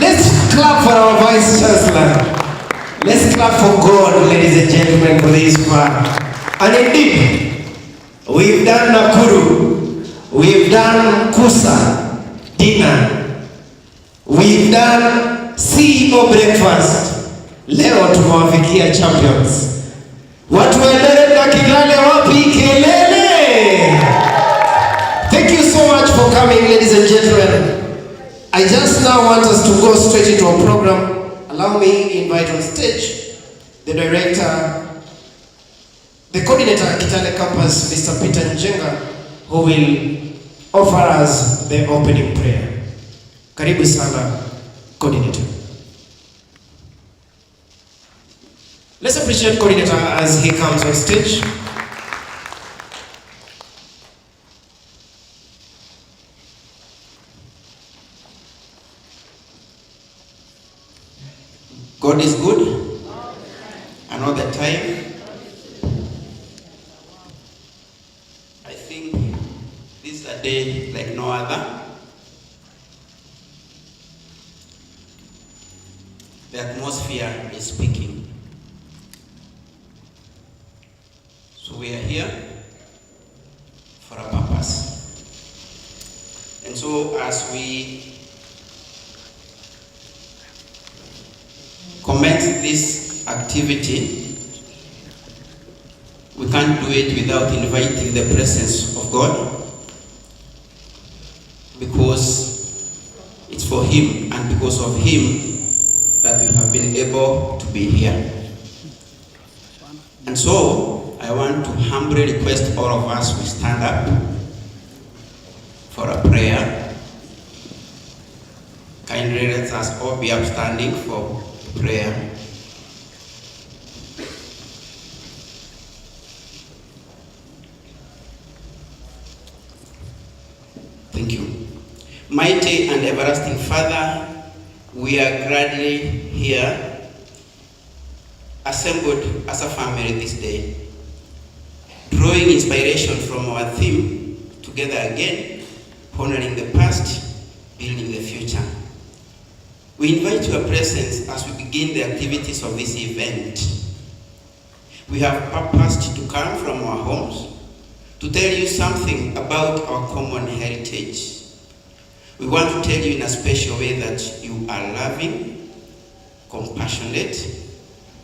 Let's clap for our Vice Chancellor. Let's clap for God, ladies and gentlemen, for this one. And indeed, we've done Nakuru, we've done Kusa, dinner, we've done CEO breakfast. Leo tumewafikia champions. Watu waendelee na Kigali wapi kelele. Thank you so much for coming, ladies and gentlemen. I just now want us to go straight into our program. Allow me to invite on stage the director, the coordinator at Kitale Campus, Mr. Peter Njenga, who will offer us the opening prayer. Karibu sana, coordinator. Let's appreciate coordinator as he comes on stage. God is good, and all the time. I think this is a day like no other. The atmosphere is speaking. So we are here for a purpose. And so as we commence this activity, we can't do it without inviting the presence of God, because it's for Him and because of Him that we have been able to be here. And so I want to humbly request all of us to stand up for a prayer. Kindly let us all be upstanding for prayer. Thank you. Mighty and everlasting Father, we are gladly here, assembled as a family this day, drawing inspiration from our theme, Together Again, honoring the past, building the future. We invite your presence as we begin the activities of this event. We have purposed to come from our homes to tell you something about our common heritage. We want to tell you in a special way that you are loving, compassionate,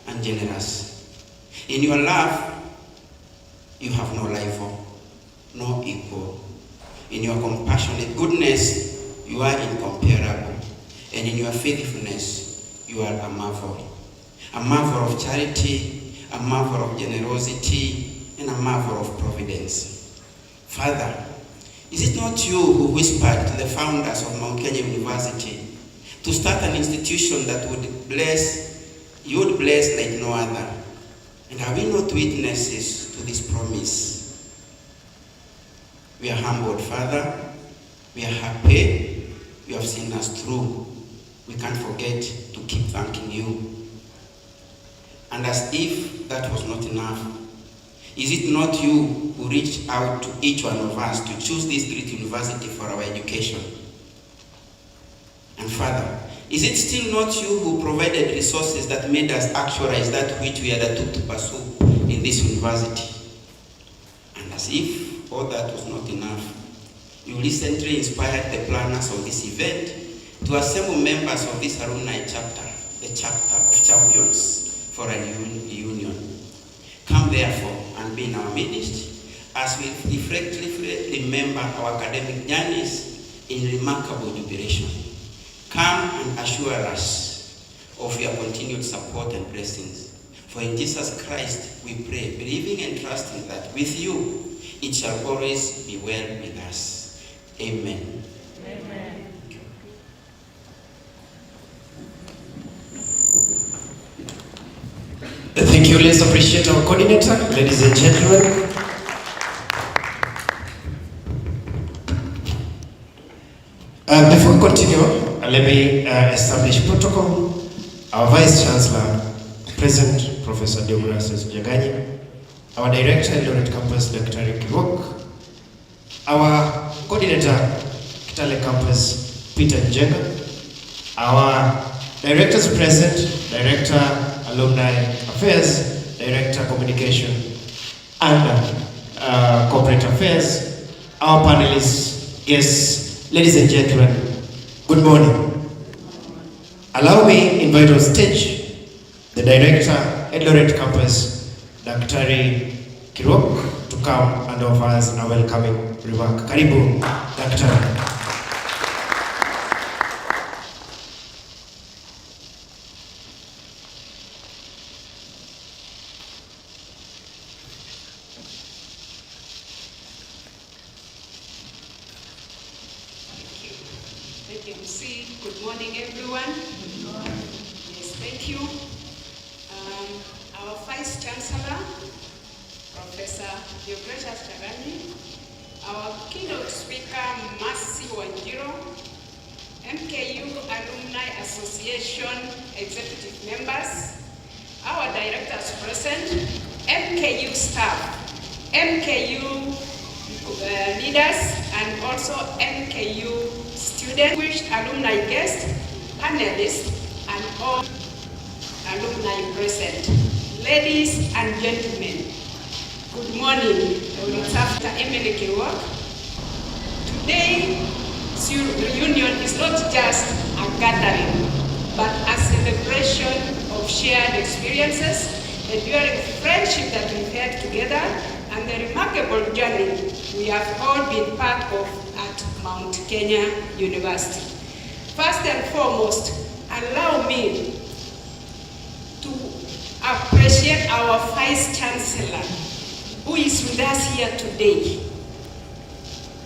and generous. In your love, you have no rival, no equal. In your compassionate goodness, you are incomparable. And in your faithfulness, you are a marvel of charity, a marvel of generosity, and a marvel of providence. Father, is it not you who whispered to the founders of Mount Kenya University to start an institution that you would bless like no other? And are we not witnesses to this promise? We are humbled, Father. We are happy. You have seen us through. We can't forget to keep thanking you. And as if that was not enough, is it not you who reached out to each one of us to choose this great university for our education? And Father, is it still not you who provided resources that made us actualize that which we undertook to pursue in this university? And as if all that was not enough, you recently inspired the planners of this event to assemble members of this alumni chapter, the chapter of champions for a reunion. Come therefore and be in our midst as we reflectively remember our academic journeys in remarkable jubilation. Come and assure us of your continued support and blessings. For in Jesus Christ we pray, believing and trusting that with you it shall always be well with us. Amen. Amen. Thank you. Let's appreciate our coordinator, ladies and gentlemen. Before we continue, let me establish protocol. Our Vice Chancellor, President Professor Deogratias Ujaganya, our Director, Eldoret Campus, Dr. Kirok, our Coordinator, Kitale Campus, Peter Njenga, our Directors Present, Director, Alumni Affairs, Director, Communication and Corporate Affairs, our panelists, guests, ladies and gentlemen, good morning. Allow me invite on stage the Director, Eldoret Campus, Dr. Kirok, to come and offer us a welcoming remark. Karibu, Dr. Good morning, everyone. Yes, thank you. Our Vice Chancellor, Professor Deogratias Ujaganya, our keynote speaker, Mercy Wanjiro, MKU Alumni Association executive members, our directors present, MKU staff, MKU leaders, and also MKU students, wished alumni guests, panelists, and all alumni present. Ladies and gentlemen, good morning. It's after Emily Kiwak. Today's reunion is not just a gathering, but a celebration of shared experiences, enduring friendship that we've had together, and the remarkable journey we have all been part of at Mount Kenya University. First and foremost, allow me to appreciate our Vice Chancellor, who is with us here today.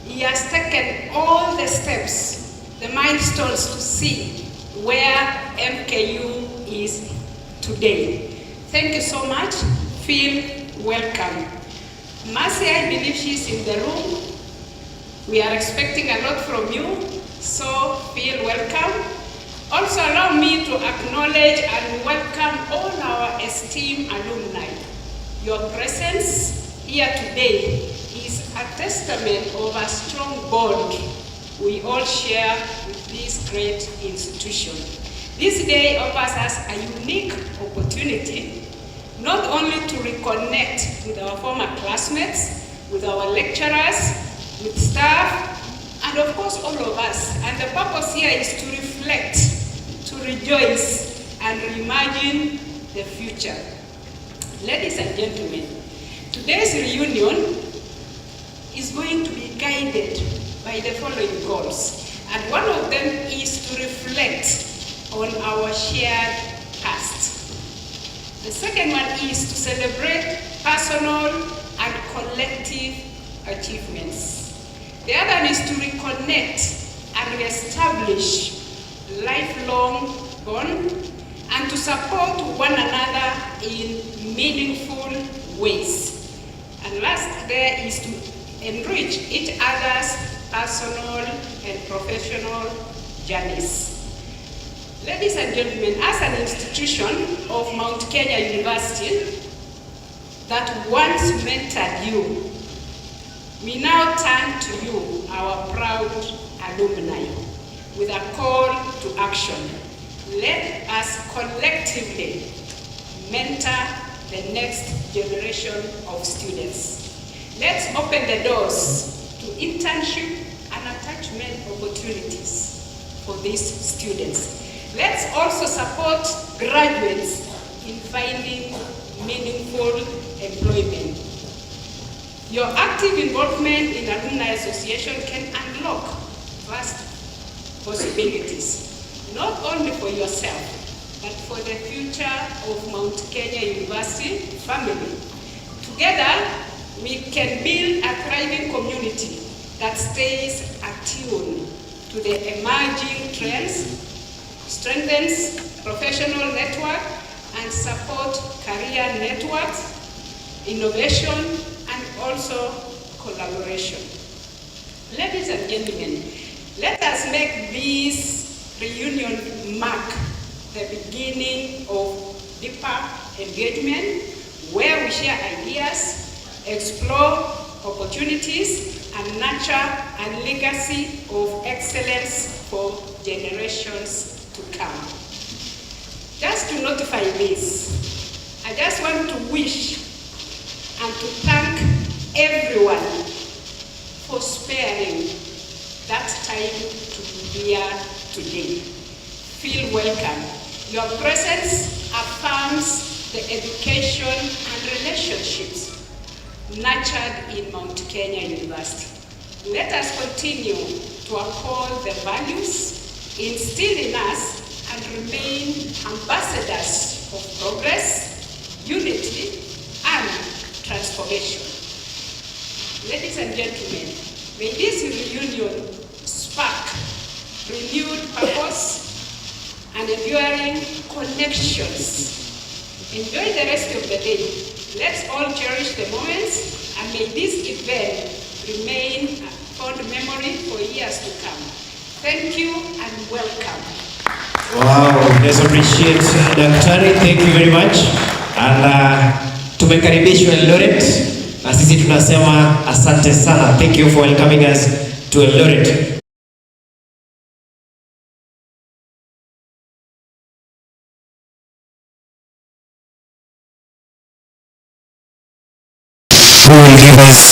He has taken all the steps, the milestones to see where MKU is today. Thank you so much. Feel welcome. Mercy, I believe she's in the room. We are expecting a lot from you, so feel welcome. Also allow me to acknowledge and welcome all our esteemed alumni. Your presence here today is a testament of a strong bond we all share with this great institution. This day offers us a unique opportunity not only to reconnect with our former classmates, with our lecturers, with staff, and of course all of us. And the purpose here is to reflect, to rejoice, and reimagine the future. Ladies and gentlemen, today's reunion is going to be guided by the following goals. And one of them is to reflect on our shared past. The second one is to celebrate personal and collective achievements. The other one is to reconnect and reestablish lifelong bond and to support one another in meaningful ways. And last there is to enrich each other's personal and professional journeys. Ladies and gentlemen, as an institution of Mount Kenya University that once mentored you, we now turn to you, our proud alumni. with a call to action. Let us collectively mentor the next generation of students. Let's open the doors to internship and attachment opportunities for these students. Let's also support graduates in finding meaningful employment. Your active involvement in Alumni Association can unlock vast possibilities, not only for yourself, but for the future of Mount Kenya University family. Together, we can build a thriving community that stays attuned to the emerging trends, strengthens professional network, and support career networks, innovation, and also collaboration. Ladies and gentlemen, let us make this reunion mark the beginning of deeper engagement where we share ideas, explore opportunities, and nurture a legacy of excellence for generations to come. Just to notify this, I just want to wish and to thank everyone for sparing that time to be here today. Feel welcome. Your presence affirms the education and relationships nurtured in Mount Kenya University. Let us continue to uphold the values instilled in us and remain ambassadors of progress, unity, and transformation. Ladies and gentlemen, may this reunion spark renewed purpose and enduring connections. Enjoy the rest of the day. Let's all cherish the moments, and may this event remain a fond memory for years to come. Thank you and welcome. Wow, let's appreciate Daktari. Thank you very much. And tumekaribishwa Eldoret na sisi tunasema asante sana. Thank you for welcoming us to Eldoret. Who will give us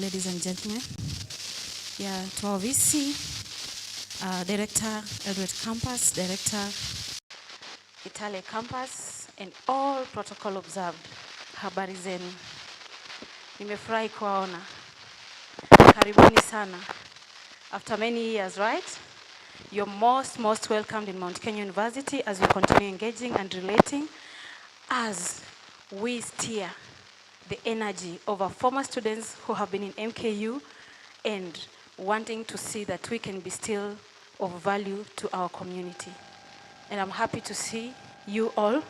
Ladies and gentlemen, to our VC, Director Eldoret Campus, Director Italy Campus, and all protocol observed. Habari zenu. Nimefurahi kuwaona. Karibuni sana. After many years, right? You're most welcomed in Mount Kenya University as we continue engaging and relating as we steer the energy of our former students who have been in MKU and wanting to see that we can be still of value to our community. And I'm happy to see you all.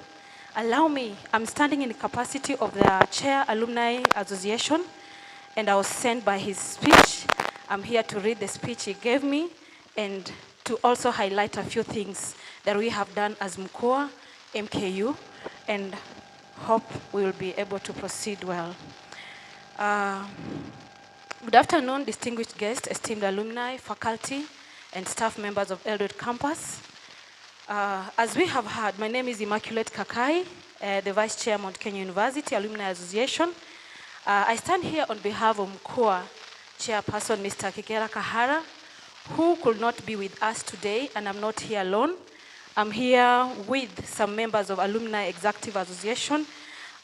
Allow me, I'm standing in the capacity of the Chair Alumni Association, and I was sent by his speech. I'm here to read the speech he gave me and to also highlight a few things that we have done as MKUA, MKU, and hope we will be able to proceed well. Good afternoon, distinguished guests, esteemed alumni, faculty, and staff members of Eldoret Campus. As we have heard, my name is Immaculate Kakai, the Vice Chair, Mount Kenya University Alumni Association. I stand here on behalf of MKUA Chairperson, Mr. Kikera Kahara, who could not be with us today, and I'm not here alone. I'm here with some members of Alumni Executive Association.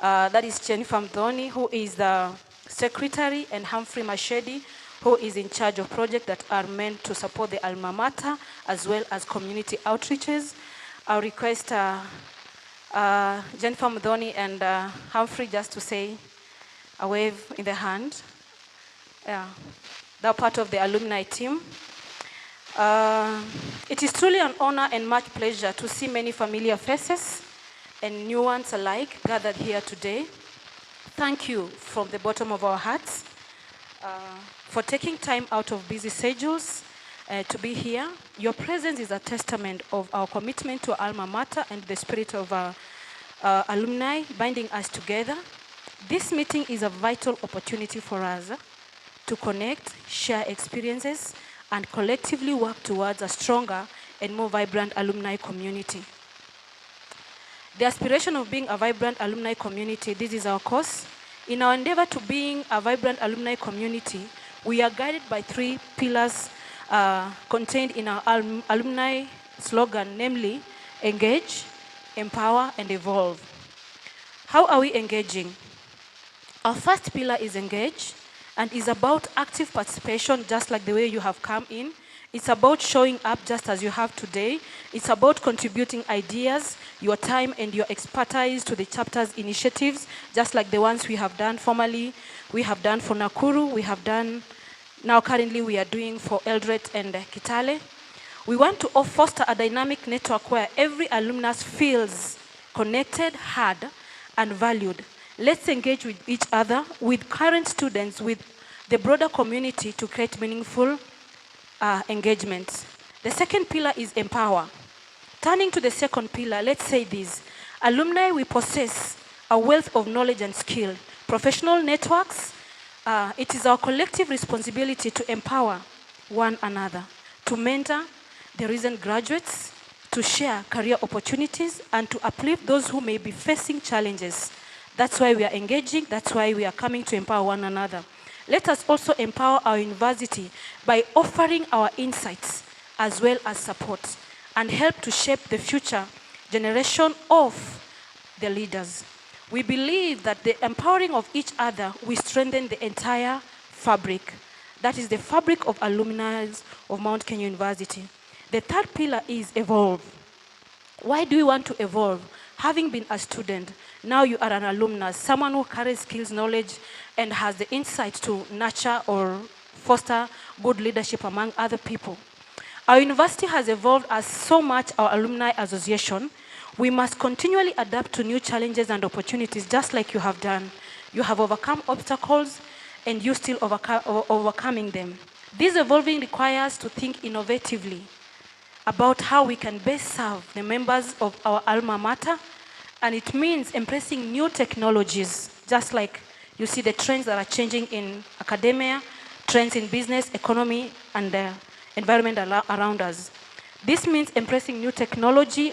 That is Jennifer Mdhoni, who is the Secretary, and Humphrey Mashedi, who is in charge of projects that are meant to support the alma mater, as well as community outreaches. I'll request Jennifer Mdhoni and Humphrey just to say a wave in the hand. Yeah, they're part of the alumni team. It is truly an honor and much pleasure to see many familiar faces and new ones alike gathered here today. thank you from the bottom of our hearts for taking time out of busy schedules to be here. Your presence is a testament of our commitment to Alma Mater and the spirit of alumni binding us together. This meeting is a vital opportunity for us to connect, share experiences, and collectively work towards a stronger and more vibrant alumni community. The aspiration of being a vibrant alumni community, this is our course. In our endeavor to being a vibrant alumni community, we are guided by 3 pillars contained in our alumni slogan, namely, engage, empower, and evolve. How are we engaging? Our first pillar is engage, and is about active participation, just like the way you have come in. It's about showing up just as you have today. It's about contributing ideas, your time, and your expertise to the chapter's initiatives, just like the ones we have done formally. We have done for Nakuru, we have done, now currently we are doing for Eldoret and Kitale. We want to foster a dynamic network where every alumnus feels connected, heard, and valued. Let's engage with each other, with current students, with the broader community to create meaningful engagement. The second pillar is empower. Turning to the second pillar, let's say this. Alumni, we possess a wealth of knowledge and skill. Professional networks, it is our collective responsibility to empower one another, to mentor the recent graduates, to share career opportunities, and to uplift those who may be facing challenges. That's why we are engaging, that's why we are coming to empower one another. Let us also empower our university by offering our insights as well as support and help to shape the future generation of the leaders. We believe that the empowering of each other will strengthen the entire fabric. That is the fabric of alumni of Mount Kenya University. The third pillar is evolve. Why do we want to evolve? Having been a student, now you are an alumnus, someone who carries skills, knowledge, and has the insight to nurture or foster good leadership among other people. Our university has evolved as so much our alumni association. We must continually adapt to new challenges and opportunities, just like you have done. You have overcome obstacles, and you still overcoming them. This evolving requires to think innovatively about how we can best serve the members of our alma mater, and it means embracing new technologies, just like you see the trends that are changing in academia, trends in business, economy, and the environment around us. This means embracing new technology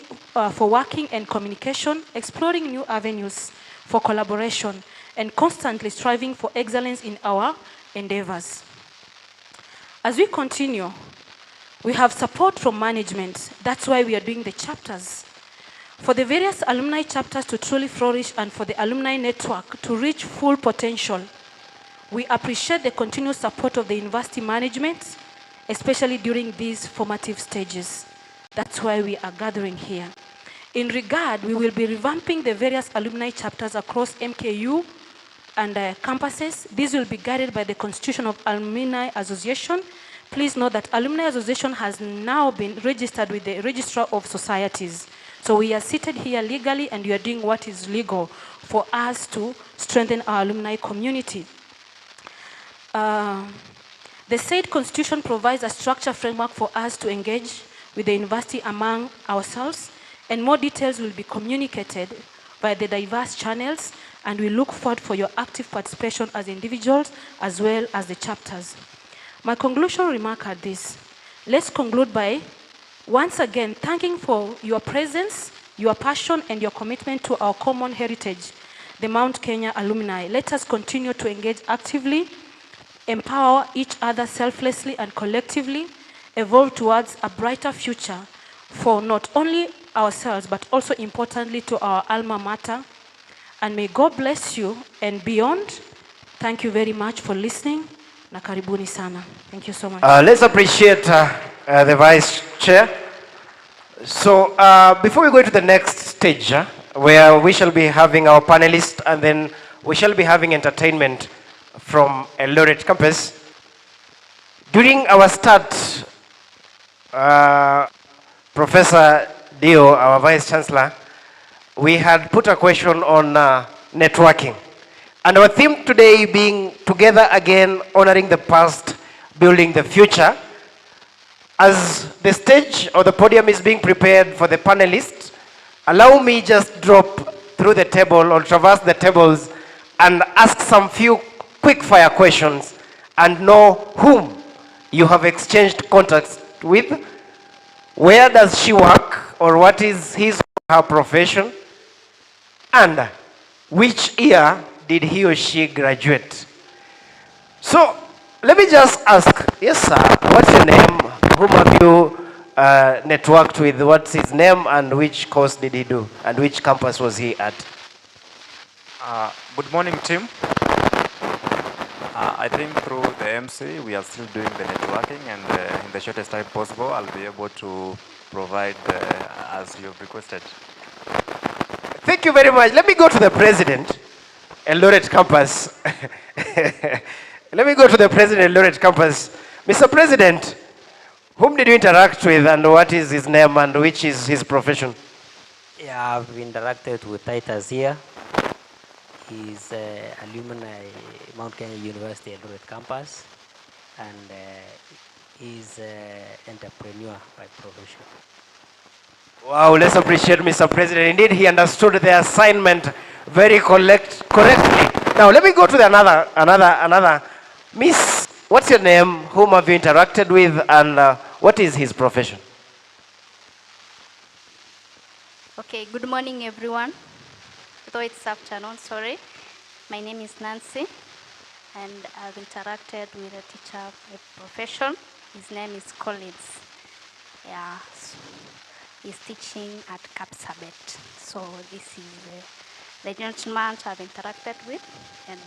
for working and communication, exploring new avenues for collaboration, and constantly striving for excellence in our endeavors. As we continue, we have support from management. That's why we are doing the chapters. For the various alumni chapters to truly flourish and for the alumni network to reach full potential, we appreciate the continuous support of the university management, especially during these formative stages. That's why we are gathering here. In regard, we will be revamping the various alumni chapters across MKU and campuses. This will be guided by the Constitution of Alumni Association. Please note that Alumni Association has now been registered with the Registrar of Societies. So we are seated here legally, and we are doing what is legal for us to strengthen our alumni community. The said constitution provides a structure framework for us to engage with the university among ourselves, and more details will be communicated by the diverse channels, and we look forward for your active participation as individuals as well as the chapters. My conclusion remark are this. Let's conclude by once again thanking for your presence, your passion, and your commitment to our common heritage, the Mount Kenya alumni. Let us continue to engage actively, empower each other selflessly and collectively, evolve towards a brighter future for not only ourselves, but also importantly to our alma mater. And may God bless you and beyond. Thank you very much for listening. Na karibuni sana. Thank you so much. Let's appreciate the Vice Chair. So before we go to the next stage, where we shall be having our panelists, and then we shall be having entertainment from Eldoret campus. During our start, Professor Dio, our Vice Chancellor, we had put a question on networking. And our theme today being Together Again, Honoring the Past, Building the Future. As the stage or the podium is being prepared for the panelists, allow me just drop through the table or traverse the tables and ask some few quick fire questions and know whom you have exchanged contacts with, where does she work or what is his or her profession, and which year did he or she graduate. So let me just ask, yes sir, what's your name? Whom have you networked with? What's his name and which course did he do? And which campus was he at? Good morning, team. I think through the MC, we are still doing the networking, and in the shortest time possible, I'll be able to provide as you've requested. Thank you very much. Let me go to the president, Eldoret campus. Let me go to the president, Eldoret campus. Mr. President, whom did you interact with and what is his name and which is his profession? Yeah, I've interacted with Titus here. He's alumni Mount Kenya University Eldoret campus, and he's an entrepreneur by profession. Wow, let's appreciate Mr. President. Indeed, he understood the assignment very correctly. Now, let me go to the another. Miss, what's your name? Whom have you interacted with, and what is his profession? Okay, good morning, everyone. Though it's afternoon, sorry. My name is Nancy, and I've interacted with a teacher by profession. His name is Collins. Yeah, so he's teaching at Kapsabet. So this is the gentleman I've interacted with, and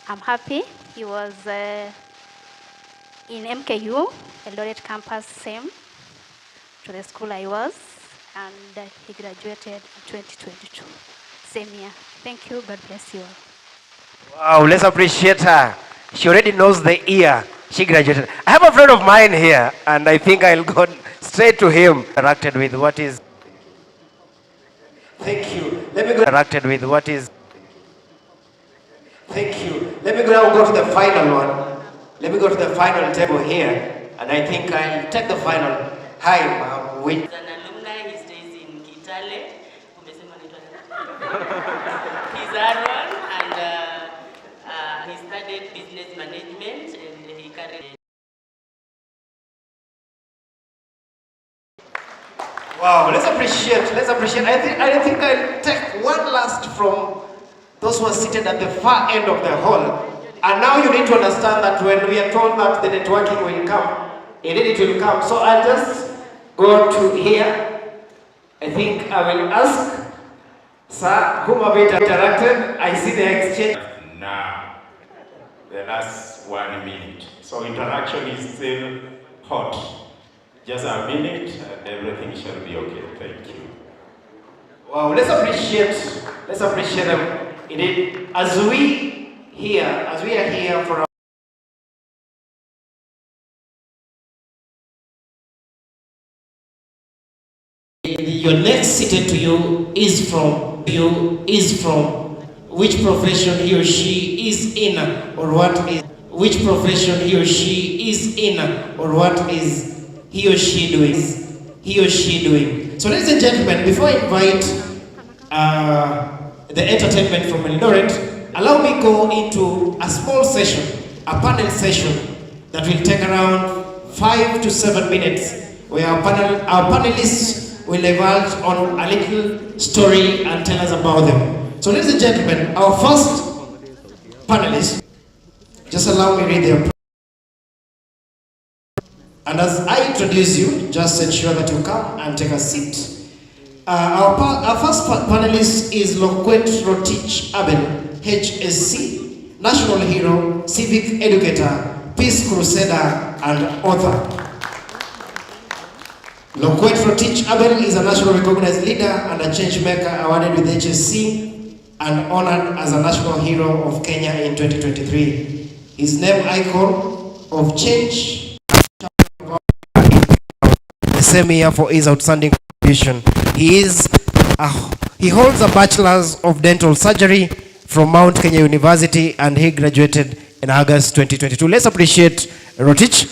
I'm happy. He was in MKU, Eldoret campus, same to the school I was, and he graduated in 2022. Same year. Thank you. God bless you all. Wow, let's appreciate her. She already knows the year she graduated. I have a friend of mine here, and I think I'll go straight to him. Interacted with what is... Thank you. Let me go... Interacted with what is... Thank you. Let me now go to the final one. Let me go to the final table here, and I think I'll take the final. Hi, ma'am. He's an alumni. He stays in Kitale. He's Aaron, and he studied business management, and he currently... Wow, let's appreciate. I think I'll take one last from those who are seated at the far end of the hall. And now you need to understand that when we are told that the networking will come, indeed it will come. So I'll just go to here. I think I will ask, sir, whom have you interacted? I see the exchange. Now, the last 1 minute. So interaction is still hot. Just a minute and everything shall be okay. Thank you. Wow, let's appreciate them. Indeed, as we are here for our your next seated to you is from which profession he or she is in, or what is which profession he or she is in, or what is he or she doing. So ladies and gentlemen, before I invite the entertainment from Eldoret, allow me go into a small session, a panel session that will take around 5 to 7 minutes, where our panelists will divulge on a little story and tell us about them. So ladies and gentlemen, our first panelist, just allow me read their. And as I introduce you, just ensure that you come and take a seat. Our first panelist is Lokwet Rotich Abel, HSC, National Hero, Civic Educator, Peace Crusader, and author. Lokwet Rotich Abel is a national recognized leader and a change maker awarded with HSC and honored as a National Hero of Kenya in 2023. His name icon of change the same year for his outstanding contribution. He holds a bachelor's of dental surgery from Mount Kenya University, and he graduated in August 2022. Let's appreciate Rotich.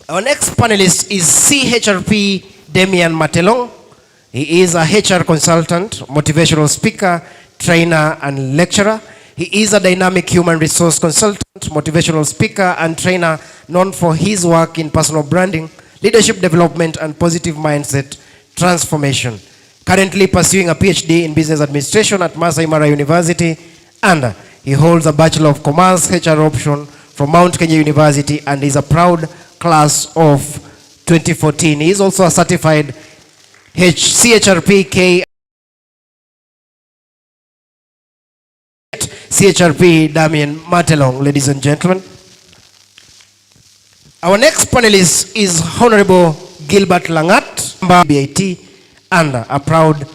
Our next panelist is CHRP Damian Matelong. He is a HR consultant, motivational speaker, trainer, and lecturer. He is a dynamic human resource consultant, motivational speaker, and trainer known for his work in personal branding, leadership development, and positive mindset transformation. Currently pursuing a PhD in business administration at Masai Mara University, and he holds a Bachelor of Commerce HR option from Mount Kenya University and is a proud class of 2014. He is also a certified CHRP CHRP Damian Matelong, ladies and gentlemen. Our next panelist is Honorable Gilbert Langat, BIT, and a proud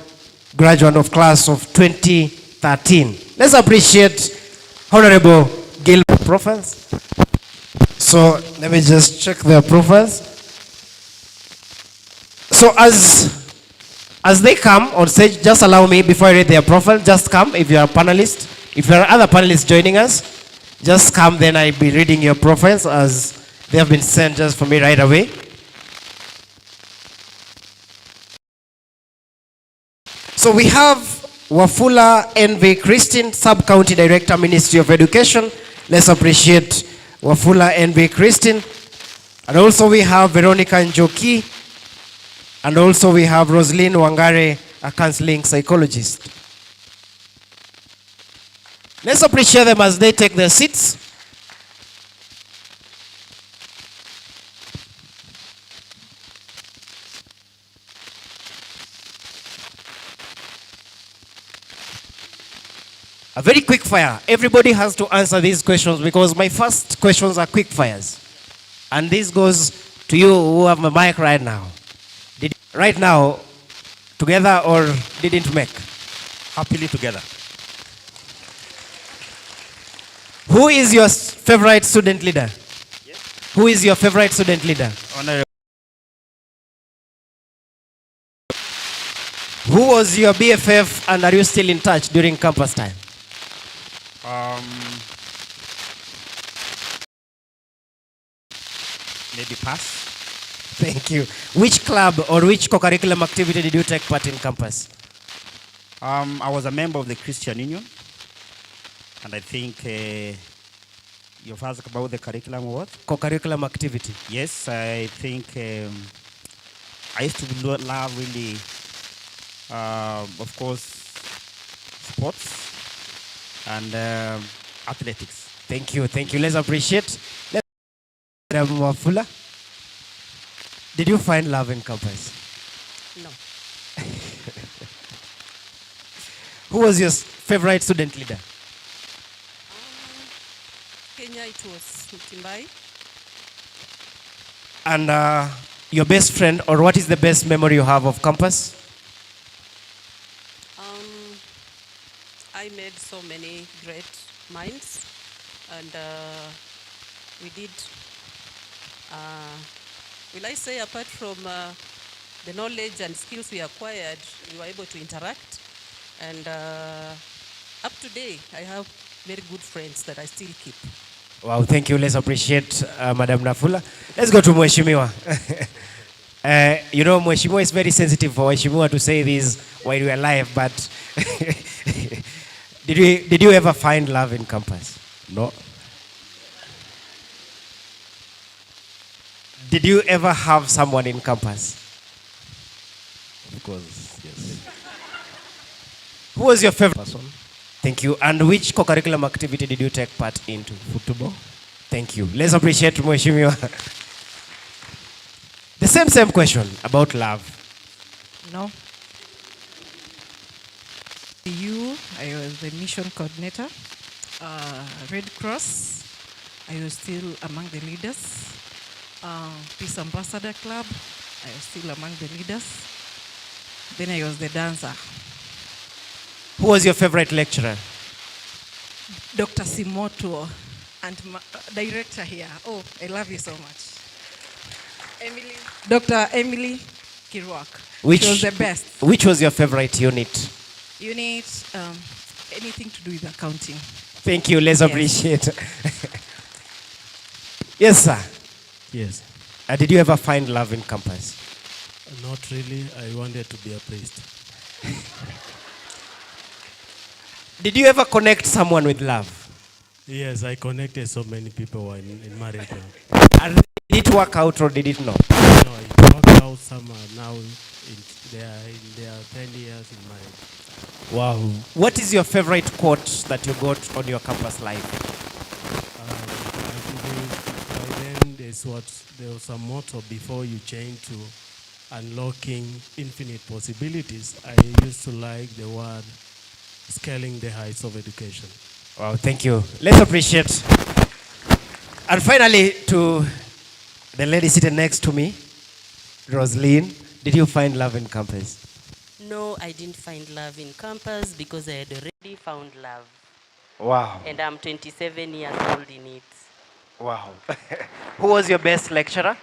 graduate of class of 2013. Let's appreciate Honorable Gilbert profiles. So let me just check their profiles. So as they come on stage, just allow me, before I read their profile, just come if you are a panelist. If there are other panelists joining us, just come, then I'll be reading your profiles as they have been sent just for me right away. So we have Wafula NV Christine, Sub-County Director, Ministry of Education. Let's appreciate Wafula NV Christine. And also we have Veronica Njoki. And also we have Roslyn Wangare, a counseling psychologist. Let's appreciate them as they take their seats. A very quick fire. Everybody has to answer these questions because my first questions are quick fires. And this goes to you who have my mic right now. Right now, together or didn't make? Happily together. Who is your favorite student leader? Yes. Who is your favorite student leader? Honorable. Who was your BFF and are you still in touch during campus time? Maybe pass. Thank you. Which club or which co-curriculum activity did you take part in campus? I was a member of the Christian Union. And I think you've asked about the curriculum what? Co-curriculum activity. Yes, I think I used to love really, of course, sports and athletics. Thank you, thank you. Let's appreciate. Wafula. Did you find love in campus? No. Who was your favorite student leader? Kenya, it was Mutimbai. And your best friend, or what is the best memory you have of campus? I made so many great minds, and we did, will I say, apart from the knowledge and skills we acquired, we were able to interact, and up to date, I have very good friends that I still keep. Wow, thank you. Let's appreciate Madam Nafula. Let's go to Mheshimiwa. You know, Mheshimiwa is very sensitive for Mheshimiwa to say this while we are live, but did you ever find love in campus? No. Did you ever have someone in campus? Of course, yes. Who was your favorite person? Thank you. And which co-curriculum activity did you take part into? Football. Thank you. Let's appreciate Mheshimiwa. The same question about love. No. I was the mission coordinator. Red Cross, I was still among the leaders. Peace Ambassador Club, I was still among the leaders. Then I was the dancer. Who was your favorite lecturer? Dr. Simoto, and director here. Oh, I love you so much. Dr. Emily Kiruak. She was the best. Which was your favorite unit? unit, anything to do with accounting. Thank you. Let's appreciate. Yes, sir. Yes. Did you ever find love in campus? Not really. I wanted to be a priest. Did you ever connect someone with love? Yes, I connected so many people who are in marriage now. And did it work out or did it not? No, it worked out. Some are now they are in their 10 years in marriage. Wow. What is your favorite quote that you got on your campus life? I believe by then there was a motto before you change to unlocking infinite possibilities. I used to like the word scaling the heights of education. Wow, thank you. Let's appreciate. And finally, to the lady sitting next to me, Rosaline, did you find love in campus? No, I didn't find love in campus because I had already found love. Wow. And I'm 27 years old in it. Wow. Who was your best lecturer?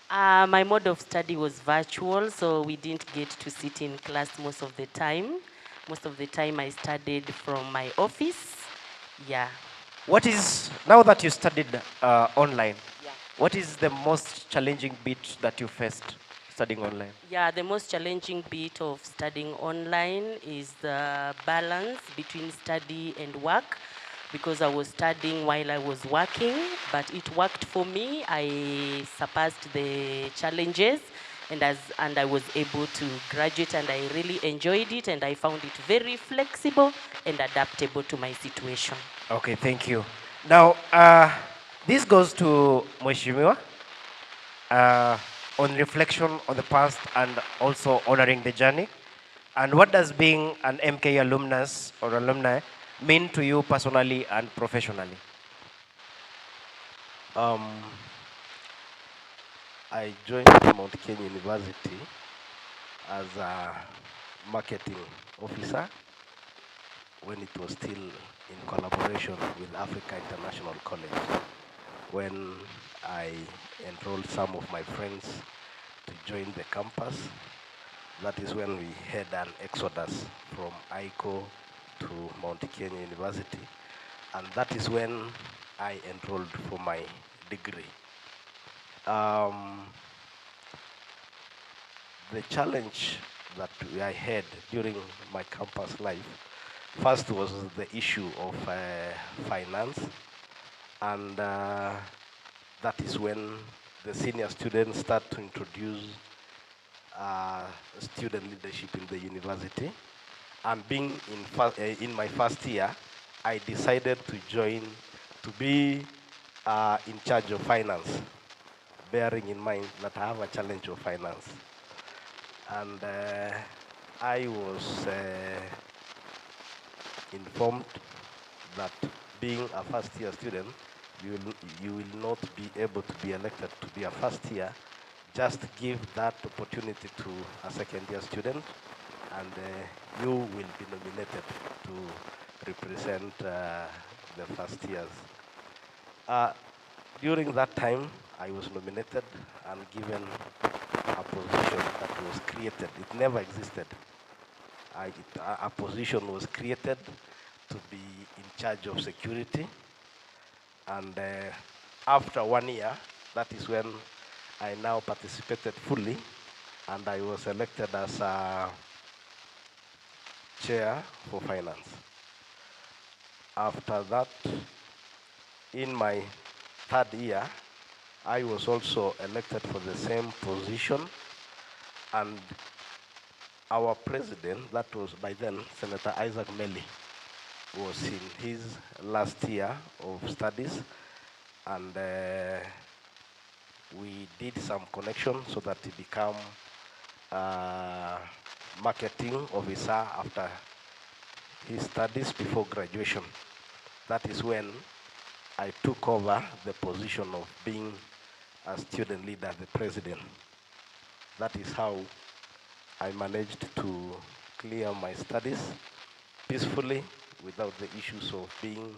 My mode of study was virtual, so we didn't get to sit in class most of the time. Most of the time I studied from my office. Yeah. What is, now that you studied online, what is the most challenging bit that you faced studying online? Yeah, the most challenging bit of studying online is the balance between study and work, because I was studying while I was working, but it worked for me. I surpassed the challenges and I was able to graduate, and I really enjoyed it, and I found it very flexible and adaptable to my situation. Okay, thank you. Now, this goes to Mheshimiwa on reflection on the past and also honoring the journey. And what does being an MK alumnus or alumni mean to you personally and professionally? I joined Mount Kenya University as a marketing officer when it was still in collaboration with Africa International College. When I enrolled some of my friends to join the campus, that is when we had an exodus from ICO to Mount Kenya University, and that is when I enrolled for my degree. The challenge that I had during my campus life, first was the issue of finance, and that is when the senior students start to introduce student leadership in the university. And being in my first year, I decided to be in charge of finance, bearing in mind that I have a challenge of finance. And I was informed that being a first year student, you will not be able to be elected to be a first year. Just give that opportunity to a second year student, and you will be nominated to represent the first years. During that time, I was nominated and given a position that was created. It never existed. A position was created to be in charge of security. And after 1 year, that is when I now participated fully, and I was elected as a chair for finance. After that, in my third year, I was also elected for the same position, and our president, that was by then Senator Isaac Meli, was in his last year of studies, and we did some connection so that he became marketing officer after his studies before graduation. That is when I took over the position of being a student leader, the president. That is how I managed to clear my studies peacefully without the issues of being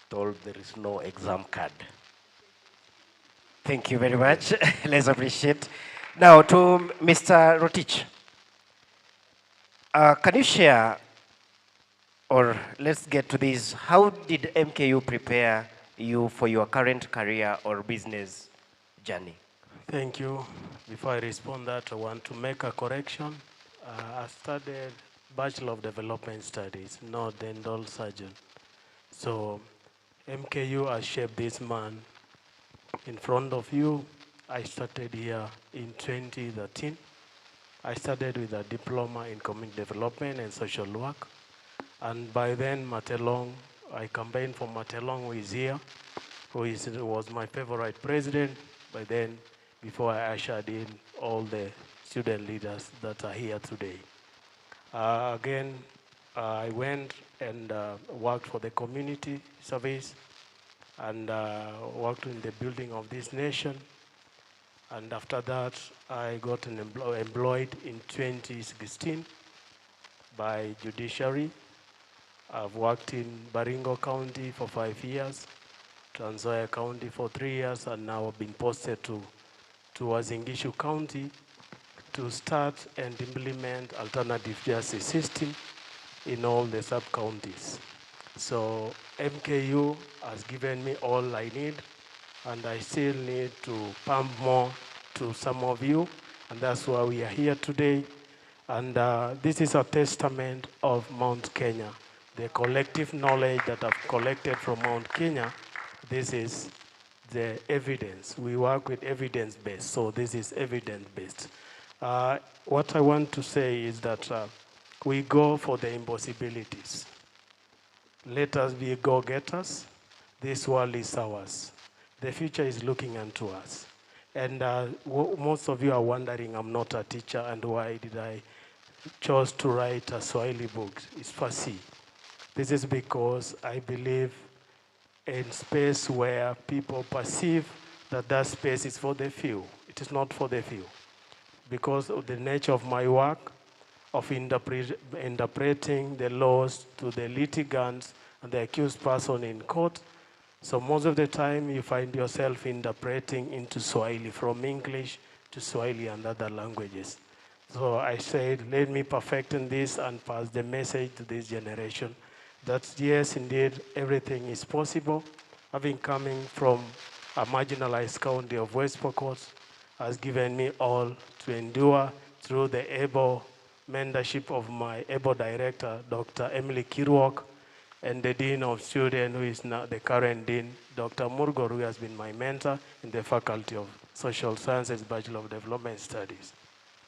told there is no exam card. Thank you very much. Let's appreciate. Now to Mr. Rotich. Can you share Or let's get to this. How did MKU prepare you for your current career or business journey? Thank you. Before I respond that, I want to make a correction. I studied Bachelor of Development Studies, not dental surgeon. So MKU has shaped this man in front of you. I started here in 2013. I started with a diploma in community development and social work. And by then, Matelong, I campaigned for Matelong, who is here, was my favorite president. By then, before I ushered in all the student leaders that are here today. Again, I went and worked for the community service and worked in the building of this nation. And after that, I got employed in 2016 by judiciary. I've worked in Baringo County for 5 years, Trans Nzoia County for 3 years, and now I've been posted to Uasin Gishu County to start and implement alternative justice system in all the sub-counties. So MKU has given me all I need, and I still need to pump more to some of you, and that's why we are here today. And this is a testament of Mount Kenya. The collective knowledge that I've collected from Mount Kenya, this is the evidence. We work with evidence-based, so this is evidence-based. What I want to say is that we go for the impossibilities. Let us be go-getters. This world is ours. The future is looking unto us. And most of you are wondering, I'm not a teacher, and why did I chose to write a Swahili book? It's Fasi. This is because I believe in space where people perceive that that space is for the few. It is not for the few. Because of the nature of my work, of interpreting the laws to the litigants and the accused person in court. So most of the time you find yourself interpreting into Swahili, from English to Swahili and other languages. So I said, let me perfect in this and pass the message to this generation that yes, indeed, everything is possible. Having coming from a marginalized county of West Pokot has given me all to endure through the able mentorship of my able director, Dr. Emily Kirwalk, and the Dean of Students, who is now the current Dean, Dr. Murgor, who has been my mentor in the Faculty of Social Sciences, Bachelor of Development Studies.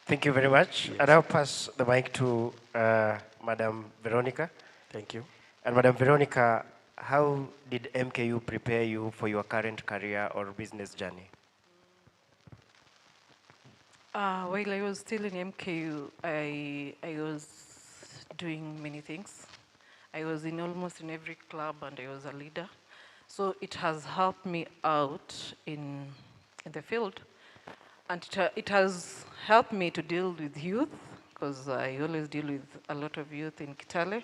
Thank you very much. Yes. And I'll pass the mic to Madam Veronica. Thank you. And Madam Veronica, how did MKU prepare you for your current career or business journey? While I was still in MKU, I was doing many things. I was in almost in every club and I was a leader. So it has helped me out in the field. And it has helped me to deal with youth, because I always deal with a lot of youth in Kitale.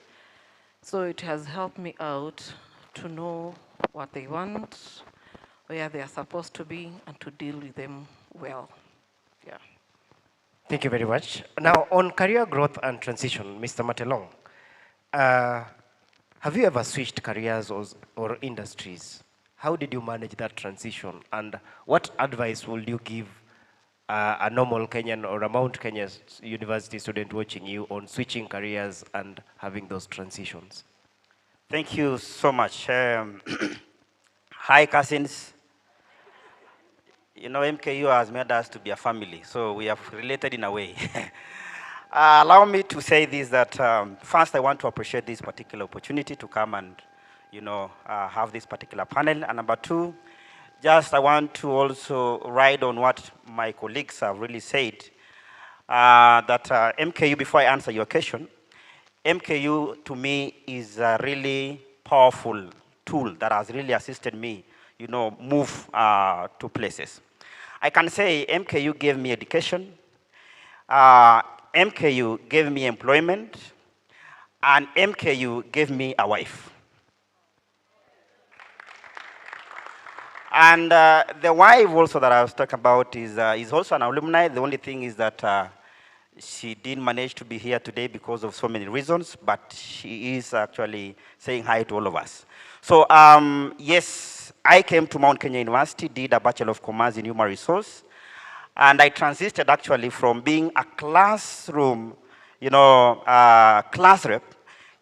So it has helped me out to know what they want, where they are supposed to be, and to deal with them well. Yeah. Thank you very much. Now, on career growth and transition, Mr. Matelong, have you ever switched careers or industries? How did you manage that transition? And what advice would you give a normal Kenyan or a Mount Kenya University student watching you on switching careers and having those transitions? Thank you so much. Hi, cousins. You know, MKU has made us to be a family, so we have related in a way. Allow me to say this, that first I want to appreciate this particular opportunity to come and, you know, have this particular panel. And number two, just I want to also ride on what my colleagues have really said, that MKU, before I answer your question, MKU to me is a really powerful tool that has really assisted me, you know, move to places. I can say MKU gave me education, MKU gave me employment, and MKU gave me a wife. And the wife also that I was talking about is also an alumni. The only thing is that She didn't manage to be here today because of so many reasons, but she is actually saying hi to all of us. So yes, I came to Mount Kenya University, did a Bachelor of Commerce in Human Resource, and I transited actually from being a classroom, class rep,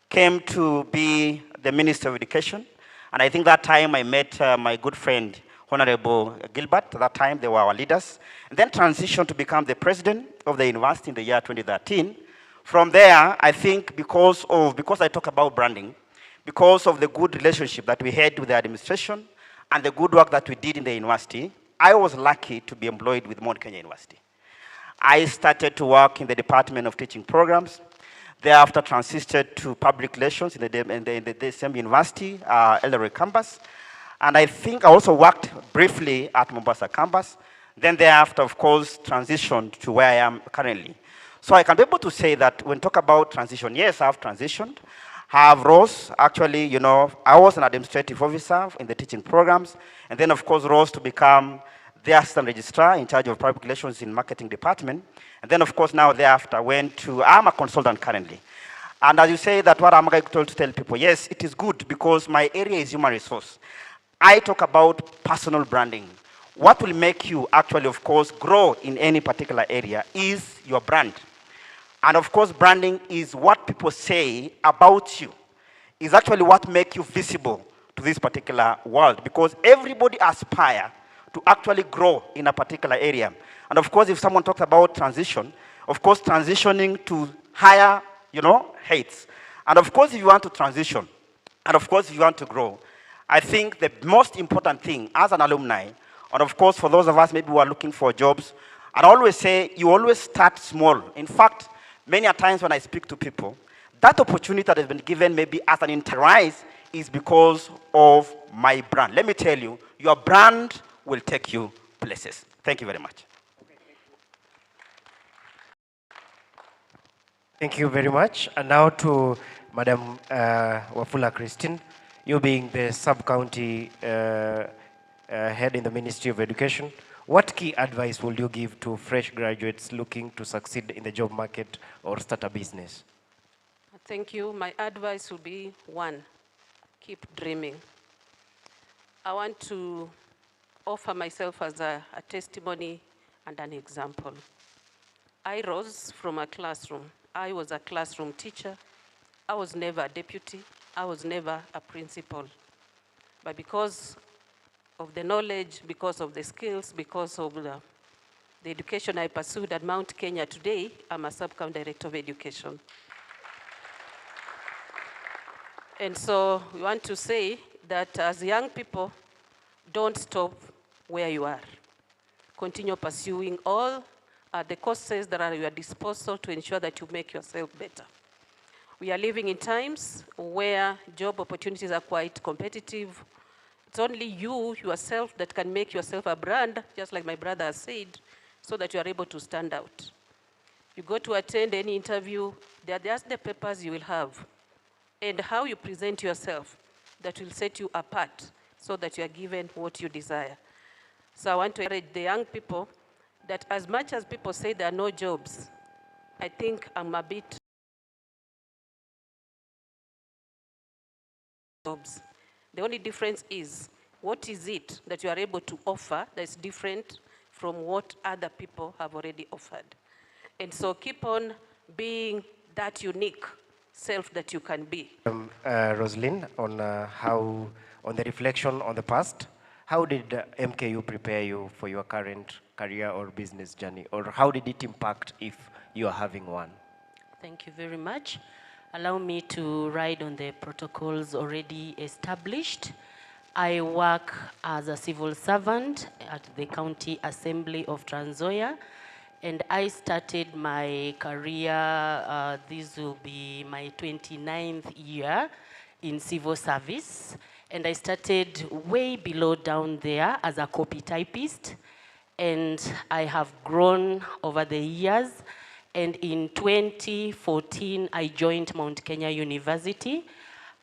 came to be the Minister of Education. And I think that time I met my good friend, Honorable Gilbert. At that time, they were our leaders. And then transitioned to become the president of the university in the year 2013. From there, I think because I talk about branding, because of the good relationship that we had with the administration and the good work that we did in the university, I was lucky to be employed with Mount Kenya University. I started to work in the Department of Teaching Programs. Thereafter transited to public relations in the same university, Eldoret campus. And I think I also worked briefly at Mombasa campus. Then thereafter, of course, transitioned to where I am currently. So I can be able to say that when talk about transition, yes, I've transitioned. I have rose, actually, I was an administrative officer in the teaching programs, and then of course rose to become the assistant registrar in charge of public relations in marketing department. And then of course now thereafter I'm a consultant currently. And as you say that what I'm going to tell people, yes, it is good because my area is human resource. I talk about personal branding. What will make you actually, of course, grow in any particular area is your brand. And of course, branding is what people say about you. Is actually what makes you visible to this particular world because everybody aspires to actually grow in a particular area. And of course, if someone talks about transition, of course, transitioning to higher, heights. And of course, if you want to transition, and of course, if you want to grow, I think the most important thing as an alumni, and of course, for those of us maybe who are looking for jobs, I always say you always start small. In fact, many a times when I speak to people, that opportunity that has been given maybe as an enterprise is because of my brand. Let me tell you, your brand will take you places. Thank you very much. Thank you very much. And now to Madam Wafula Christine, you being the sub-county head in the Ministry of Education, what key advice will you give to fresh graduates looking to succeed in the job market or start a business? Thank you. My advice will be, one, keep dreaming. I want to offer myself as a testimony and an example. I rose from a classroom. I was a classroom teacher. I was never a deputy. I was never a principal. But because of the knowledge, because of the skills, because of the education I pursued at Mount Kenya today, I'm a sub-county director of education. And so we want to say that as young people, don't stop where you are. Continue pursuing all the courses that are at your disposal to ensure that you make yourself better. We are living in times where job opportunities are quite competitive. It's only you yourself that can make yourself a brand, just like my brother has said, so that you are able to stand out. You go to attend any interview, they're just the papers you will have and how you present yourself that will set you apart so that you are given what you desire. So I want to encourage the young people that as much as people say there are no jobs, I think I'm a bit jobs. The only difference is, what is it that you are able to offer that is different from what other people have already offered? And so keep on being that unique self that you can be. Rosalind, on the reflection on the past, how did MKU prepare you for your current career or business journey? Or how did it impact if you are having one? Thank you very much. Allow me to ride on the protocols already established. I work as a civil servant at the County Assembly of Trans Nzoia, and I started my career, this will be my 29th year in civil service, and I started way below down there as a copy typist, and I have grown over the years. And in 2014, I joined Mount Kenya University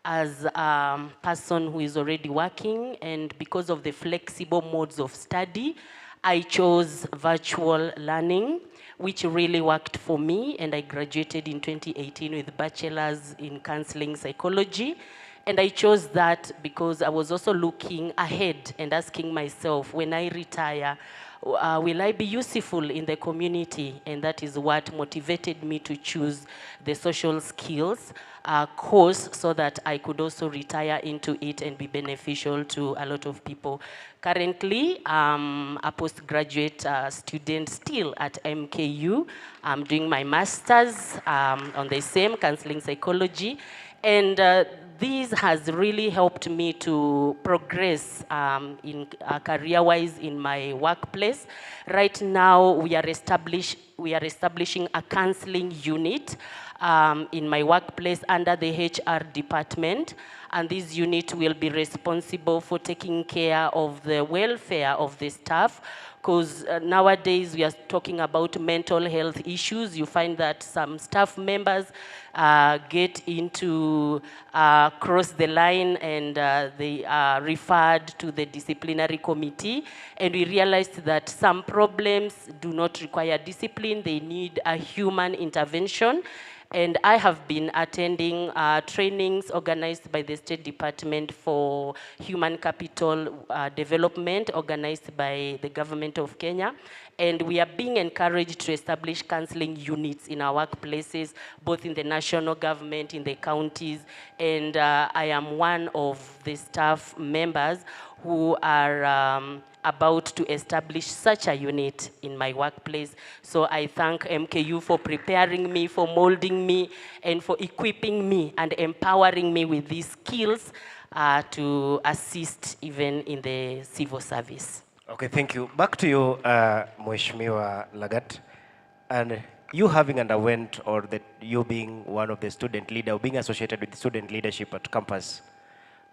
as a person who is already working, and because of the flexible modes of study, I chose virtual learning, which really worked for me, and I graduated in 2018 with bachelor's in counseling psychology. And I chose that because I was also looking ahead and asking myself, when I retire, will I be useful in the community? And that is what motivated me to choose the social skills course, so that I could also retire into it and be beneficial to a lot of people. Currently, I'm a postgraduate student still at MKU. I'm doing my master's on the same counseling psychology. And this has really helped me to progress in career-wise in my workplace. Right now, we are establishing a counseling unit in my workplace under the HR department, and this unit will be responsible for taking care of the welfare of the staff, because nowadays we are talking about mental health issues. You find that some staff members get into cross the line, and they are referred to the disciplinary committee, and we realized that some problems do not require discipline, they need a human intervention. And I have been attending trainings organized by the State Department for Human Capital Development, organized by the government of Kenya. And we are being encouraged to establish counseling units in our workplaces, both in the national government, in the counties. And I am one of the staff members who are about to establish such a unit in my workplace. So I thank MKU for preparing me, for molding me, and for equipping me and empowering me with these skills to assist even in the civil service. Okay, thank you. Back to you, Mheshimiwa Lagat. And you having underwent, or that you being one of the student leader, or being associated with student leadership at campus,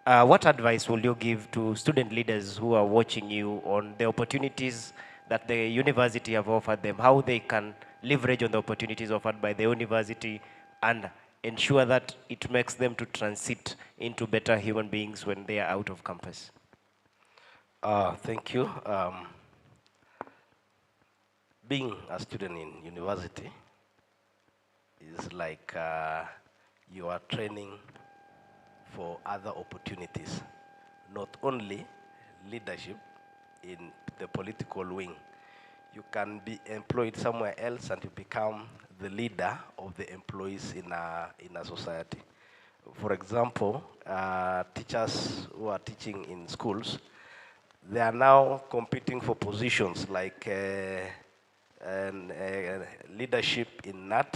what advice will you give to student leaders who are watching you on the opportunities that the university have offered them, how they can leverage on the opportunities offered by the university and ensure that it makes them to transit into better human beings when they are out of campus? Thank you. Being a student in university is like you are training for other opportunities, not only leadership in the political wing. You can be employed somewhere else and you become the leader of the employees in a society. For example, teachers who are teaching in schools, they are now competing for positions like leadership in NAT.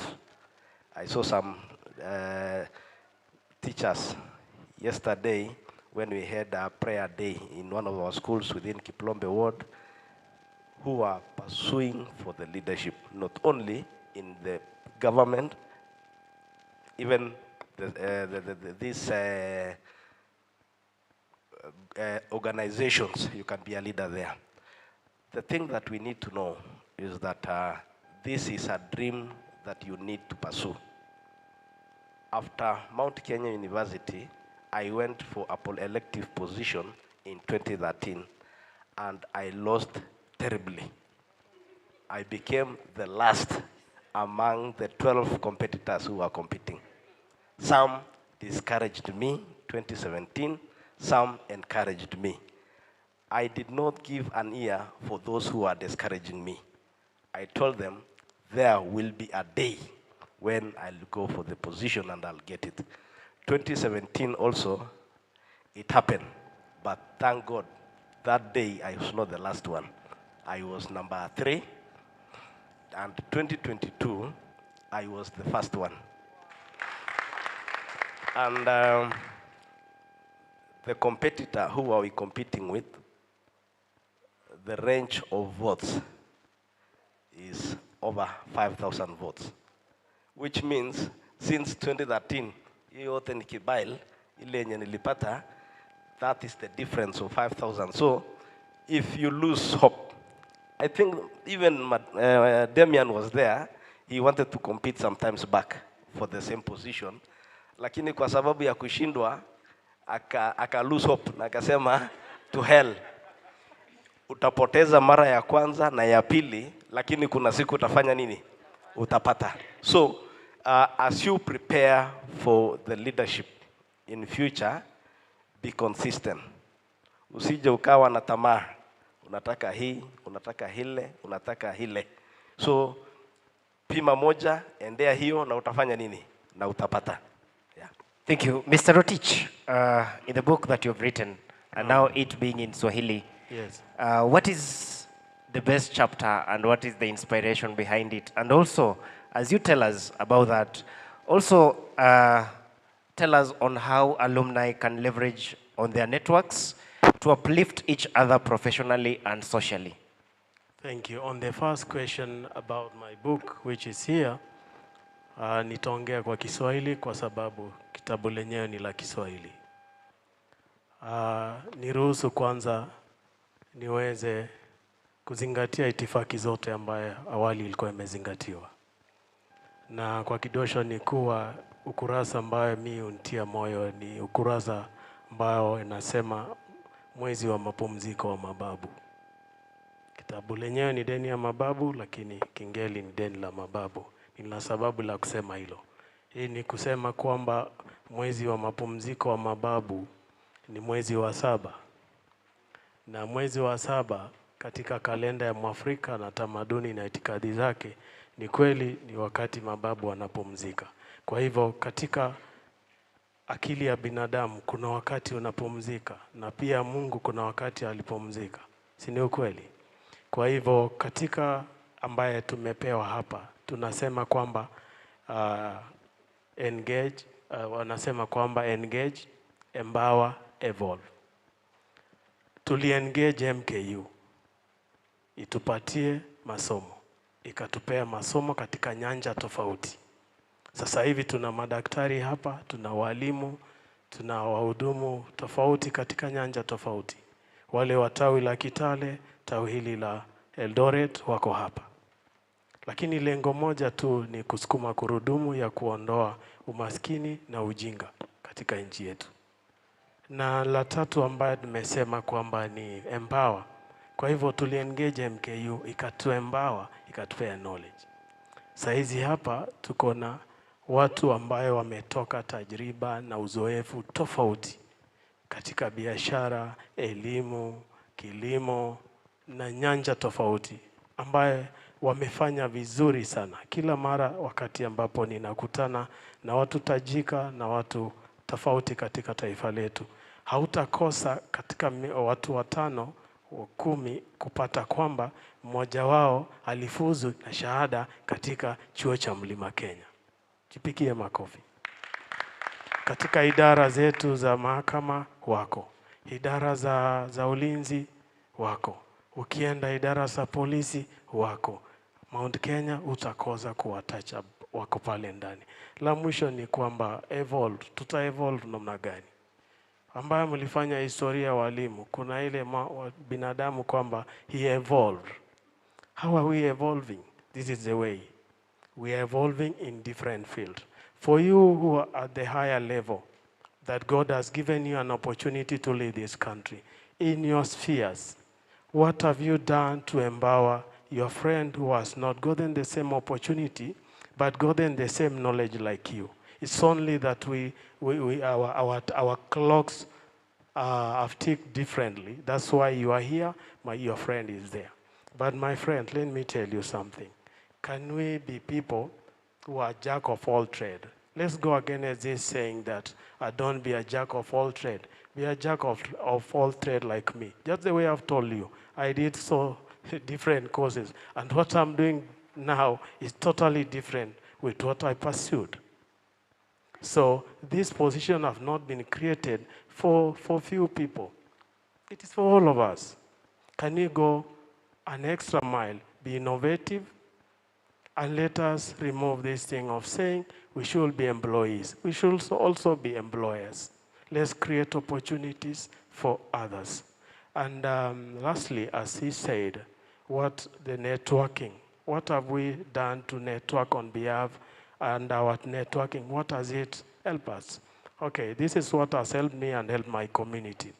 I saw some teachers yesterday when we had a prayer day in one of our schools within Kiplombe Ward, who are pursuing for the leadership, not only in the government, even these organizations, you can be a leader there. The thing that we need to know is that this is a dream that you need to pursue. After Mount Kenya University, I went for an elective position in 2013, and I lost terribly. I became the last among the 12 competitors who were competing. Some discouraged me, 2017, some encouraged me. I did not give an ear for those who are discouraging me. I told them there will be a day when I'll go for the position and I'll get it. 2017 also, it happened. But thank God, that day I was not the last one. I was number 3. And 2022, I was the first one. And the competitor, who are we competing with, the range of votes is over 5,000 votes, which means since 2013, yote nikibail, ile yenye nilipata, that is the difference of 5,000. So if you lose hope, I think even Damian was there, he wanted to compete sometimes back for the same position, lakini kwa sababu ya kushindwa, aka lose hope, na akasema to hell. Utapoteza mara ya kwanza na ya pili, lakini kuna siku utafanya nini? Utapata. So as you prepare for the leadership in future, be consistent. Usije ukawa na tamaa, unataka hii, unataka hile, unataka hile. So pima moja, endea hiyo na utafanya nini? Na utapata. Yeah. Thank you. Mr. Rotich, in the book that you've written, and now it being in Swahili, yes. What is the best chapter and what is the inspiration behind it? And also, as you tell us about that, also tell us on how alumni can leverage on their networks to uplift each other professionally and socially. Thank you. On the first question about my book, which is here, nitaongea kwa Kiswahili kwa sababu kitabu lenyewe ni la Kiswahili. Niruhusu kwanza niweze kuzingatia itifaki zote ambaye awali ilikuwa imezingatiwa. Na kwa kidosho ni kuwa ukurasa ambayo mimi unitia moyo ni ukurasa ambao inasema mwezi wa mapumziko wa mababu. Kitabu lenyewe ni deni ya mababu, lakini kingeli ni deni la mababu. Nina sababu la kusema hilo. Hii ni kusema kwamba mwezi wa mapumziko wa mababu ni mwezi wa 7. Na mwezi wa 7 katika kalenda ya Mwafrika na tamaduni na itikadi zake ni kweli ni wakati mababu wanapumzika. Kwa hivyo katika akili ya binadamu kuna wakati unapumzika na pia Mungu kuna wakati alipumzika. Si ni ukweli? Kwa hivyo katika ambaye tumepewa hapa tunasema kwamba engage, wanasema kwamba engage, empower, evolve. Tuliengage MKU itupatie masomo, ikatupea masomo katika nyanja tofauti. Sasa hivi tuna madaktari hapa, tuna walimu, tuna wahudumu tofauti katika nyanja tofauti. Wale wa tawi la Kitale, tawi hili la Eldoret wako hapa. Lakini lengo moja tu ni kusukuma kurudumu ya kuondoa umaskini na ujinga katika nchi yetu. Na la tatu ambayo nimesema kwamba ni empower. Kwa hivyo tuliengage MKU, ikatuempower, ikatupea knowledge. Saizi hapa tuko na watu ambayo wametoka tajriba na uzoefu tofauti katika biashara, elimu, kilimo na nyanja tofauti ambaye wamefanya vizuri sana. Kila mara wakati ambapo ninakutana na watu tajika na watu tofauti katika taifa letu, hautakosa katika watu 5 10 kupata kwamba mmoja wao alifuzu na shahada katika chuo cha Mlima Kenya. Jipigie makofi. Katika idara zetu za mahakama wako, idara za ulinzi wako, ukienda idara za polisi wako. Mount Kenya utakoza kuwatacha wako pale ndani. La mwisho ni kwamba evolve, tuta evolve namna gani? Ambayo mlifanya historia walimu, kuna ile binadamu kwamba he evolved. How are we evolving? This is the way. We are evolving in different fields. For you who are at the higher level, that God has given you an opportunity to lead this country, in your spheres, what have you done to empower your friend who has not gotten the same opportunity, but gotten the same knowledge like you? It's only that our clocks have ticked differently. That's why you are here, your friend is there. But my friend, let me tell you something. Can we be people who are jack of all trade? Let's go against this saying that don't be a jack of all trade. Be a jack of all trade like me. Just the way I've told you. I did so different courses. And what I'm doing now is totally different with what I pursued. So this position have not been created for few people. It is for all of us. Can you go an extra mile, be innovative, and let us remove this thing of saying we should be employees. We should also be employers. Let's create opportunities for others. And lastly, as he said, what the networking, what have we done to network on behalf and our networking, what has it helped us? Okay, this is what has helped me and helped my community.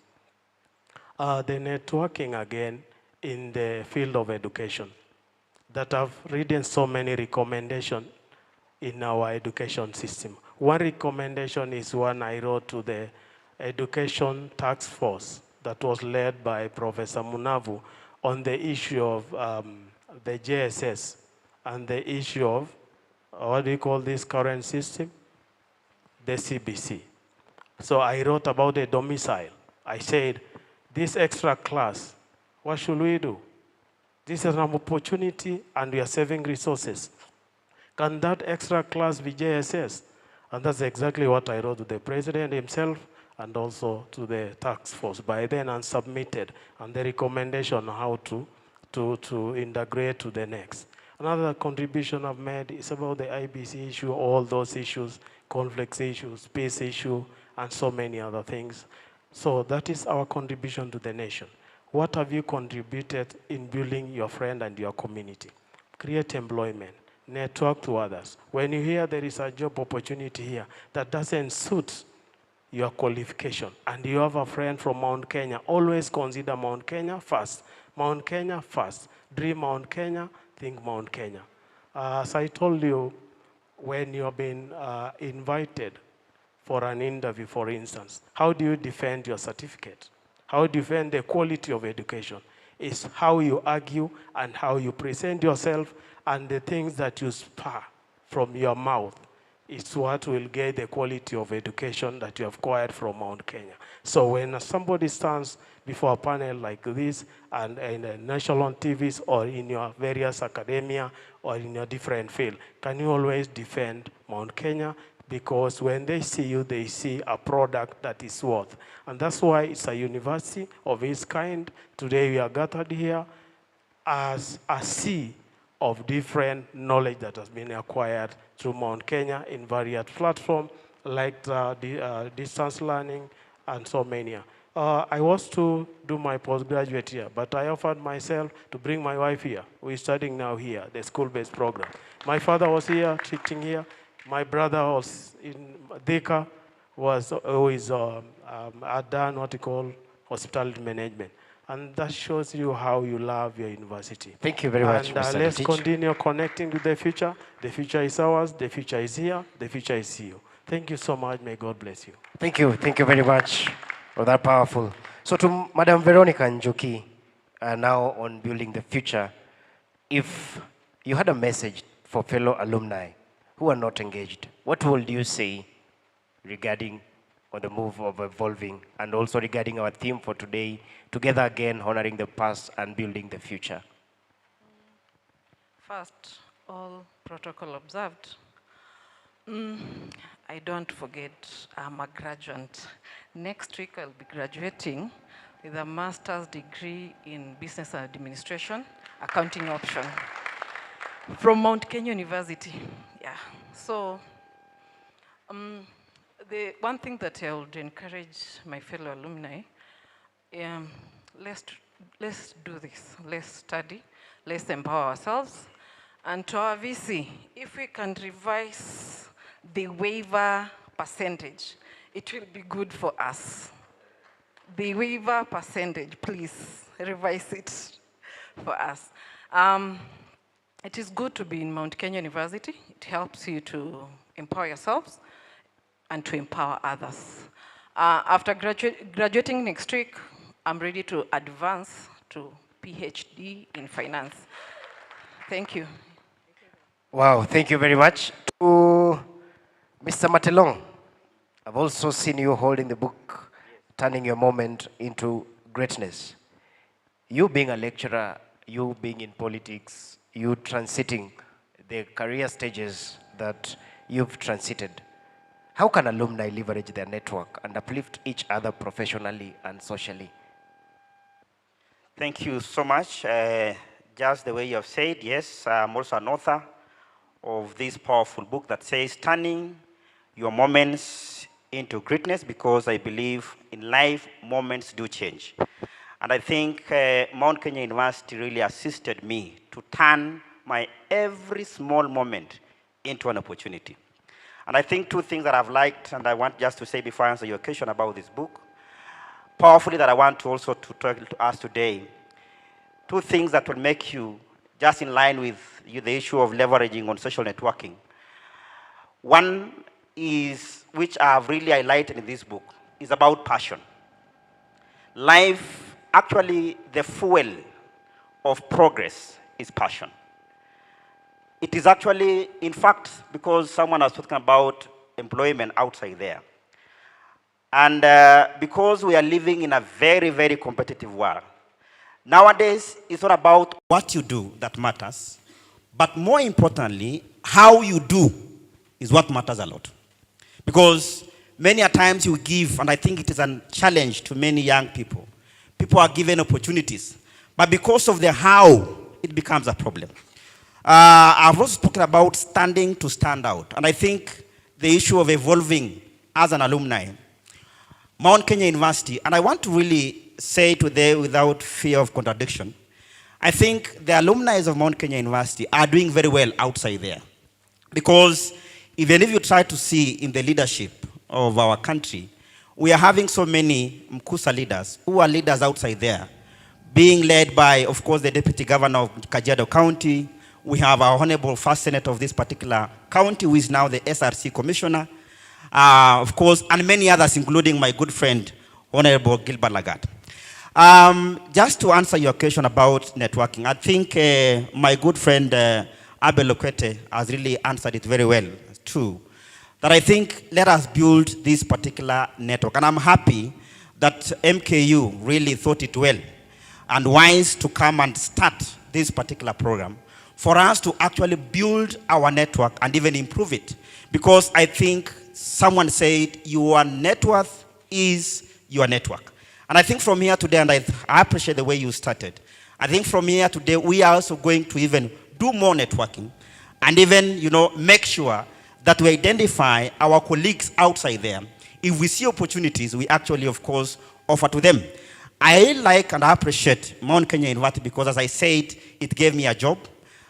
The networking again in the field of education. that I've written so many recommendations in our education system. One recommendation is one I wrote to the Education Task Force that was led by Professor Munavu on the issue of the JSS and the issue of, what do you call this current system? The CBC. So I wrote about the domicile. I said, this extra class, what should we do? This is an opportunity and we are saving resources. Can that extra class be JSS? And that's exactly what I wrote to the president himself and also to the task force by then and submitted, and the recommendation on how to integrate to the next. Another contribution I've made is about the IBC issue, all those issues, conflicts issues, peace issue, and so many other things. So that is our contribution to the nation. What have you contributed in building your friend and your community? Create employment, network to others. When you hear there is a job opportunity here that doesn't suit your qualification and you have a friend from Mount Kenya, always consider Mount Kenya first. Mount Kenya first. Dream Mount Kenya, think Mount Kenya. As I told you, when you've been invited for an interview, for instance, how do you defend your certificate? How do you defend the quality of education? Is how you argue and how you present yourself, and the things that you spur from your mouth is what will get the quality of education that you have acquired from Mount Kenya. So when somebody stands before a panel like this and in national TVs or in your various academia or in your different field, can you always defend Mount Kenya? Because when they see you, they see a product that is worth. And that's why it's a university of its kind. Today we are gathered here as a sea of different knowledge that has been acquired through Mount Kenya in various platforms like distance learning and so many. I was to do my postgraduate here, but I offered myself to bring my wife here. We're studying now here, the school-based program. My father was here, teaching here. My brother was in Dhika, who is had done what you call hospitality management. And that shows you how you love your university. Thank you very much, and, Mr. let's Litich. continue connecting with the future. The future is ours. The future is here. The future is you. Thank you so much. May God bless you. Thank you. Thank you very much for that powerful. So to Madam Veronica Njoki, now on building the future, if you had a message for fellow alumni who are not engaged, what would you say regarding on the move of evolving, and also regarding our theme for today, together again, honoring the past and building the future? First, all protocol observed. I don't forget, I'm a graduate. Next week, I'll be graduating with a master's degree in business administration, accounting option, from Mount Kenya University. Yeah. So, the one thing that I would encourage my fellow alumni, let's do this. Let's study. Let's empower ourselves. And to our VC, if we can revise the waiver percentage, it will be good for us. The waiver percentage, please revise it for us. It is good to be in Mount Kenya University. It helps you to empower yourselves and to empower others. After graduating next week, I'm ready to advance to PhD in finance. Thank you. Wow, thank you very much. To Mr. Matelong, I've also seen you holding the book, Turning Your Moment into Greatness. You being a lecturer, you being in politics, you transiting the career stages that you've transited. How can alumni leverage their network and uplift each other professionally and socially? Thank you so much. Just the way you have said, yes, I'm also an author of this powerful book that says Turning Your Moments into Greatness, because I believe in life, moments do change. And I think Mount Kenya University really assisted me to turn my every small moment into an opportunity. And I think two things that I've liked, and I want just to say before I answer your question about this book, powerfully that I want to also to talk to us today, two things that will make you just in line with the issue of leveraging on social networking. One is, which I've really highlighted in this book, is about passion. Life, actually, the fuel of progress is passion. It is actually, in fact, because someone was talking about employment outside there. And because we are living in a very, very competitive world, nowadays it's not about what you do that matters, but more importantly, how you do is what matters a lot. Because many a times you give, and I think it is a challenge to many young people. People are given opportunities, but because of the how, it becomes a problem. I've also spoken about standing to stand out, and I think the issue of evolving as an alumni, Mount Kenya University, and I want to really say today without fear of contradiction, I think the alumni of Mount Kenya University are doing very well outside there. Because even if you try to see in the leadership of our country, we are having so many Mkusa leaders who are leaders outside there, being led by, of course, the Deputy Governor of Kajiado County. We have our Honorable First Senator of this particular county, who is now the SRC Commissioner, of course, and many others, including my good friend, Honorable Gilbert Lagat. Just to answer your question about networking, I think my good friend Abel Okwete has really answered it very well, too. That I think let us build this particular network. And I'm happy that MKU really thought it well and wise to come and start this particular program for us to actually build our network and even improve it. Because I think someone said your net worth is your network. And I think from here today, and I appreciate the way you started, I think from here today, we are also going to even do more networking and even, make sure that we identify our colleagues outside there. If we see opportunities, we actually, of course, offer to them. I like and I appreciate Mount Kenya University because, as I said, it gave me a job.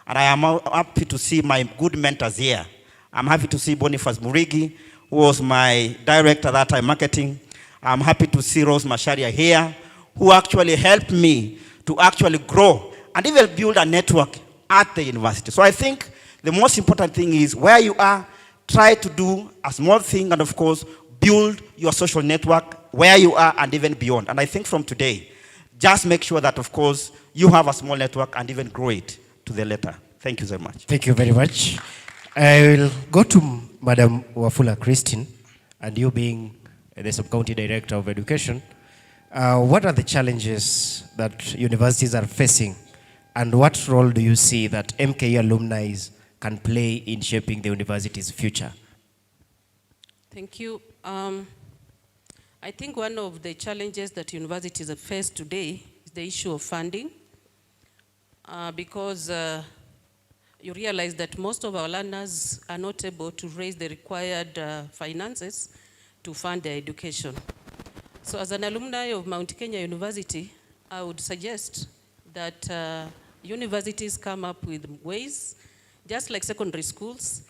And I am happy to see my good mentors here. I'm happy to see Boniface Murigi, who was my director that time, marketing. I'm happy to see Rose Masharia here, who actually helped me to actually grow and even build a network at the university. So I think the most important thing is where you are, try to do a small thing and, of course, build your social network where you are and even beyond. And I think from today, just make sure that, of course, you have a small network and even grow it to the later. Thank you so much. Thank you very much. I will go to Madam Wafula Christine, and you being the Sub-County Director of Education, what are the challenges that universities are facing, and what role do you see that MKE alumni can play in shaping the university's future? Thank you. I think one of the challenges that universities face today is the issue of funding, because you realize that most of our learners are not able to raise the required finances to fund their education. So as an alumni of Mount Kenya University, I would suggest that universities come up with ways, just like secondary schools.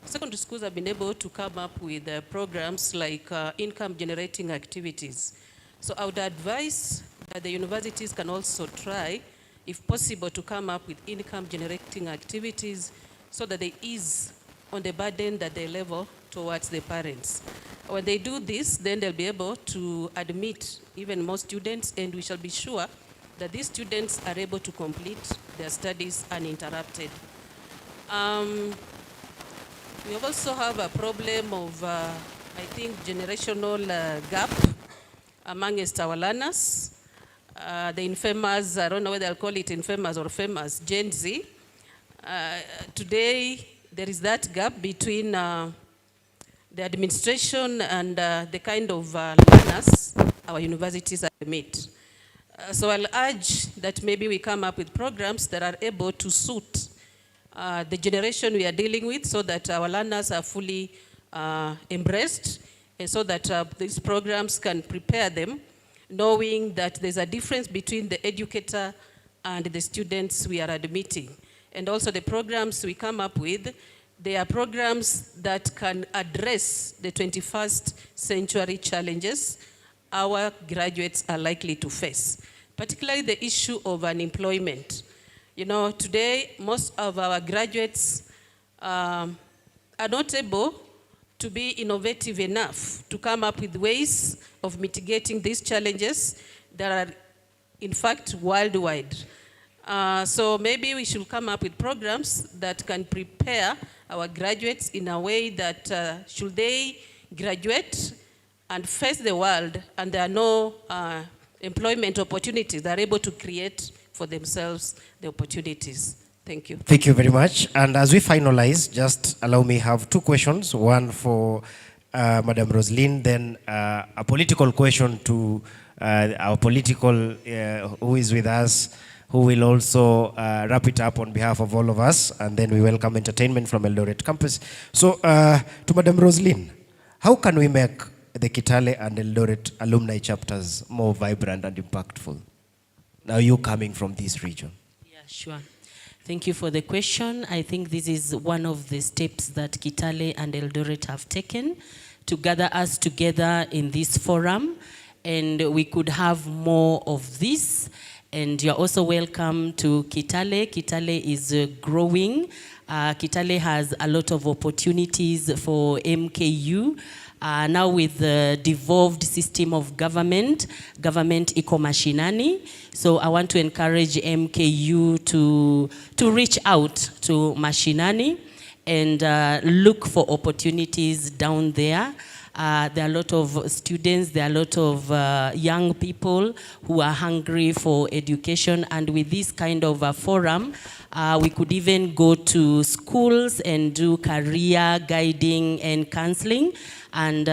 Secondary schools have been able to come up with programs like income-generating activities. So I would advise that the universities can also try, if possible, to come up with income-generating activities so that they ease on the burden that they level towards the parents. When they do this, then they'll be able to admit even more students, and we shall be sure that these students are able to complete their studies uninterrupted. We also have a problem of, I think, generational gap amongst our learners. The infamous, I don't know whether I'll call it infamous or famous, Gen Z. Today, there is that gap between the administration and the kind of learners our universities admit. So I'll urge that maybe we come up with programs that are able to suit the generation we are dealing with, so that our learners are fully embraced, and so that these programs can prepare them, knowing that there's a difference between the educator and the students we are admitting. And also the programs we come up with, they are programs that can address the 21st century challenges our graduates are likely to face, particularly the issue of unemployment. You know, today, most of our graduates are not able to be innovative enough to come up with ways of mitigating these challenges that are, in fact, worldwide. So maybe we should come up with programs that can prepare our graduates in a way that should they graduate and face the world and there are no employment opportunities, they're able to create for themselves the opportunities. Thank you. Thank you very much. And as we finalize, just allow me have two questions. One for Madam Roslyn, then a political question to our political who is with us, who will also wrap it up on behalf of all of us, and then we welcome entertainment from Eldoret campus. So to Madam Roslyn, how can we make the Kitale and Eldoret alumni chapters more vibrant and impactful? Now you coming from this region. Yeah, sure. Thank you for the question. I think this is one of the steps that Kitale and Eldoret have taken to gather us together in this forum, and we could have more of this. And you're also welcome to Kitale. Kitale is growing. Kitale has a lot of opportunities for MKU. Now with the devolved system of government iko mashinani. So I want to encourage MKU to reach out to mashinani and look for opportunities down there. There are a lot of students, there are a lot of young people who are hungry for education, and with this kind of a forum, we could even go to schools and do career guiding and counseling, and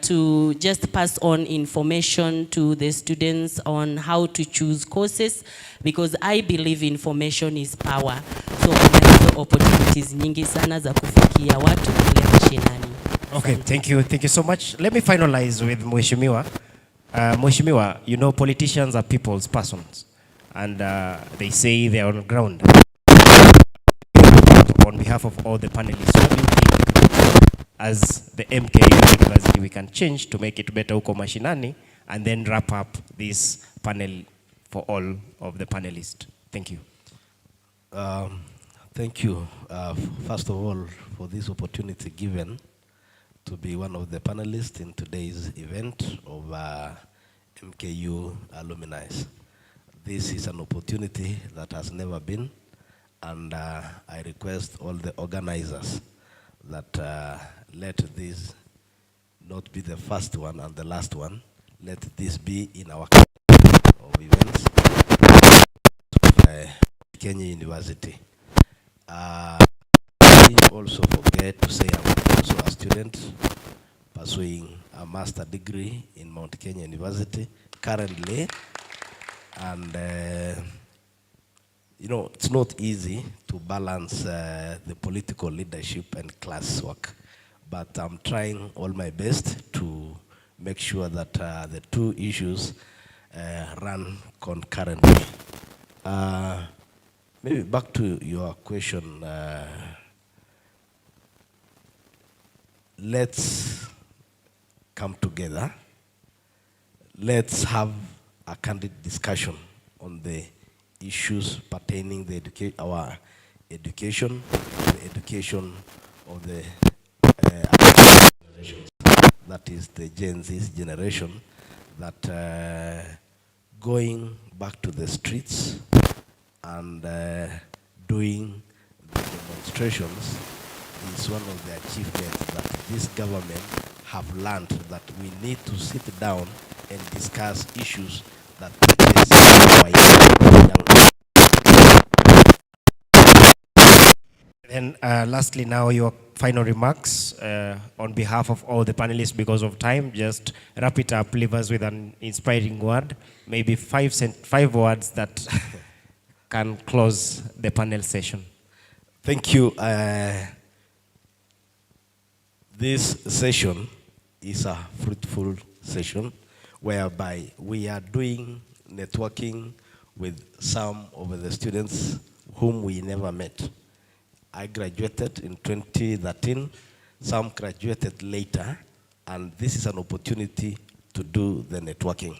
to just pass on information to the students on how to choose courses, because I believe information is power. So kuna hizo opportunities nyingi sana za kufikia watu kule mashinani. Okay, thank you so much. Let me finalize with Mheshimiwa. Mheshimiwa, you know politicians are people's persons, and they say they are on ground. On behalf of all the panelists, what do you think as the MKU University we can change to make it better huko mashinani, and then wrap up this panel for all of the panelists? Thank you. Thank you, first of all, for this opportunity given to be one of the panelists in today's event of MKU Alumni. This is an opportunity that has never been, and I request all the organizers that let this not be the first one and the last one. Let this be in our of events of Kenya University. I also forget to say I'm also a student pursuing a master degree in Mount Kenya University currently, and you know, it's not easy to balance the political leadership and class work, but I'm trying all my best to make sure that the two issues run concurrently. Maybe back to your question, let's come together. Let's have a candid discussion on the issues pertaining to our education, the education of the generations. That is the Gen Z generation, that going back to the streets and doing the demonstrations is one of the achievements that this government have learned, that we need to sit down and discuss issues that our young. And lastly, now your final remarks on behalf of all the panelists. Because of time, just wrap it up, leave us with an inspiring word, maybe five words that can close the panel session. Thank you. This session is a fruitful session whereby we are doing networking with some of the students whom we never met. I graduated in 2013, some graduated later, and this is an opportunity to do the networking.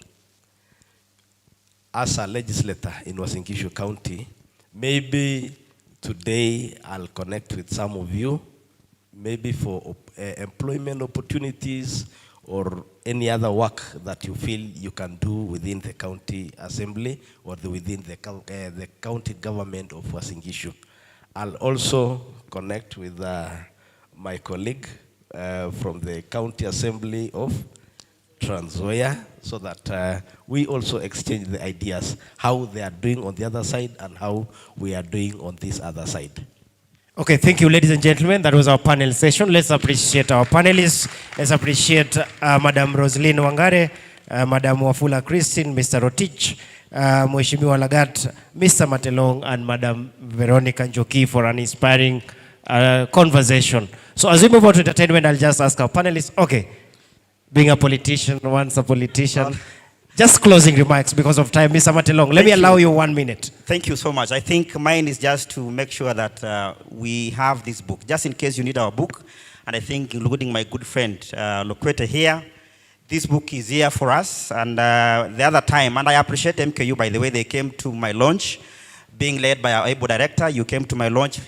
As a legislator in Uasin Gishu County, Maybe today I'll connect with some of you, maybe for employment opportunities or any other work that you feel you can do within the county assembly or within the county government of Uasin Gishu. I'll also connect with my colleague from the county assembly of Trans Nzoia, so that we also exchange the ideas, how they are doing on the other side and how we are doing on this other side. Okay, thank you, ladies and gentlemen. That was our panel session. Let's appreciate our panelists. Let's appreciate Madam Rosaline Wangare, Madam Wafula Christine, Mr. Rotich, Mheshimiwa Lagat, Mr. Matelong, and Madam Veronica Njoki for an inspiring conversation. So as we move on to entertainment, I'll just ask our panelists, okay, being a politician, once a politician, just closing remarks because of time. Mr. Matelong, let me allow you 1 minute. Thank you so much. I think mine is just to make sure that we have this book, just in case you need our book. And I think, including my good friend Lokwete here, this book is here for us. And the other time, and I appreciate MKU, by the way, they came to my launch, being led by our able director. You came to my launch,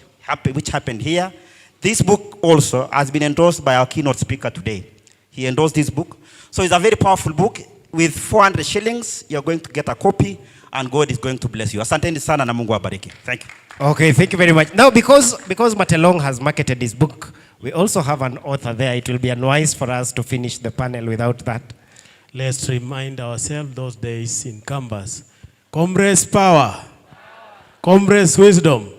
which happened here. This book also has been endorsed by our keynote speaker today. He endorsed this book. So it's a very powerful book. With 400 shillings, you're going to get a copy, and God is going to bless you. Asanteni sana na Mungu awabariki. Thank you. Okay, thank you very much. Now, because Matelong has marketed his book, we also have an author there. It will be unwise for us to finish the panel without that. Let's remind ourselves those days in campus. Comrades power. Comrades wisdom.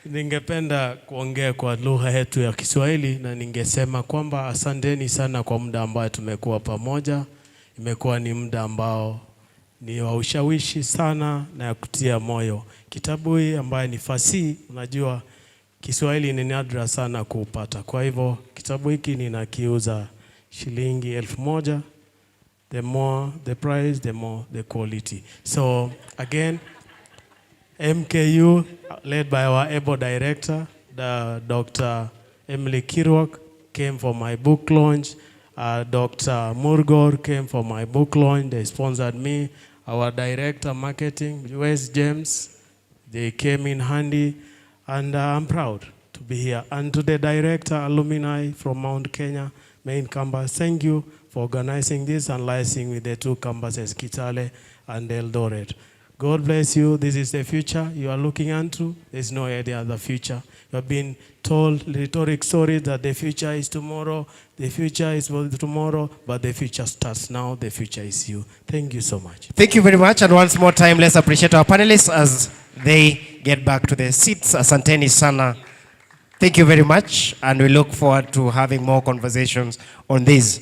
Ningependa kuongea kwa lugha yetu ya Kiswahili na ningesema kwamba asanteni sana kwa muda ambao tumekuwa pamoja. Imekuwa ni muda ambao ni wa ushawishi sana na ya kutia moyo. Kitabu hii ambaye ni fasihi, unajua Kiswahili ni nadra sana kupata. Kwa hivyo kitabu hiki ninakiuza shilingi 1,000. The more the price, the more the quality. So again, MKU, led by our able director, Dr. Emily Kirwak, came for my book launch. Dr. Murgor came for my book launch. They sponsored me. Our director marketing, US James, they came in handy. And I'm proud to be here. And to the director, Alumni from Mount Kenya, main campus, thank you for organizing this and liaising with the two campuses, Kitale and Eldoret. God bless you. This is the future you are looking into. There's no any other future. You have been told rhetoric stories that the future is tomorrow, the future is for tomorrow, but the future starts now. The future is you. Thank you so much. Thank you very much. And once more time, let's appreciate our panelists as they get back to their seats. Asanteni sana. Thank you very much. And we look forward to having more conversations on this.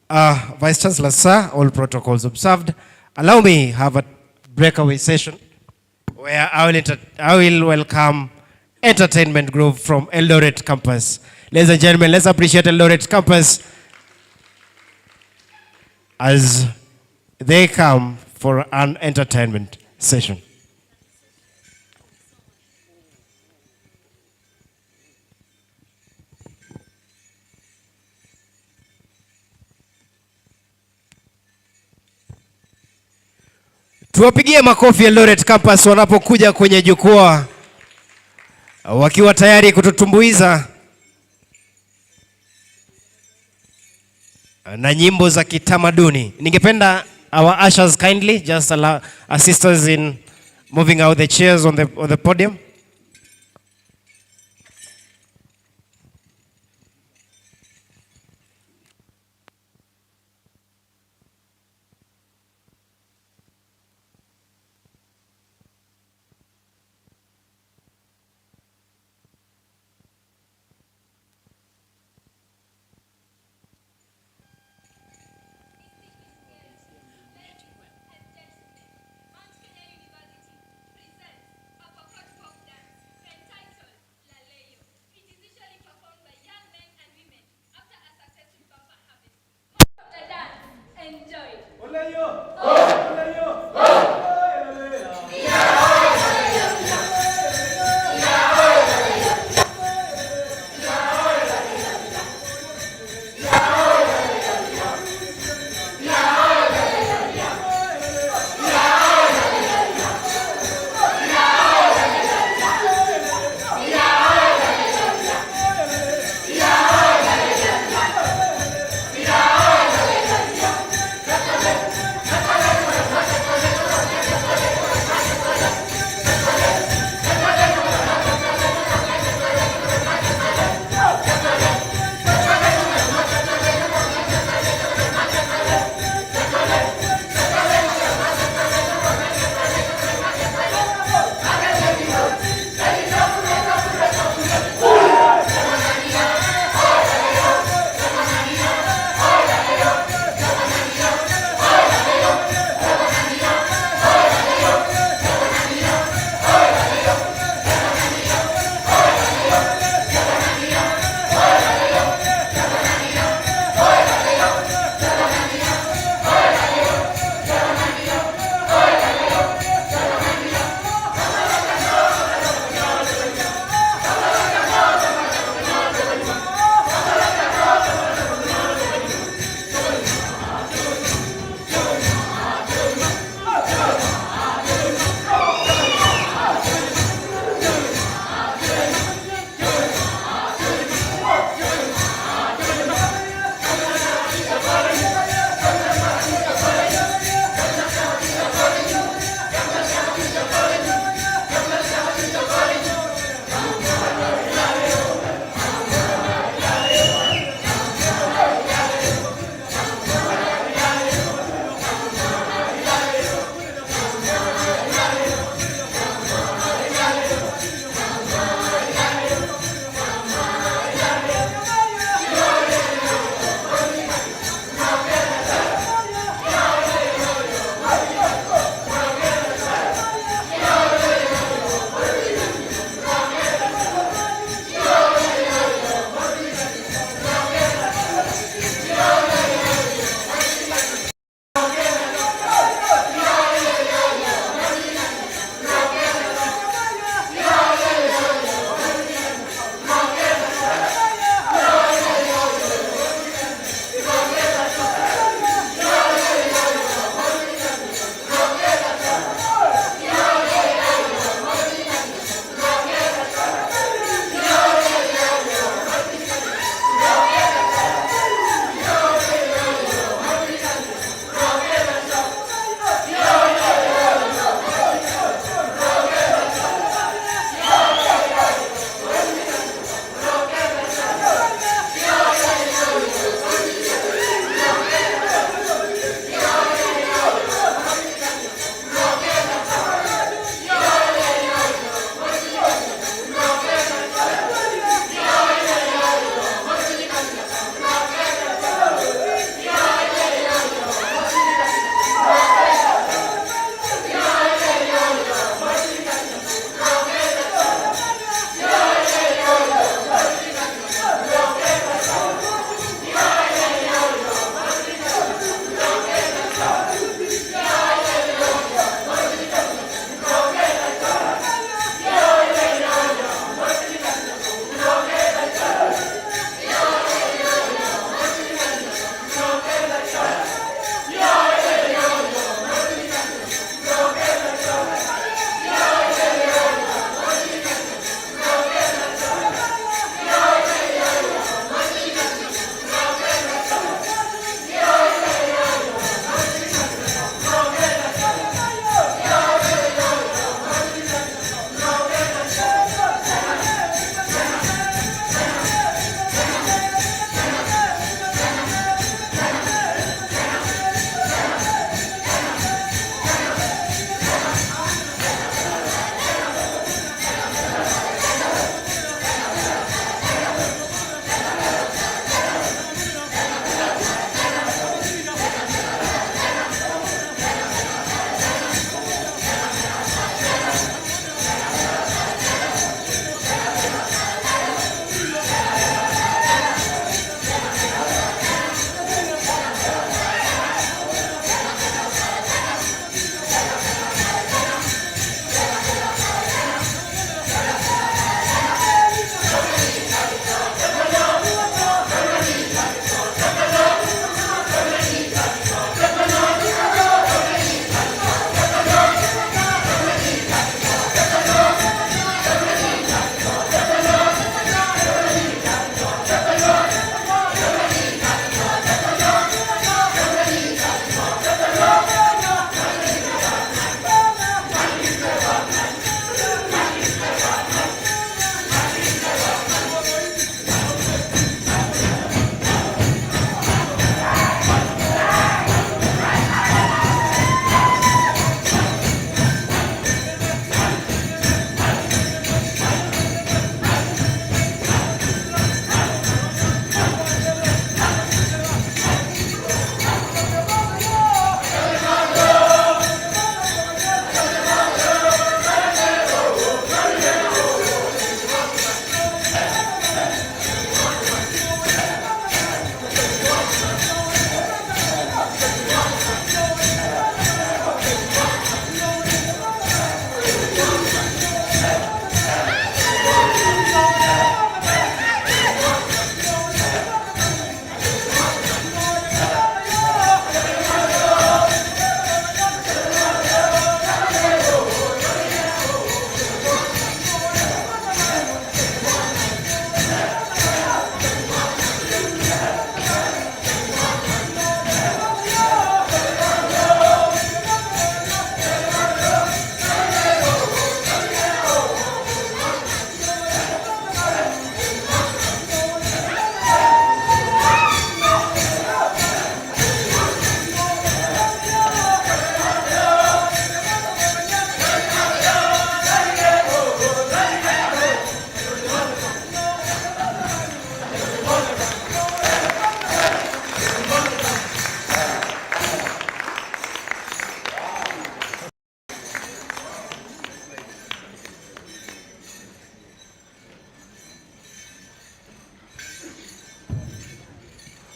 Vice Chancellor, sir, all protocols observed. Allow me have a breakaway session where I will welcome entertainment group from Eldoret campus. Ladies and gentlemen, let's appreciate Eldoret campus as they come for an entertainment session. Tuwapigie makofi Eldoret campus wanapokuja kwenye jukwaa wakiwa tayari kututumbuiza na nyimbo za kitamaduni. Ningependa our ushers kindly just assist us in moving out the chairs on the podium.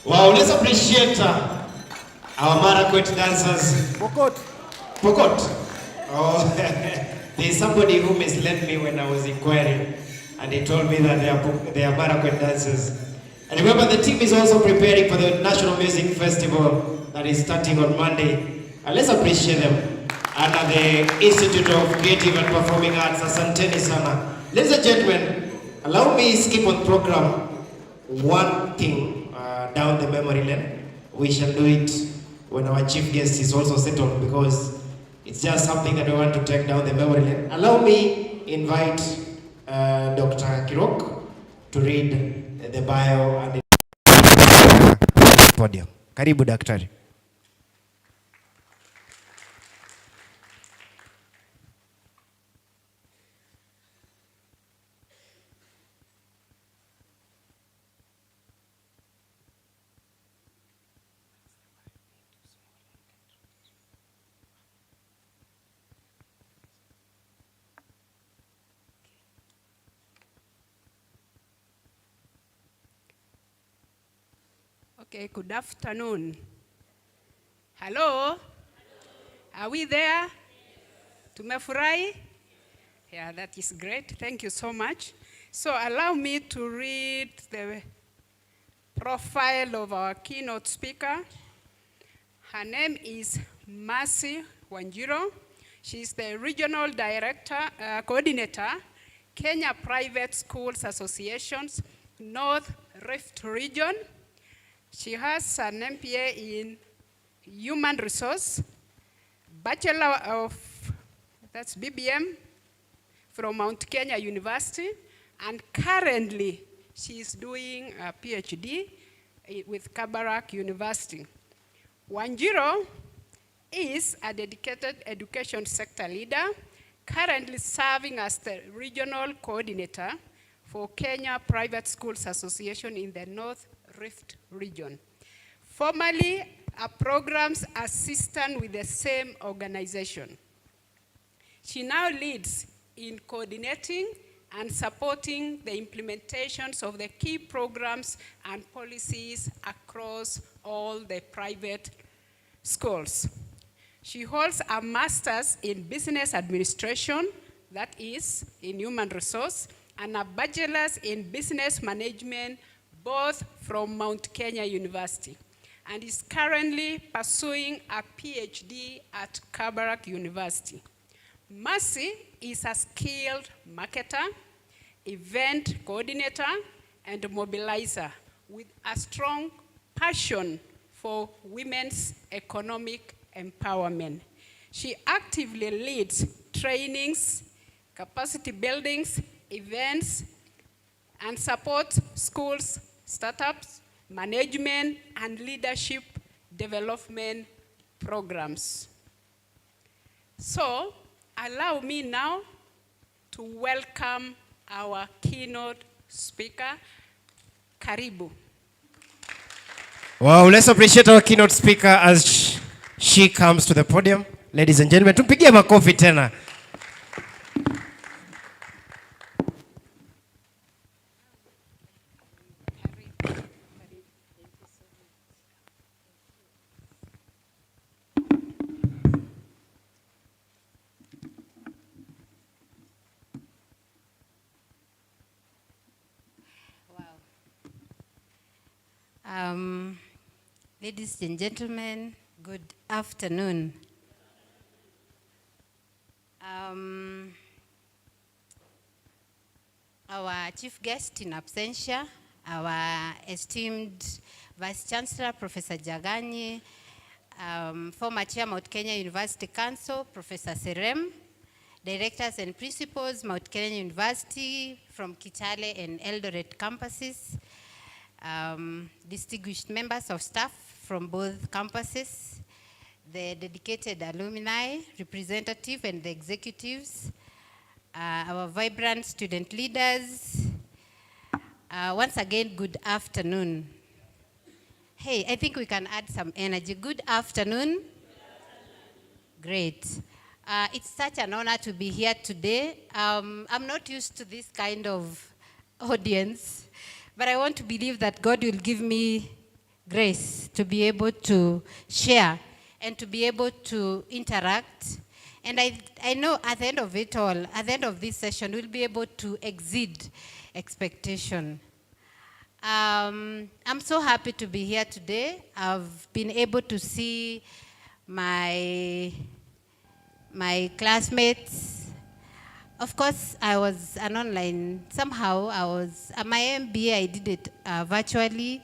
Wow, let's appreciate our Marakwet dancers. Pokot. Pokot. Oh, there's somebody who misled me when I was inquiring, and he told me that they are Marakwet dancers. And remember, the team is also preparing for the National Music Festival that is starting on Monday. And let's appreciate them. Under the Institute of Creative and Performing Arts, Asanteni Sana. Ladies and gentlemen, allow me skip on program one thing down the memory lane. We shall do it when our chief guest is also settled, because it's just something that we want to take down the memory lane. Allow me invite Dr. Kirok to read the bio and the podium. Karibu daktari. Okay, good afternoon. Hello? Are we there? Tumefurahi? Yeah, that is great. Thank you so much. So allow me to read the profile of our keynote speaker. Her name is Mercy Wanjiro. She's the Regional Coordinator, Kenya Private Schools Associations, North Rift Region. She has an MPA in Human Resource, Bachelor of, that's BBM, from Mount Kenya University, and currently she is doing a PhD with Kabarak University. Wanjiro is a dedicated education sector leader, currently serving as the Regional Coordinator for Kenya Private Schools Association in the North Rift Region. Formerly a programs assistant with the same organization. She now leads in coordinating and supporting the implementations of the key programs and policies across all the private schools. She holds a master's in business administration, that is in human resource, and a bachelor's in business management, both from Mount Kenya University, and is currently pursuing a PhD at Kabarak University. Mercy is a skilled marketer, event coordinator, and mobilizer with a strong passion for women's economic empowerment. She actively leads trainings, capacity buildings, events, and supports schools, startups, management, and leadership development programs. So, allow me now to welcome our keynote speaker, Karibu. Wow, let's appreciate our keynote speaker as she comes to the podium. Ladies and gentlemen, tupigie makofi tena. Ladies and gentlemen, good afternoon. Our chief guest in absentia, our esteemed Vice Chancellor, Professor Jaganyi, former Chair, Mount Kenya University Council, Professor Serem, Directors and Principals, Mount Kenya University from Kitale and Eldoret campuses, distinguished members of staff from both campuses, the dedicated alumni, representative and the executives, our vibrant student leaders. Once again, good afternoon. Hey, I think we can add some energy. Good afternoon. Great. It's such an honor to be here today. I'm not used to this kind of audience, but I want to believe that God will give me grace to be able to share and to be able to interact. And I know at the end of it all, at the end of this session, we'll be able to exceed expectation. I'm so happy to be here today. I've been able to see my classmates. Of course, I was an online, somehow I was, my MBA, I did it virtually,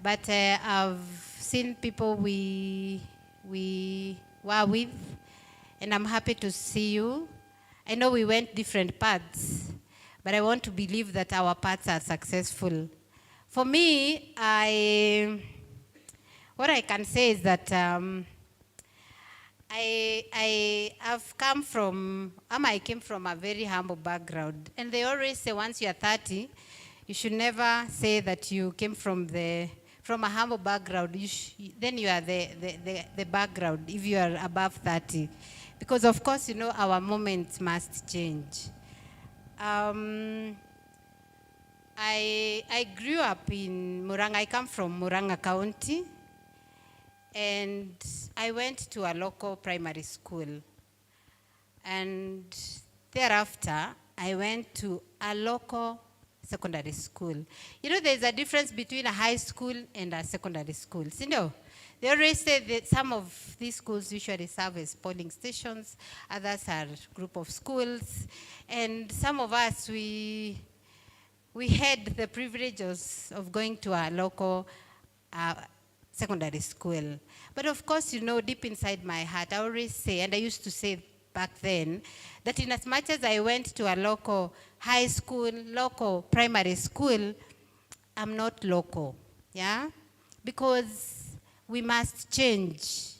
but I've seen people we were with, and I'm happy to see you. I know we went different paths, but I want to believe that our paths are successful. For me, what I can say is that I came from a very humble background. And they always say once you're 30, you should never say that you came from a humble background. Then you are the background if you are above 30. Because of course, you know, our moments must change. I grew up in Murang'a. I come from Murang'a County. And I went to a local primary school. And thereafter, I went to a local secondary school. You know, there's a difference between a high school and a secondary school. You know, they always say that some of these schools usually serve as polling stations. Others are group of schools. And some of us, we had the privileges of going to a local secondary school. But of course, you know, deep inside my heart, I always say, and I used to say back then, that in as much as I went to a local high school, local primary school, I'm not local, yeah? Because we must change.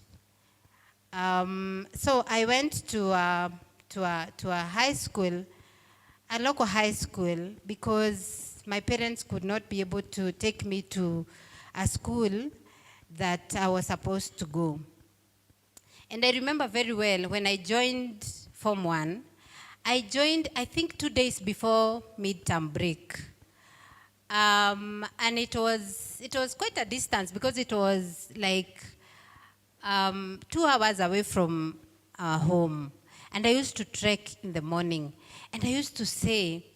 So I went to a high school, a local high school, because my parents could not be able to take me to a school that I was supposed to go. And I remember very well when I joined Form 1, I joined, I think, 2 days before midterm break. And it was quite a distance because it was like 2 hours away from our home. And I used to trek in the morning. And I used to say,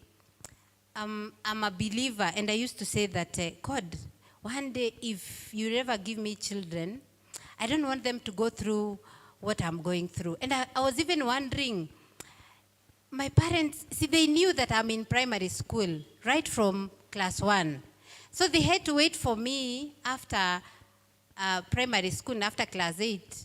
I'm a believer, and I used to say that, God, one day if you ever give me children, I don't want them to go through what I'm going through. And I was even wondering, my parents, see, they knew that I'm in primary school, right from class 1. So they had to wait for me after primary school, and after class 8.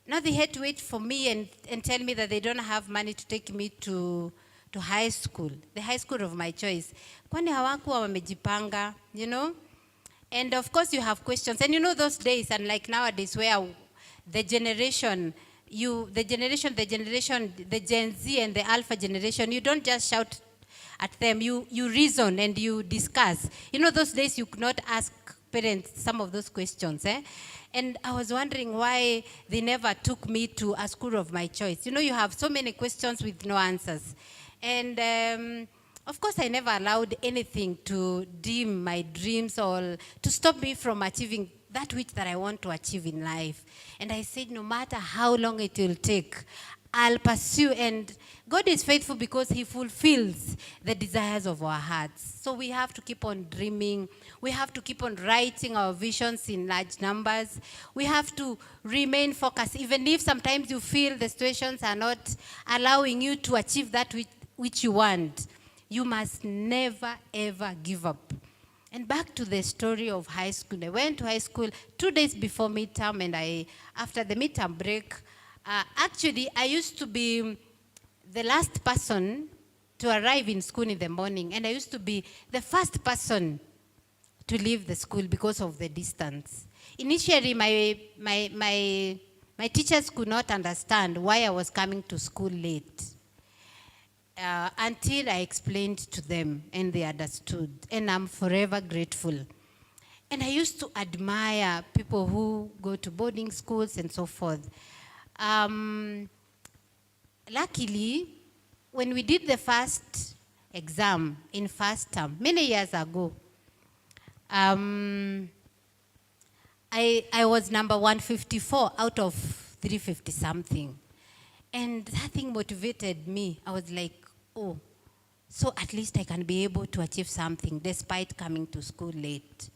Now they had to wait for me and tell me that they don't have money to take me to high school, the high school of my choice. Kwani hawakuwa wamejipanga, you know? And of course you have questions. And you know those days, unlike nowadays where the generation, the Gen Z and the Alpha generation, you don't just shout at them, you reason and you discuss. You know those days you could not ask parents some of those questions, eh? And I was wondering why they never took me to a school of my choice. You know, you have so many questions with no answers. And of course, I never allowed anything to dim my dreams or to stop me from achieving that which that I want to achieve in life. And I said, no matter how long it will take, I'll pursue. And God is faithful because he fulfills the desires of our hearts. So we have to keep on dreaming. We have to keep on writing our visions in large numbers. We have to remain focused, even if sometimes you feel the situations are not allowing you to achieve that which you want. You must never, ever give up. And back to the story of high school. I went to high school 2 days before midterm, and after the midterm break, actually, I used to be the last person to arrive in school in the morning, and I used to be the first person to leave the school because of the distance. Initially, my teachers could not understand why I was coming to school late. Until I explained to them and they understood, and I'm forever grateful. And I used to admire people who go to boarding schools and so forth. Luckily, when we did the first exam in first term, many years ago, I was number 154 out of 350 something. And that thing motivated me. I was like, oh, so at least I can be able to achieve something despite coming to school late.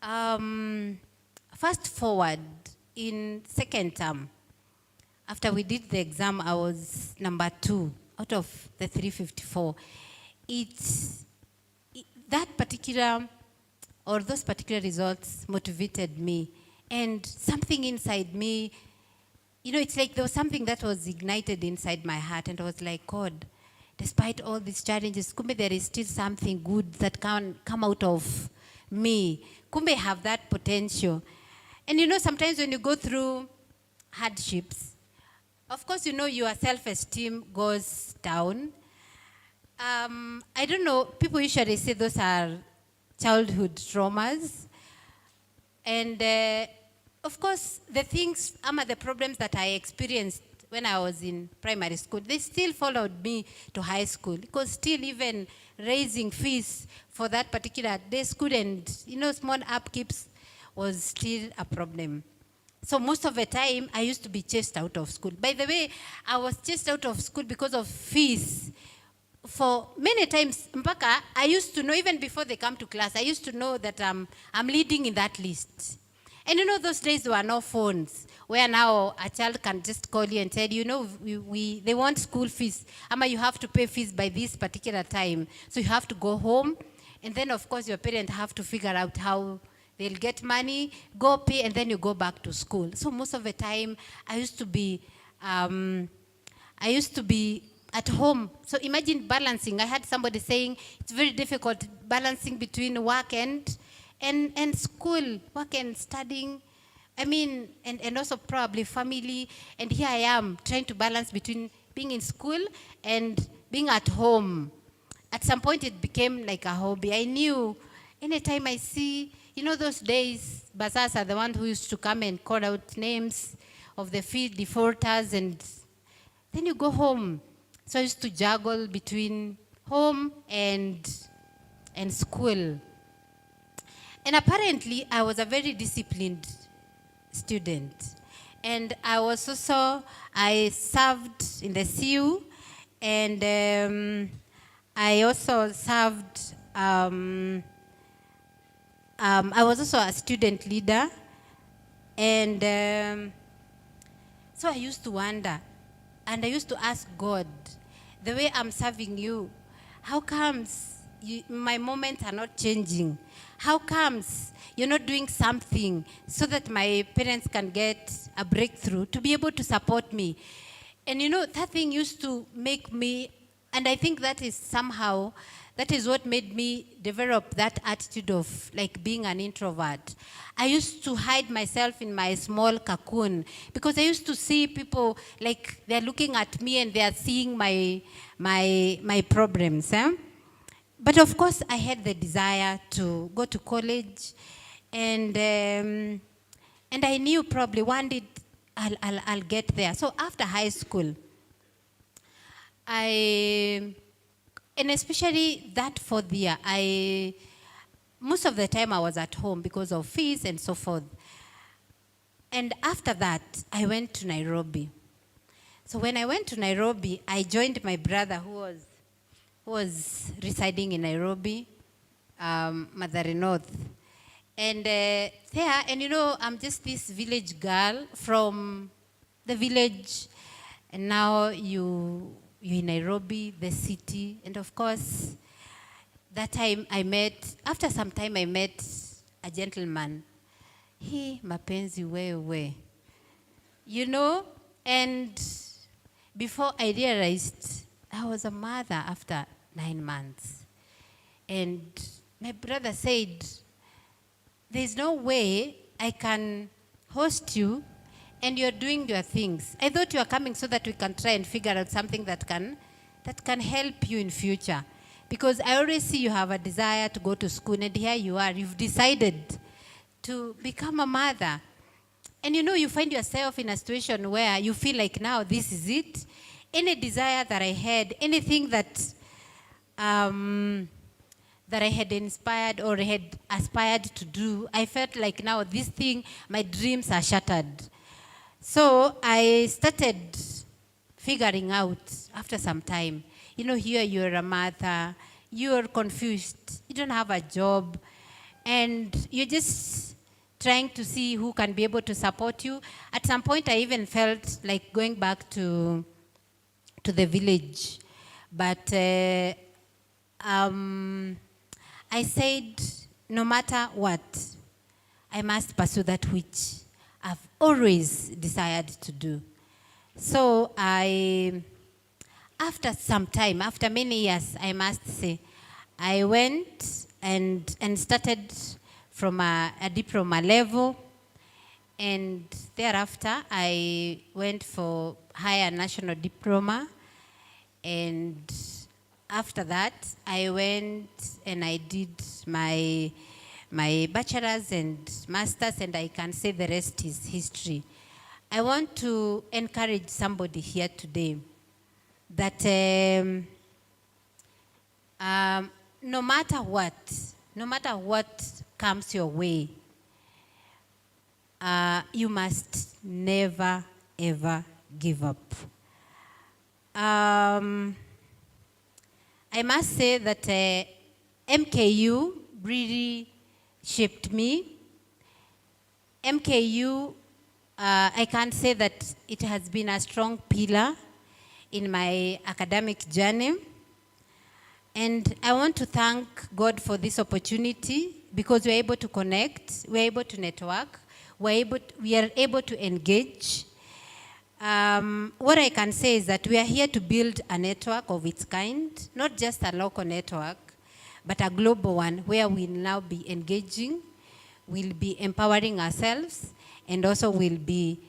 Fast forward, in second term, after we did the exam, I was number 2 out of the 354. That particular, or those particular results motivated me. And something inside me, you know, it's like there was something that was ignited inside my heart, and I was like, God, despite all these challenges, kumbe there is still something good that can come out of me. Kumbe have that potential. And you know, sometimes when you go through hardships, of course, you know, your self-esteem goes down. I don't know, people usually say those are childhood traumas. And of course, the things, the problems that I experienced when I was in primary school, they still followed me to high school. Because still even raising fees for that particular day school and, you know, small upkeeps was still a problem. So most of the time, I used to be chased out of school. By the way, I was chased out of school because of fees. For many times, mpaka, I used to know, even before they come to class, I used to know that I'm leading in that list. And you know, those days there were no phones, where now a child can just call you and tell you, you know, they want school fees. You have to pay fees by this particular time. So you have to go home. And then, of course, your parents have to figure out how they'll get money, go pay, and then you go back to school. So most of the time, I used to be at home. So imagine balancing. I had somebody saying it's very difficult balancing between work and school, work and studying. And also probably family. And here I am trying to balance between being in school and being at home. At some point, it became like a hobby. I knew anytime I see, you know, those days, bazaars are the ones who used to come and call out names of the fee defaulters, and then you go home. So I used to juggle between home and school. And apparently, I was a very disciplined student. And I was also, I served in the CU, and I also served, I was also a student leader. And so I used to wonder, and I used to ask God, the way I'm serving you, how comes my moments are not changing? How comes you're not doing something so that my parents can get a breakthrough to be able to support me? And you know, that thing used to make me, and I think that is somehow, that is what made me develop that attitude of like being an introvert. I used to hide myself in my small cocoon because I used to see people like they're looking at me and they're seeing my problems. But of course, I had the desire to go to college, and I knew probably one day I'll get there. So after high school, and especially that fourth year, most of the time I was at home because of fees and so forth. And after that, I went to Nairobi. So when I went to Nairobi, I joined my brother who was residing in Nairobi, Mathare North. And there, and you know, I'm just this village girl from the village, and now you're in Nairobi, the city. And of course, that time after some time I met a gentleman. He, mapenzi wewe. You know, and before I realized, I was a mother after 9 months. And my brother said, there's no way I can host you and you're doing your things. I thought you were coming so that we can try and figure out something that can help you in future. Because I always see you have a desire to go to school, and here you are, you've decided to become a mother. And you know, you find yourself in a situation where you feel like now this is it. Any desire that I had, anything that that I had inspired or had aspired to do, I felt like now this thing, my dreams are shattered. So I started figuring out after some time, you know, here you're a mother, you're confused, you don't have a job, and you're just trying to see who can be able to support you. At some point, I even felt like going back to the village. But I said, no matter what, I must pursue that which I've always desired to do. So after some time, after many years, I must say, I went and started from a diploma level, and thereafter I went for higher national diploma, and after that I went and I did my bachelor's and master's, and I can say the rest is history. I want to encourage somebody here today that no matter what comes your way, you must never, ever give up. I must say that MKU really shaped me. MKU, I can say that it has been a strong pillar in my academic journey. And I want to thank God for this opportunity, because we're able to connect, we're able to network, we are able to engage. What I can say is that we are here to build a network of its kind, not just a local network, but a global one where we'll now be engaging, we'll be empowering ourselves, and also we'll be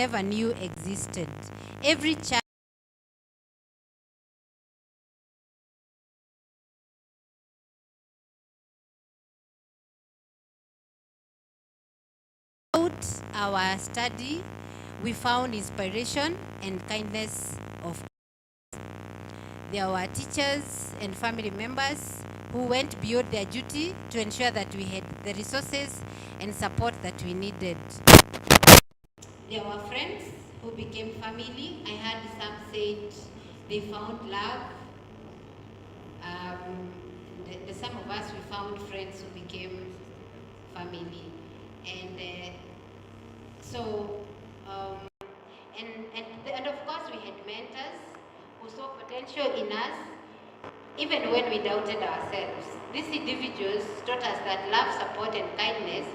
never knew existed. Every child throughout our study, we found inspiration and kindness of. There were teachers and family members who went beyond their duty to ensure that we had the resources and support that we needed. There were friends who became family. I heard some said they found love. Some of us, we found friends who became family. And and of course we had mentors who saw potential in us even when we doubted ourselves. These individuals taught us that love, support, and kindness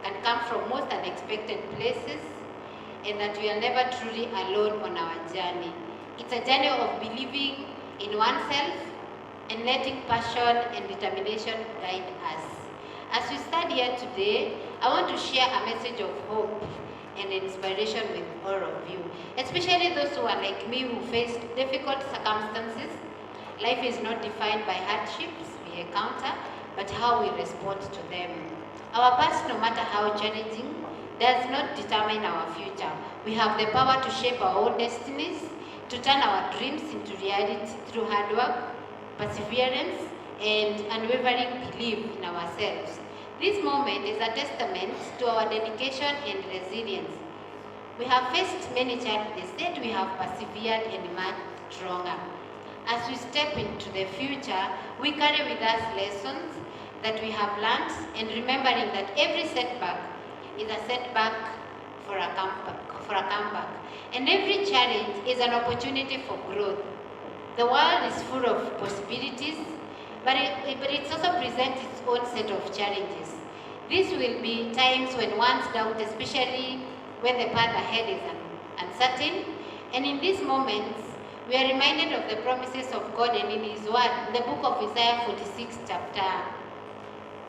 can come from most unexpected places, and that we are never truly alone on our journey. It's a journey of believing in oneself and letting passion and determination guide us. As we stand here today, I want to share a message of hope and inspiration with all of you, especially those who are like me, who faced difficult circumstances. Life is not defined by hardships we encounter, but how we respond to them. Our past, no matter how challenging, does not determine our future. We have the power to shape our own destinies, to turn our dreams into reality through hard work, perseverance, and unwavering belief in ourselves. This moment is a testament to our dedication and resilience. We have faced many challenges, yet we have persevered and emerged stronger. As we step into the future, we carry with us lessons that we have learned, and remembering that every setback is a setback for a comeback. And every challenge is an opportunity for growth. The world is full of possibilities, but it also presents its own set of challenges. These will be times when one's doubt, especially when the path ahead is uncertain. And in these moments, we are reminded of the promises of God and in His Word. In the book of Isaiah 46, chapter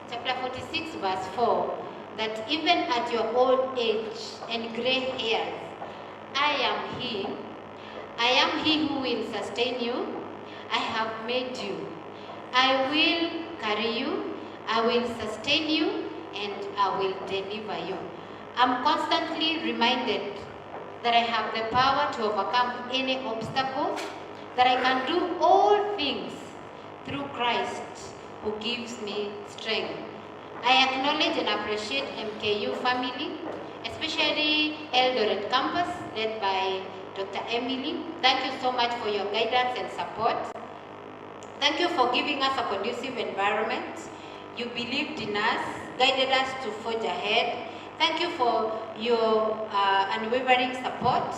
46, verse 4, that even at your old age and gray hairs, I am He who will sustain you. I have made you. I will carry you. I will sustain you, and I will deliver you. I'm constantly reminded that I have the power to overcome any obstacle, that I can do all things through Christ who gives me strength. I acknowledge and appreciate MKU family, especially Eldoret campus led by Dr. Emily. Thank you so much for your guidance and support. Thank you for giving us a conducive environment. You believed in us, guided us to forge ahead. Thank you for your unwavering support.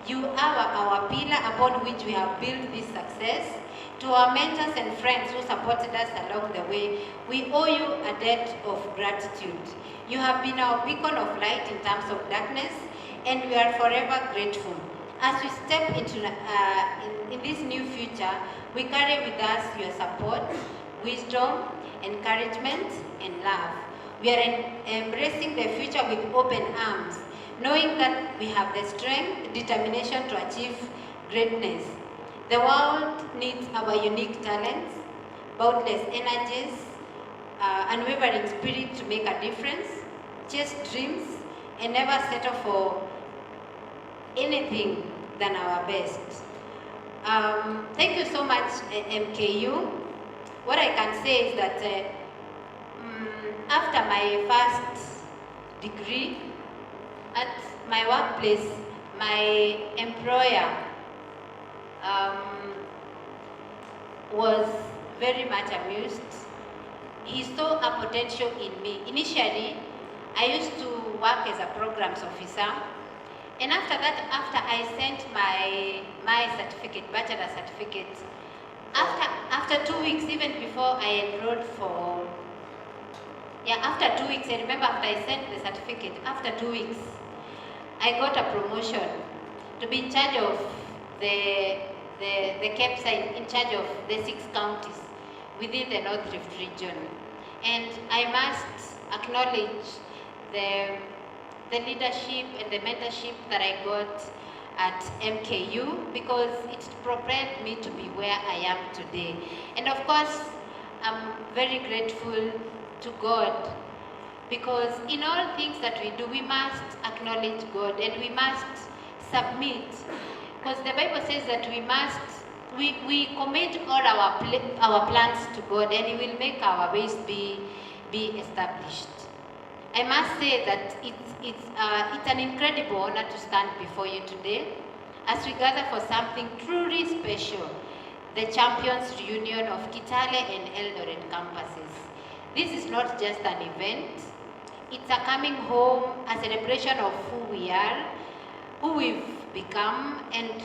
You are our pillar upon which we have built this success. To our mentors and friends who supported us along the way, we owe you a debt of gratitude. You have been our beacon of light in times of darkness, and we are forever grateful. As we step into in this new future, we carry with us your support, wisdom, encouragement, and love. We are embracing the future with open arms, knowing that we have the strength, determination to achieve greatness. The world needs our unique talents, boundless energies, unwavering spirit to make a difference, chase dreams, and never settle for anything than our best. Thank you so much, MKU. What I can say is that after my first degree at my workplace, my employer was very much amused. He saw a potential in me. Initially, I used to work as a programs officer, and after that, after I sent my certificate, bachelor certificate, after 2 weeks, even before I enrolled for, after 2 weeks, I remember after I sent the certificate, after 2 weeks, I got a promotion to be in charge of the campsite, in charge of the 6 counties within the North Rift region. And I must acknowledge the the leadership and the mentorship that I got at MKU, because it propelled me to be where I am today. And of course, I'm very grateful to God, because in all things that we do, we must acknowledge God and we must submit. Because the Bible says that we commit all our plans to God, and He will make our ways be established. I must say that it's an incredible honor to stand before you today as we gather for something truly special, the Champions Reunion of Kitale and Eldoret campuses. This is not just an event, it's a coming home, a celebration of who we are, who we've become, and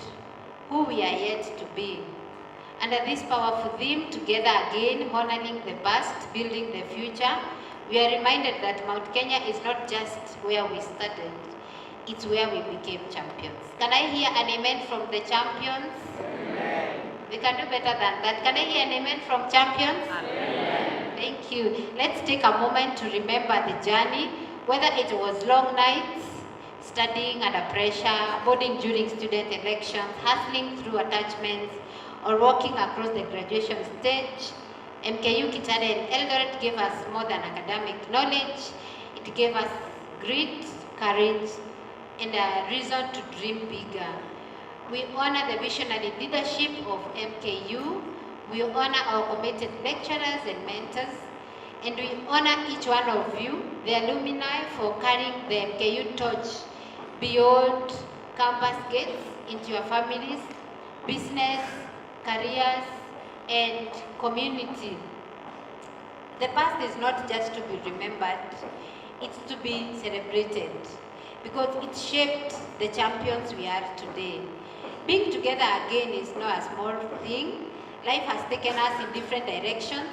who we are yet to be. Under this powerful theme, together again, honoring the past, building the future, we are reminded that Mount Kenya is not just where we started, it's where we became champions. Can I hear an amen from the champions? Amen. We can do better than that. Can I hear an amen from champions? Amen. Thank you. Let's take a moment to remember the journey, whether it was long nights, studying under pressure, boarding during student elections, hustling through attachments, or walking across the graduation stage. MKU, Kitale, and Eldoret gave us more than academic knowledge. It gave us grit, courage, and a reason to dream bigger. We honor the visionary leadership of MKU. We honor our committed lecturers and mentors. And we honor each one of you, the alumni, for carrying the MKU torch beyond campus gates into your families, business, careers, and community. The past is not just to be remembered, it's to be celebrated, because it shaped the champions we are today. Being together again is not a small thing. Life has taken us in different directions,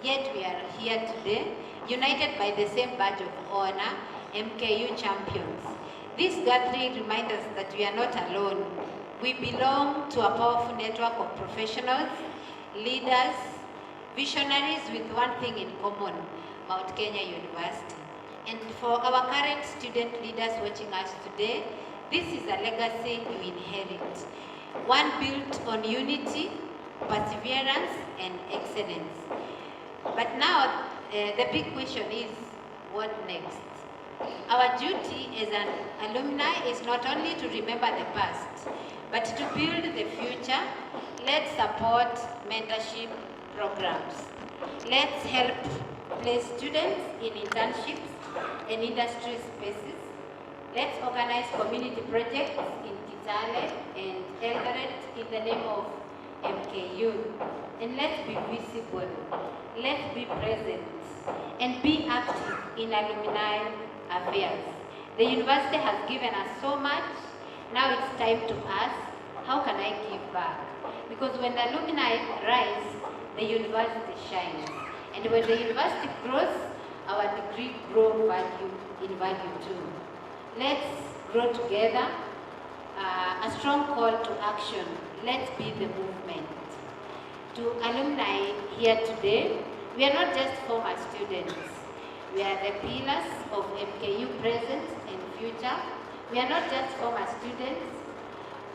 yet we are here today, united by the same badge of honor, MKU champions. This gathering reminds us that we are not alone. We belong to a powerful network of professionals, leaders, visionaries with one thing in common, Mount Kenya University. And for our current student leaders watching us today, this is a legacy you inherit. One built on unity, perseverance, and excellence. But now, the big question is, what next? Our duty as an alumni is not only to remember the past, but to build the future. Let's support mentorship programs. Let's help place students in internships and industry spaces. Let's organize community projects in Kitale and Eldoret in the name of MKU. And let's be visible, let's be present, and be active in alumni affairs. The university has given us so much. Now it's time to ask, how can I give back? Because when the alumni rise, the university shines. And when the university grows, our degree grows in value too. Let's grow together. A strong call to action. Let's be the movement. To alumni here today, we are not just former students. We are the pillars of MKU present and future. We are not just former students,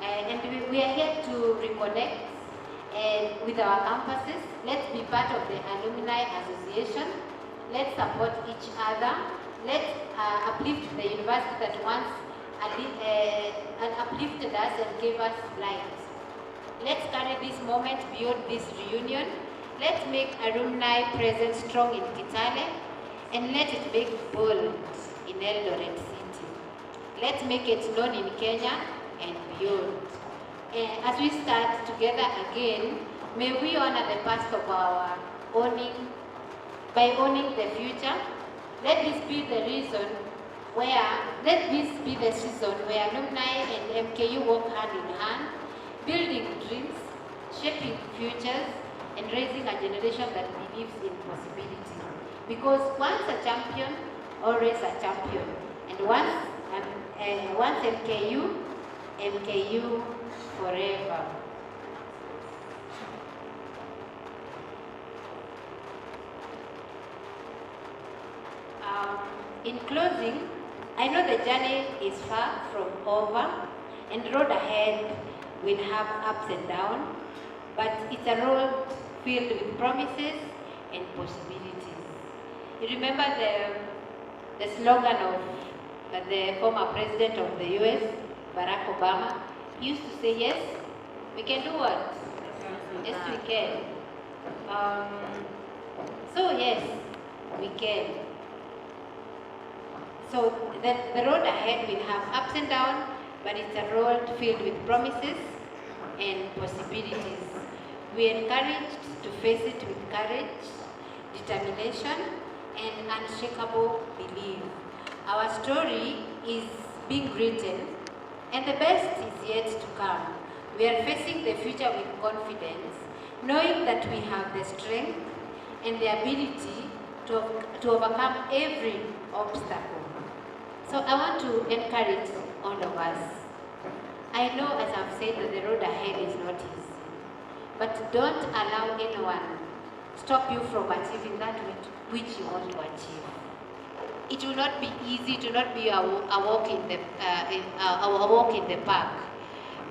and we are here to reconnect with our campuses. Let's be part of the Alumni Association. Let's support each other. Let's uplift the university that once uplifted us and gave us light. Let's carry this moment beyond this reunion. Let's make alumni presence strong in Kitale, and let it make bold in Eldoret City. Let's make it known in Kenya and beyond. As we start together again, may we honor the past of our owning by owning the future. Let this be the season where alumni and MKU walk hand in hand, building dreams, shaping futures, and raising a generation that believes in possibility. Because once a champion, always a champion. And once MKU forever. In closing, I know the journey is far from over, and the road ahead will have ups and downs, but it's a road filled with promises and possibilities. You remember the slogan of the former president of the US, Barack Obama? He used to say, yes, we can do what? Yes, we can. So yes, we can. So the road ahead will have ups and downs, but it's a road filled with promises and possibilities. We are encouraged to face it with courage, determination, and unshakable belief. Our story is being written, and the best is yet to come. We are facing the future with confidence, knowing that we have the strength and the ability to overcome every obstacle. So I want to encourage all of us. I know, as I've said, that the road ahead is not easy, but don't allow anyone stop you from achieving that which you want to achieve. It will not be easy, it will not be a walk in the park,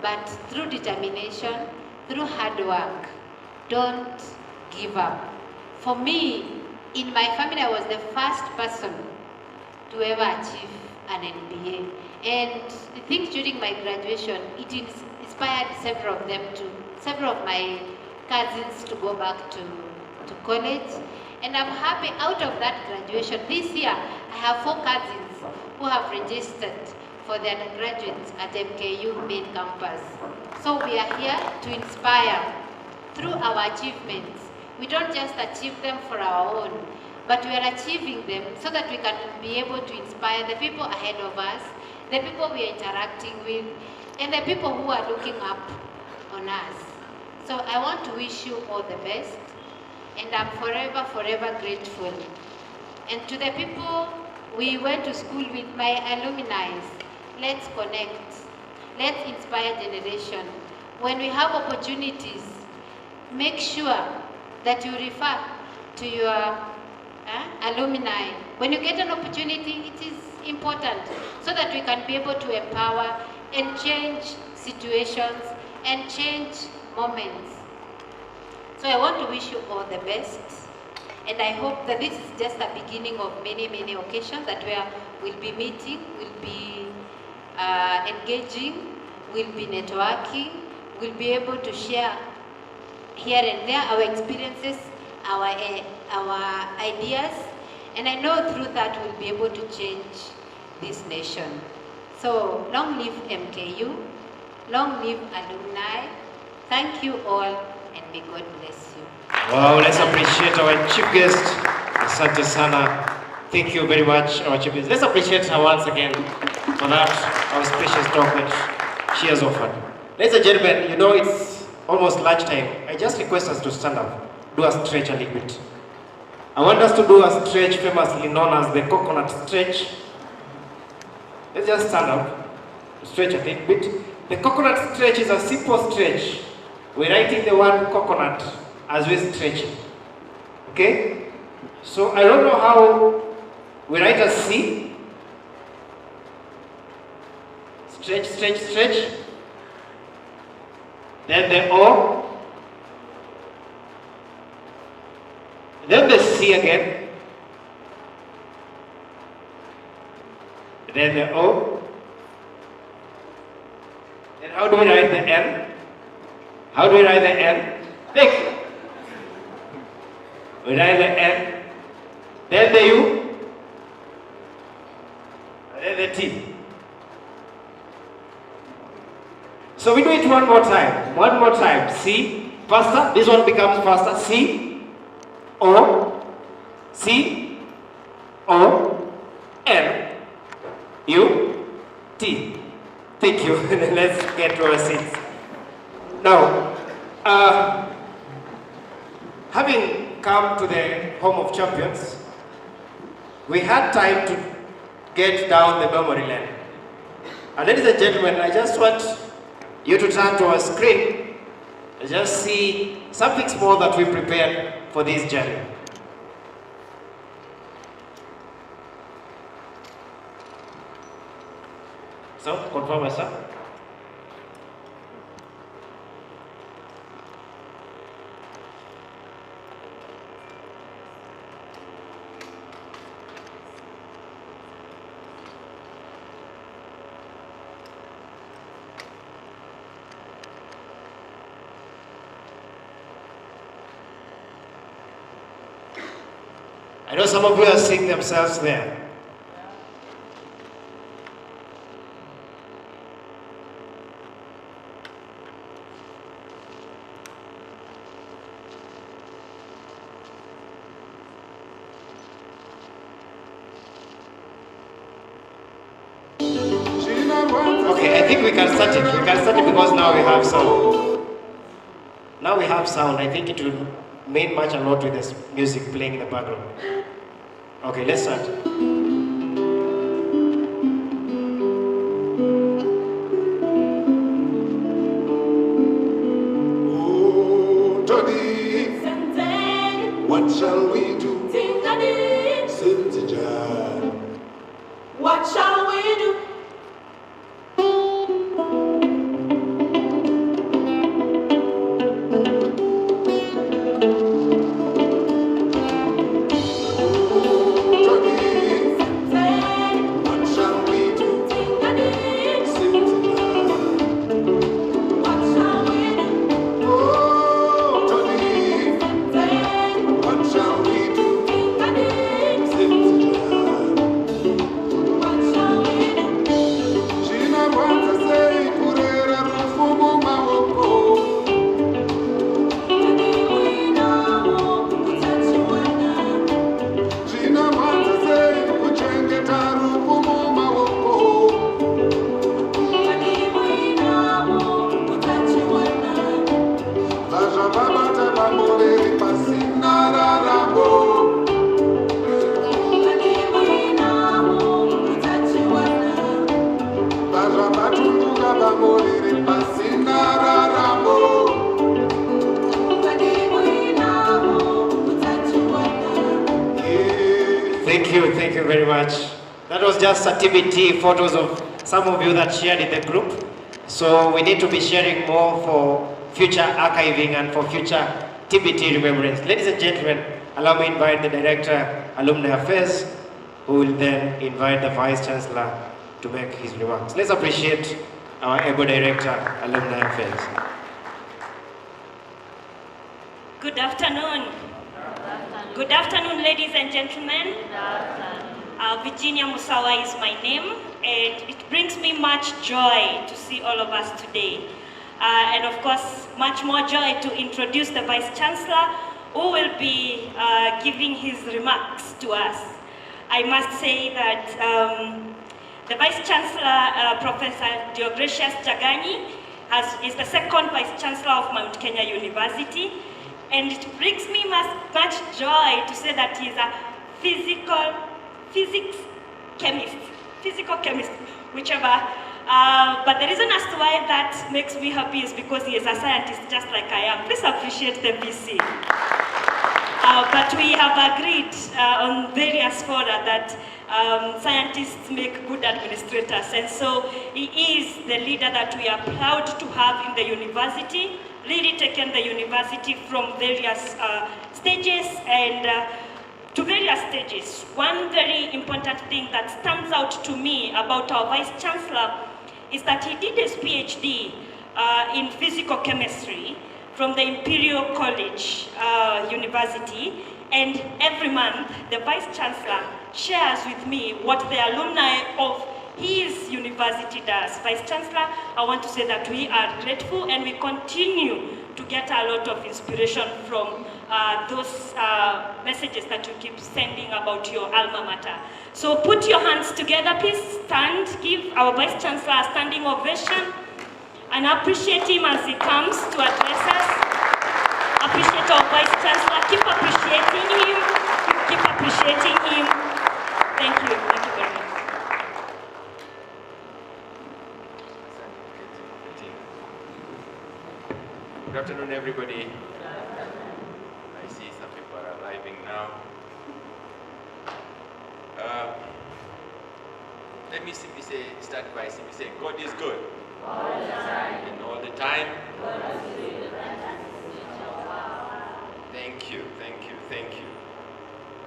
but through determination, through hard work, don't give up. For me, in my family, I was the first person to ever achieve an MBA. And I think during my graduation, it inspired several of my cousins to go back to college. And I'm happy out of that graduation. This year, I have 4 cousins who have registered for their undergraduates at MKU main campus. So we are here to inspire through our achievements. We don't just achieve them for our own, but we are achieving them so that we can be able to inspire the people ahead of us, the people we are interacting with, and the people who are looking up on us. So I want to wish you all the best, and I'm forever, forever grateful. And to the people we went to school with, my alumni, let's connect, let's inspire generation. When we have opportunities, make sure that you refer to your alumni. When you get an opportunity, it is important so that we can be able to empower and change situations and change moments. So I want to wish you all the best, and I hope that this is just the beginning of many, many occasions that we'll be meeting, we'll be engaging, we'll be networking, we'll be able to share here and there our experiences, our ideas, and I know through that we'll be able to change this nation. So long live MKU, long live alumni. Thank you all, and may God bless you. Wow, let's appreciate our chief guest, Asante Sana. Thank you very much, our chief guest. Let's appreciate her once again for that auspicious talk that she has offered. Ladies and gentlemen, you know it's almost lunchtime. I just request us to stand up, do a stretch a little bit. I want us to do a stretch famously known as the coconut stretch. Let's just stand up, stretch a little bit. The coconut stretch is a simple stretch. We're writing the word coconut as we stretch it. Okay? So I don't know how we write a C. Stretch, stretch, stretch. Then the O. Then the C again. Then the O. Then how do we write the N? How do we write the N? Think. We write the N. Then the U. Then the T. So we do it one more time. One more time. C. Faster. This one becomes faster. C. O. C. O. N. U. T. Thank you. Let's get to our seats. Now, having come to the home of champions, we had time to get down the memory lane. And ladies and gentlemen, I just want you to turn to our screen and just see something small that we prepared for this journey. So, confirm, sir. I know some of you are seeing themselves there. Okay, I think we can start it. We can start it because now we have sound. Now we have sound. I think it will mean much a lot with this music playing in the background. Okay, let's start. Oh, Tony, what shall we do? What shall we do? Thank you very much. That was just a TBT photos of some of you that shared in the group. So we need to be sharing more for future archiving and for future TBT remembrance. Ladies and gentlemen, allow me to invite the Director, Alumni Affairs, who will then invite the Vice Chancellor to make his remarks. Let's appreciate our able Director, Alumni Affairs. Good afternoon. Good afternoon, ladies and gentlemen. Virginia Musawa is my name, and it brings me much joy to see all of us today. And of course, much more joy to introduce the Vice Chancellor, who will be giving his remarks to us. I must say that the Vice Chancellor, Professor Deogratius Jagani, is the second Vice Chancellor of Mount Kenya University. And it brings me much joy to say that he is a physical chemist, whichever. But the reason as to why that makes me happy is because he is a scientist just like I am. Please appreciate the VC. But we have agreed on various fora that scientists make good administrators. And so he is the leader that we are proud to have in the university, really taken the university from various stages and to various stages. One very important thing that stands out to me about our Vice Chancellor is that he did his PhD in physical chemistry from the Imperial College University, and every month the Vice Chancellor shares with me what the alumni of his university does. Vice Chancellor, I want to say that we are grateful and we continue to get a lot of inspiration from those messages that you keep sending about your alma mater. So put your hands together, please stand, give our Vice Chancellor a standing ovation, and appreciate him as he comes to address us. Appreciate our Vice Chancellor, keep appreciating him, keep appreciating him. Thank you very much. Good afternoon, everybody. I see some people are arriving now. Let me simply say, start by simply saying, God is good. All the time. And all the time. Thank you, thank you, thank you.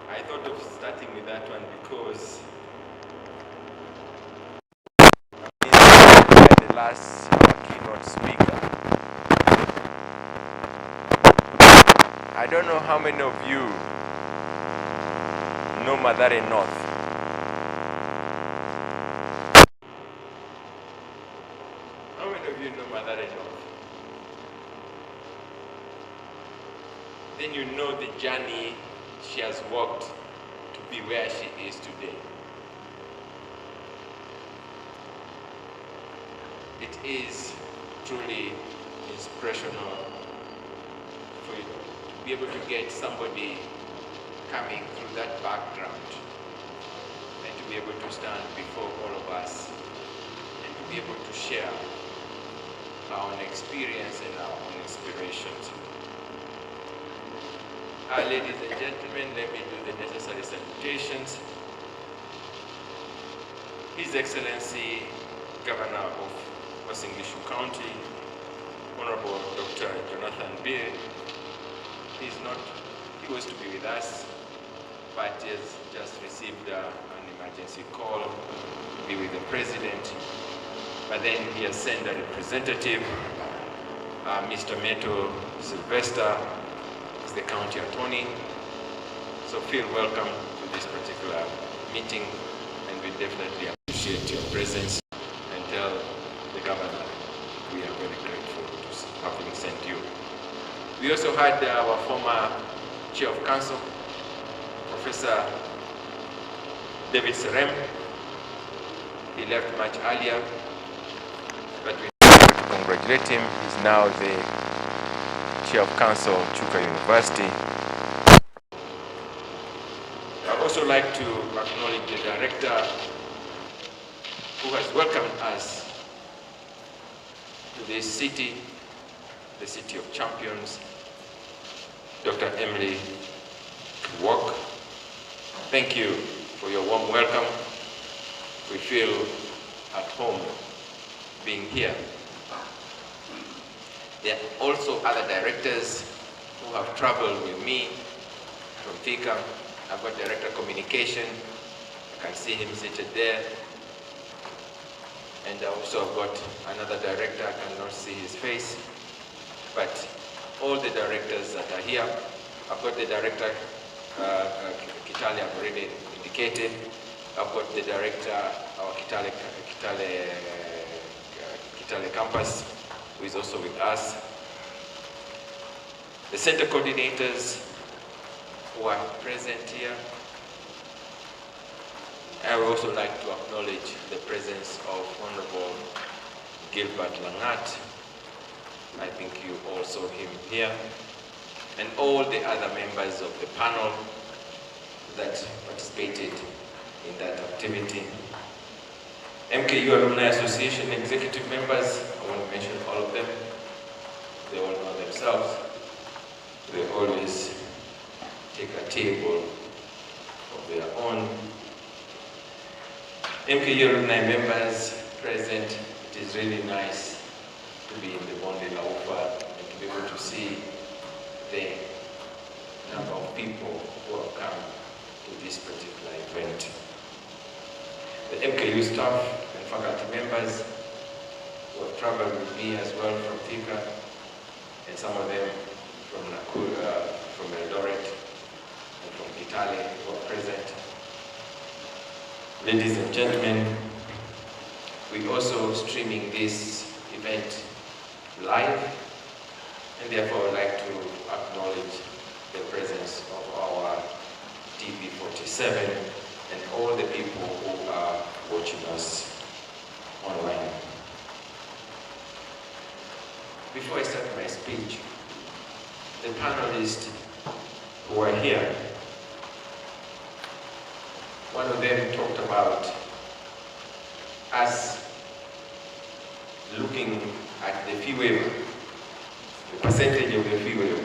I thought of starting with that one because by the last keynote speaker. I don't know how many of you know Mathare North. How many of you know Mathare North? Then you know the journey she has walked to be where she is today. It is truly inspirational for you to be able to get somebody coming through that background and to be able to stand before all of us and to be able to share our own experience and our own inspirations. Ladies and gentlemen, let me do the necessary salutations. His Excellency, Governor of Wasingishu County, Honorable Dr. Jonathan Beer, he was to be with us, but he has just received an emergency call to be with the President. But then he has sent a representative, Mr. Meto Sylvester, is the county attorney. So feel welcome to this particular meeting, and we definitely appreciate your presence, and tell the governor we are very grateful to having sent you. We also had our former Chair of Council, Professor David Serem. He left much earlier, but we congratulate him. He's now the Chair of Council of Chuka University. I'd also like to acknowledge the Director who has welcomed us to this city, the City of Champions, Dr. Emily Walk. Thank you for your warm welcome. We feel at home being here. There are also other directors who have traveled with me from Thika. I've got Director of Communication. I can see him seated there. And I also have got another director, I cannot see his face. But all the directors that are here, I've got the director, Kitale, I've already indicated. I've got the director, our Kitale campus, who is also with us. The center coordinators who are present here. I would also like to acknowledge the presence of Honorable Gilbert Langat. I think you all saw him here. And all the other members of the panel that participated in that activity. MKU Alumni Association executive members, I want to mention all of them. They all know themselves. They always take a table of their own. MKU Alumni members present, it is really nice to be in the Bonde Laufa and to be able to see the number of people who have come to this particular event. The MKU staff and faculty members who have traveled with me as well from Thika, and some of them from Nakuru, from Eldoret, and from Kitale who are present. Ladies and gentlemen, we also streaming this event live, and therefore I would like to acknowledge the presence of our TV47 and all the people who are watching us online. Before I start my speech, the panelists who are here, one of them talked about us looking at the fee waiver, the percentage of the fee waiver.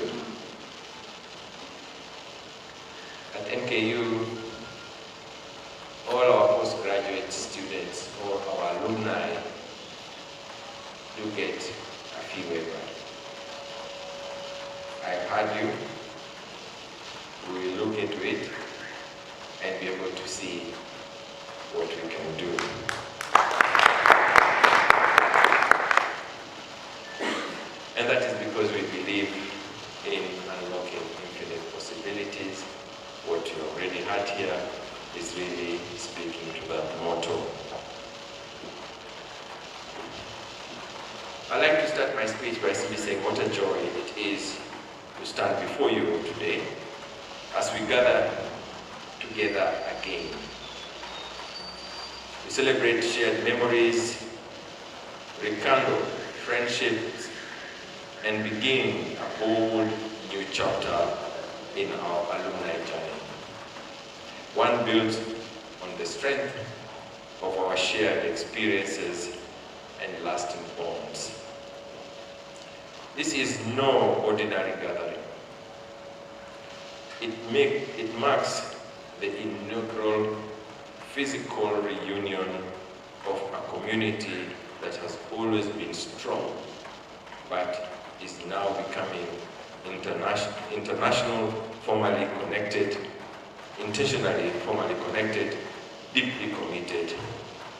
At NKU, all our postgraduate students alumni do get a fee waiver. I've heard you. We will look into it and be able to see what we can do. And that is because we believe in unlocking infinite possibilities. What you already heard here is really speaking to that motto. I'd like to start my speech by simply saying what a joy it is to stand before you today as we gather together again. We celebrate shared memories, rekindle friendships, and begin a bold new chapter in our alumni journey. One built on the strength of our shared experiences and lasting bonds. This is no ordinary gathering. It marks the inaugural physical reunion of a community that has always been strong, but is now becoming international, formally connected, intentionally formally connected, deeply committed,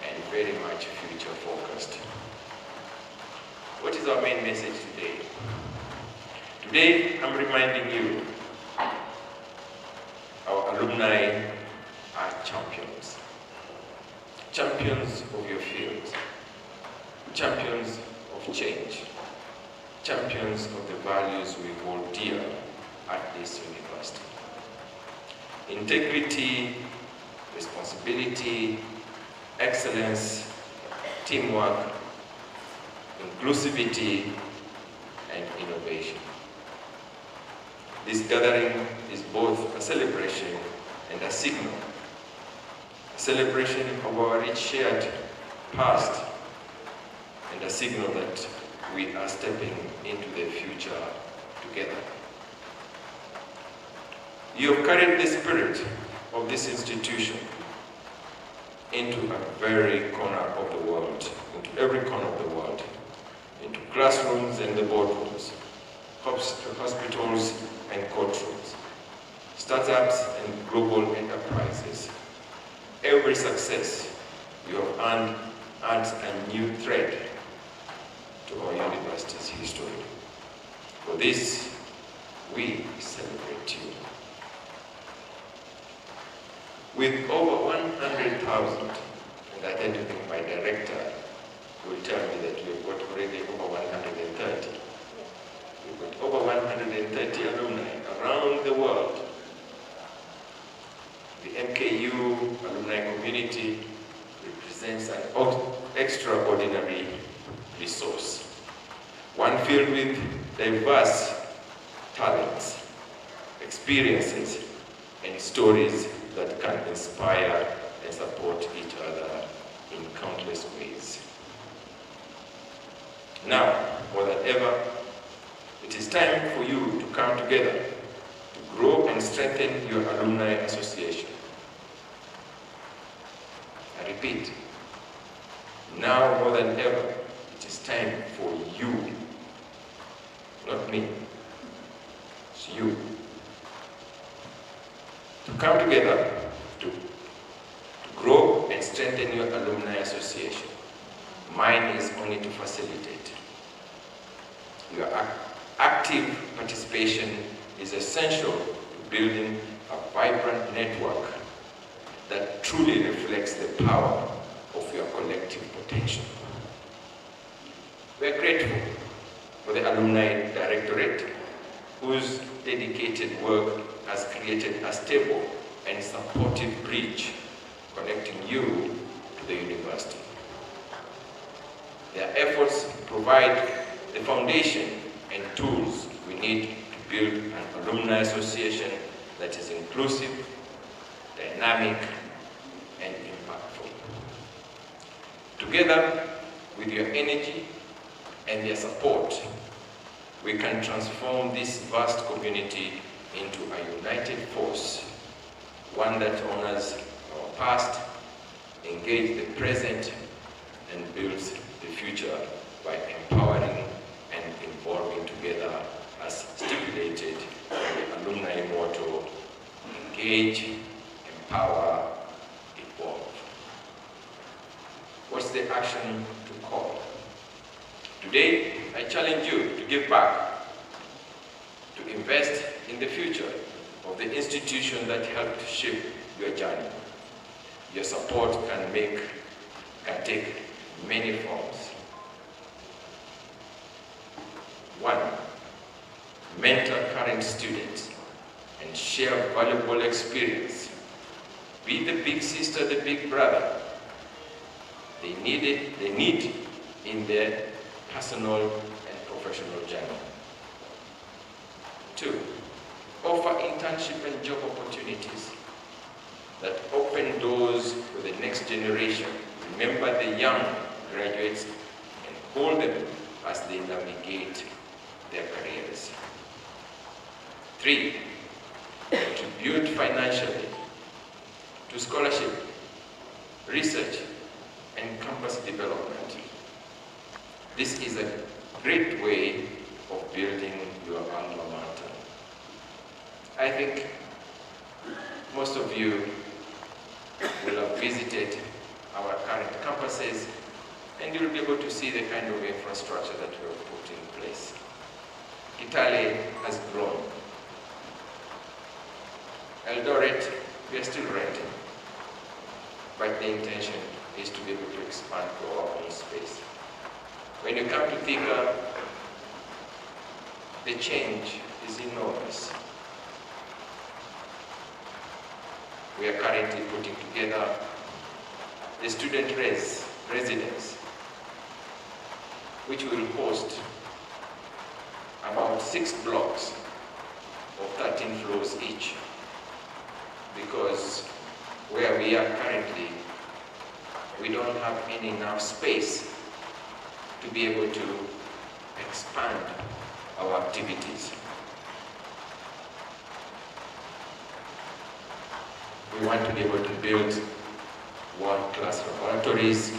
and very much future focused. What is our main message today? Today, I'm reminding you, our alumni are champions. Champions of your field. Champions of change. Champions of the values we hold dear at this university. Integrity, responsibility, excellence, teamwork, inclusivity, and innovation. This gathering is both a celebration and a signal. A celebration of our rich shared past and a signal that we are stepping into the future together. You have carried the spirit of this institution into a very corner of the world, into every corner of the world, into classrooms and the boardrooms, hospitals and courtrooms, startups and global enterprises. Every success you have earned adds a new thread to our university's history. For this, we celebrate you. With over 100,000, and I tend to think my director will tell me that we've got already over 130. We've got over 130 alumni around the world. The MKU alumni community represents an extraordinary resource, one filled with diverse talents, experiences, and stories that can inspire and support each other in countless ways. Now, more than ever, it is time for you to come together to grow and strengthen your alumni association. I repeat, now more than ever, it is time for you, not me, it's you, to come together to grow and strengthen your alumni association. Mine is only to facilitate. Your active participation is essential to building a vibrant network that truly reflects the power of your collective potential. We are grateful for the Alumni Directorate, whose dedicated work has created a stable and supportive bridge connecting you to the university. Their efforts provide the foundation and tools we need to build an alumni association that is inclusive, dynamic, and impactful. Together with your energy and their support, we can transform this vast community into a united force, one that honors our past, engages the present, and builds the future by empowering and involving together as stipulated in the alumni motto, engage, empower, evolve. What's the action to call? Today, I challenge you to give back, to invest in the future of the institution that helped shape your journey. Your support can take many forms. 1, mentor current students and share valuable experience. Be the big sister, the big brother. They need in their personal and professional journey. 2, offer internship and job opportunities that open doors for the next generation. Remember the young graduates and hold them as they navigate their careers. 3, contribute financially to scholarship, research, and campus development. This is a great way of building your alma mater. I think most of you will have visited our current campuses, and you'll be able to see the kind of infrastructure that we have put in place. Kitale has grown. Eldoret, we are still renting, but the intention is to be able to expand to our own space. When you come to Thika, the change is enormous. We are currently putting together the student residence, which will host about 6 blocks of 13 floors each, because where we are currently, we don't have enough space to be able to expand our activities. We want to be able to build world-class laboratories,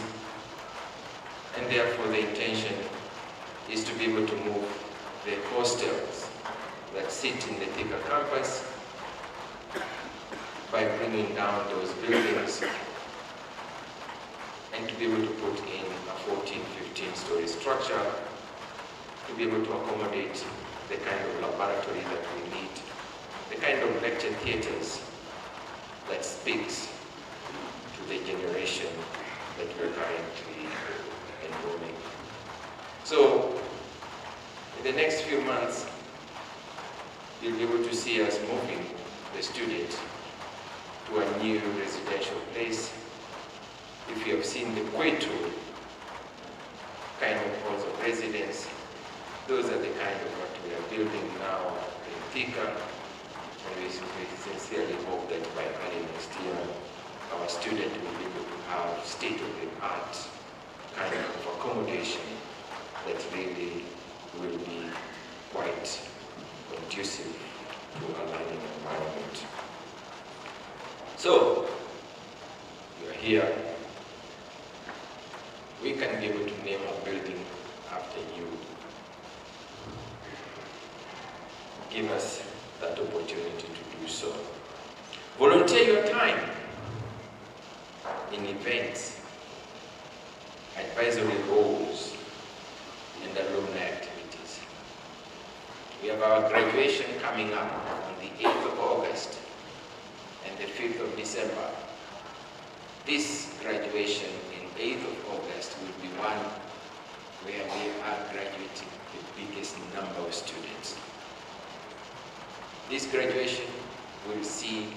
and therefore the intention is to be able to move the hostels that sit in the Thika campus by bringing down those buildings and to be able to put in a 14, 15-story structure to be able to accommodate the kind of laboratory that we need, the kind of lecture theaters that speaks to the generation that we're currently enrolling. So, in the next few months, you'll be able to see us moving the student to a new residential place. If you have seen the Kwetu kind of halls of residence, those are the kind of what we are building now in Thika. And we sincerely hope that by early next year, our student will be able to have state-of-the-art kind of accommodation that really will be quite conducive to a learning environment. So, you are here. We can be able to name a building after you. Give us that opportunity to do so. Volunteer your time in events, advisory roles, and alumni activities. We have our graduation coming up on the 8th of August and the 5th of December. This graduation in 8th of August will be one where we are graduating the biggest number of students. This graduation will see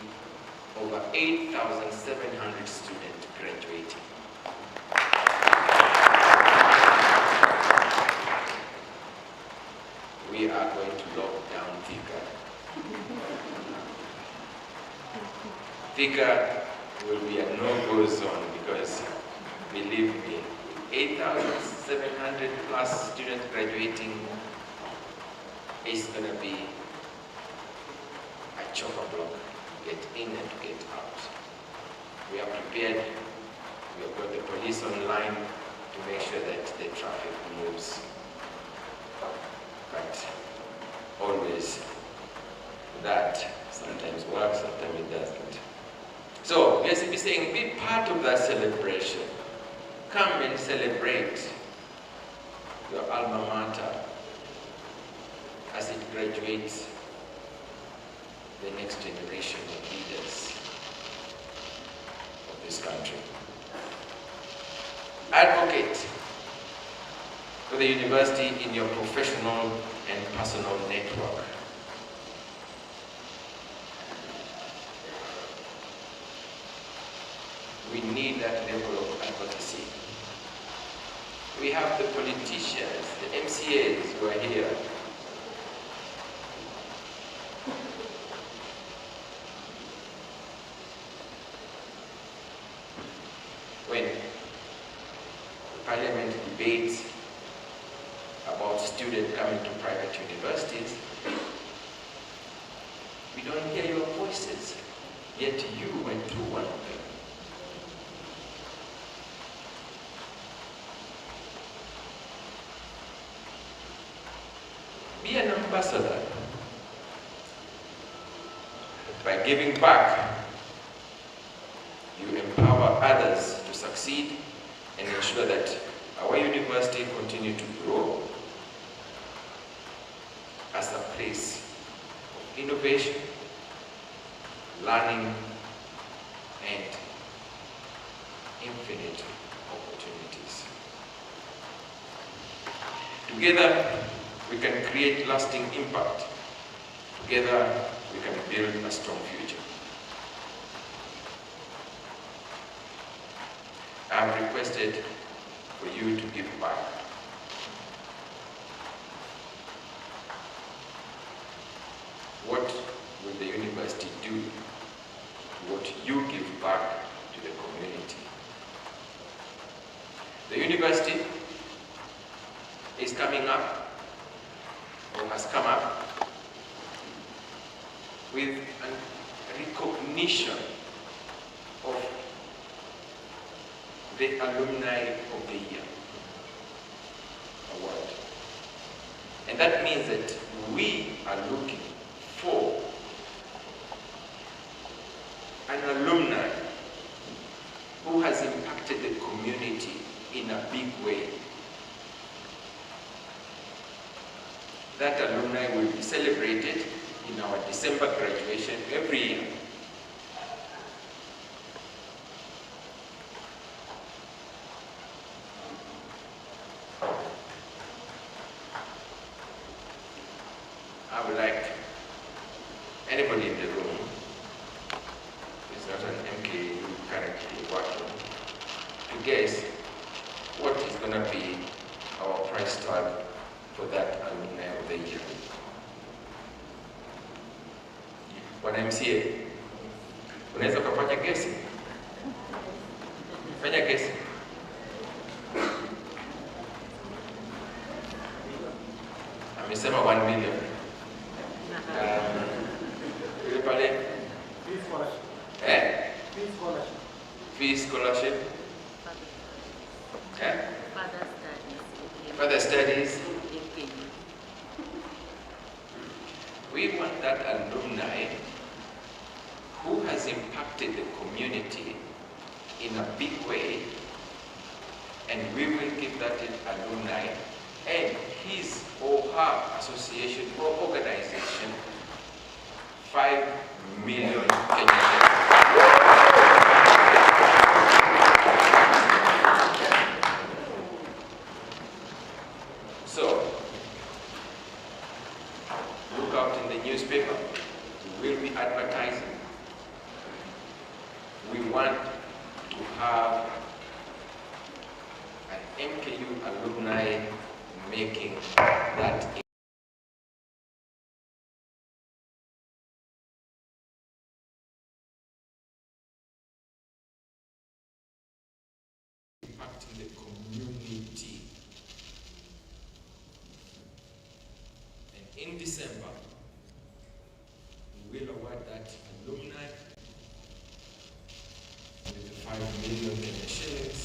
over 8,700 students graduating. We are going to lock down Thika. Thika will be a no-go zone because, believe me, 8,700 plus students graduating is going to be a chock-a-block to get in and to get out. We are prepared. We have got the police online to make sure that the traffic moves. But always that sometimes works, sometimes it doesn't. So let's be saying, be part of that celebration. Come and celebrate your alma mater as it graduates the next generation of leaders of this country. Advocate for the university in your professional and personal network. We need that level of advocacy. We have the politicians, the MCAs who are here. When Parliament debates about students coming to private universities, we don't hear your voices, yet you went to one of them. Be an ambassador. By giving back, you empower others to succeed and ensure that our university continue to grow as a place of innovation, learning, and infinite opportunities. Together, we can create lasting impact. Together, we can build a strong future. I have requested for you to give back. What will the university do? What you give back to the community? The university is coming up, or has come up, with a recognition of the Alumni of the Year award. And that means that we are looking for an alumni who has impacted the community in a big way. That alumni will be celebrated in our December graduation every year. I would like anybody in the room who is not an MKU currently working to guess what is going to be our price tag for that alumni of the year. Bwana MCA, unaweza ukafanya gesi? Fanya gesi. Amesema 1 million. Ile pale? Fee scholarship. Fee scholarship. Fee scholarship. Further studies. Further studies. We want that alumni who has impacted the community in a big way, and we will give that alumni and his or her association or organization 5 million Kenyan. So, look out in the newspaper. We will be advertising. We want to have an MKU alumni making that impact in the community. And in December, we will award that alumni with the 5 million shillings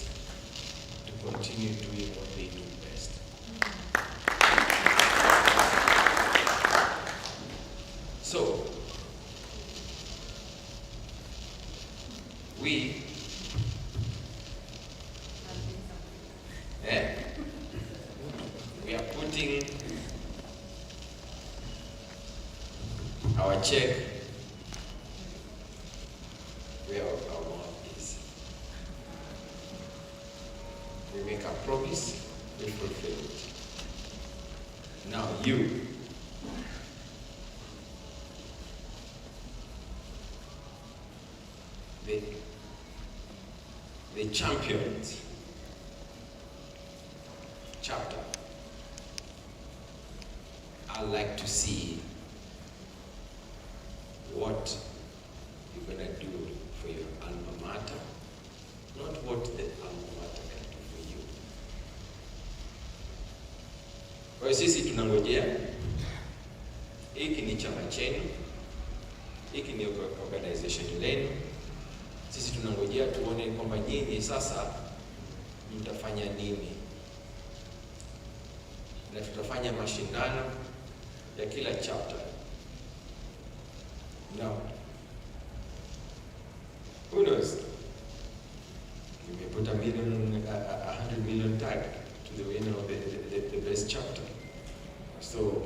to continue doing depositing our check where our mouth is. We make a promise, we fulfill it. Now you, the champions chapter, I'd like to see what you're going to do for your alma mater, not what the alma mater can do for you. Kwa hiyo sisi tunangojea, hiki ni chama chenu, hiki ni organization lenu, sisi tunangojea tuone kwamba nyinyi sasa mtafanya nini. Na tutafanya mashindano ya kila chapter. Now, who knows? We may put a 100 million tag to the winner of the best chapter. So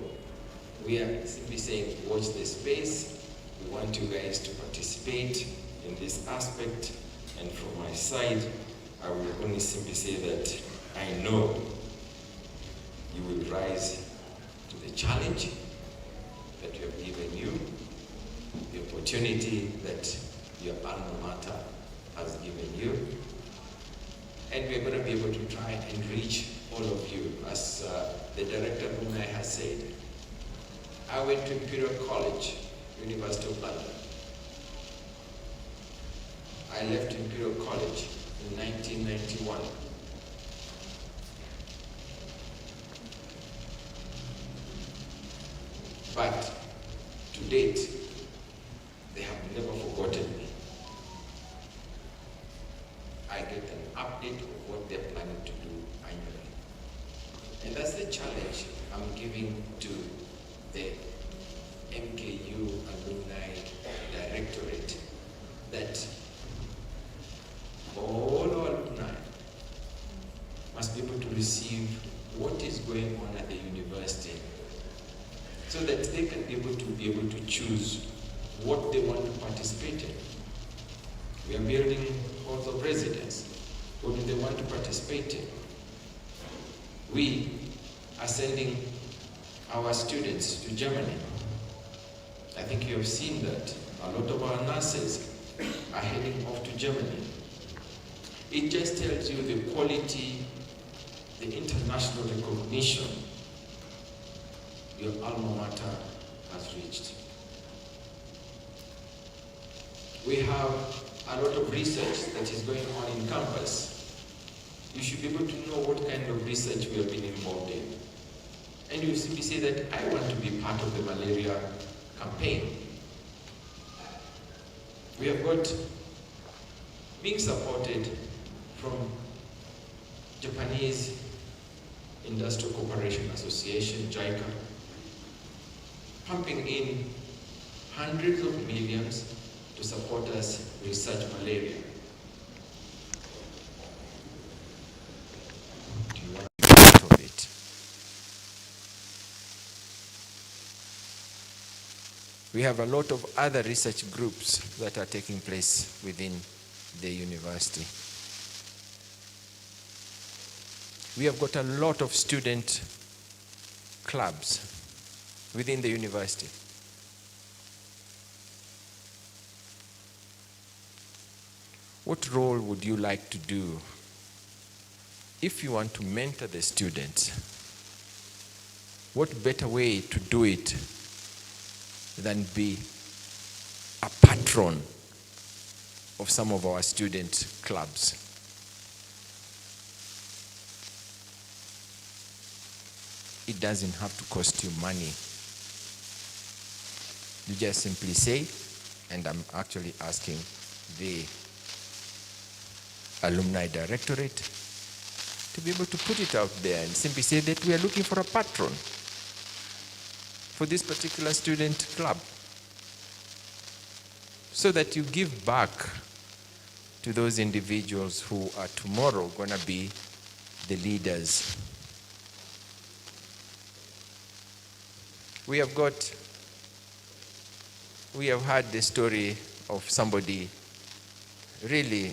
we are simply saying, watch this space. We want you guys to participate in this aspect. And from my side, I will only simply say that I know you will rise to the challenge that we have given you, the opportunity that your alma mater has given you, and we are going to be able to try and reach all of you. As the director of Alumni has said, I went to Imperial College, University of London. I left Imperial College in 1991. But to date, they have never forgotten me. I get an update of what they're planning to do annually. And that's the challenge I'm giving to the MKU Alumni Directorate, that all alumni must be able to receive what is going on at the university, so that they can be able to choose what they want to participate in. We are building halls of residence. What do they want to participate in? We are sending our students to Germany. I think you have seen that. A lot of our nurses are heading off to Germany. It just tells you the quality, the international recognition your alma mater has reached. We have a lot of research that is going on in campus. You should be able to know what kind of research we have been involved in. And you simply say that I want to be part of the malaria campaign. We have got being supported from Japanese Industrial Cooperation Association, JICA, pumping in hundreds of millions to support us research malaria. Do you want to be part of it? We have a lot of other research groups that are taking place within the university. We have got a lot of student clubs within the university. What role would you like to do if you want to mentor the students? What better way to do it than be a patron of some of our student clubs? It doesn't have to cost you money. You just simply say, and I'm actually asking the Alumni Directorate to be able to put it out there and simply say that we are looking for a patron for this particular student club, so that you give back to those individuals who are tomorrow going to be the leaders we have had the story of somebody really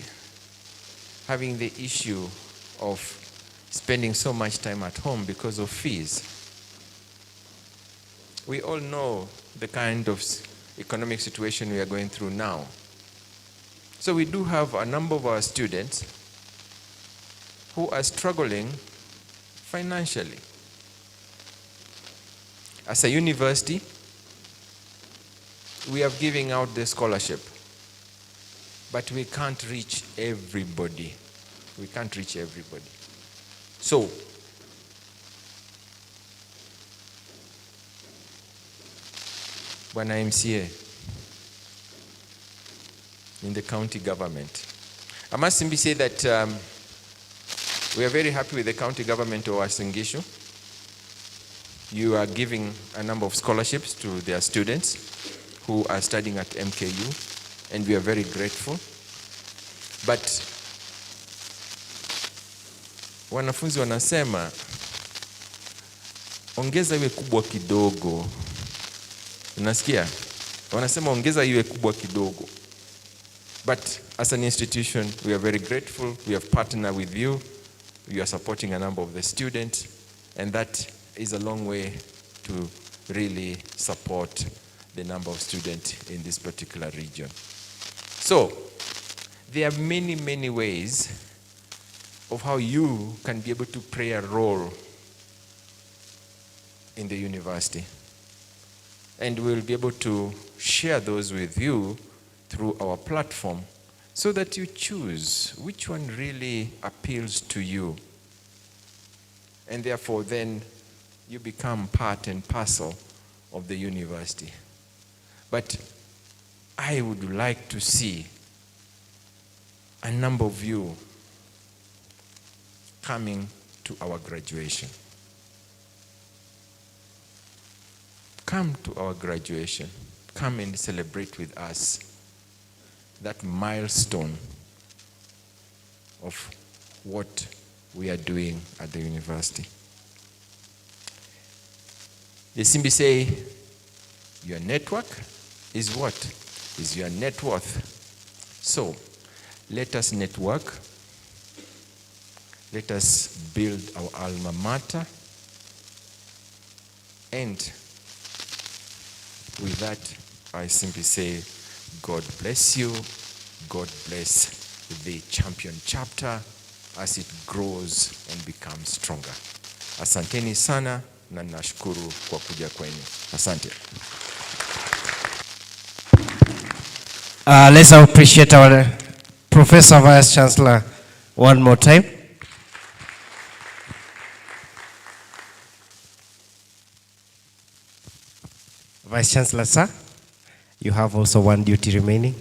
having the issue of spending so much time at home because of fees. We all know the kind of economic situation we are going through now. So we do have a number of our students who are struggling financially. As a university, we are giving out the scholarship, but we can't reach everybody. We can't reach everybody. So, Bwana MCA, in the county government, I must simply say that we are very happy with the county government of Uasin Gishu. You are giving a number of scholarships to their students who are studying at MKU, and we are very grateful. But wanafunzi wanasema ongeza iwe kubwa kidogo. Unasikia? Wanasema ongeza iwe kubwa kidogo. But as an institution, we are very grateful. We have partnered with you. You are supporting a number of the students, and that is a long way to really support the number of students in this particular region. So, there are many, many ways of how you can be able to play a role in the university. And we'll be able to share those with you through our platform so that you choose which one really appeals to you. And therefore then you become part and parcel of the university. But I would like to see a number of you coming to our graduation. Come to our graduation. Come and celebrate with us that milestone of what we are doing at the university. They simply say, your network is what? Is your net worth. So, let us network. Let us build our alma mater. And with that, I simply say, God bless you. God bless the champion chapter as it grows and becomes stronger. Asanteni sana na nashukuru kwa kuja kwenu. Asante. Let's appreciate our Professor Vice Chancellor one more time. Vice Chancellor, sir, you have also one duty remaining.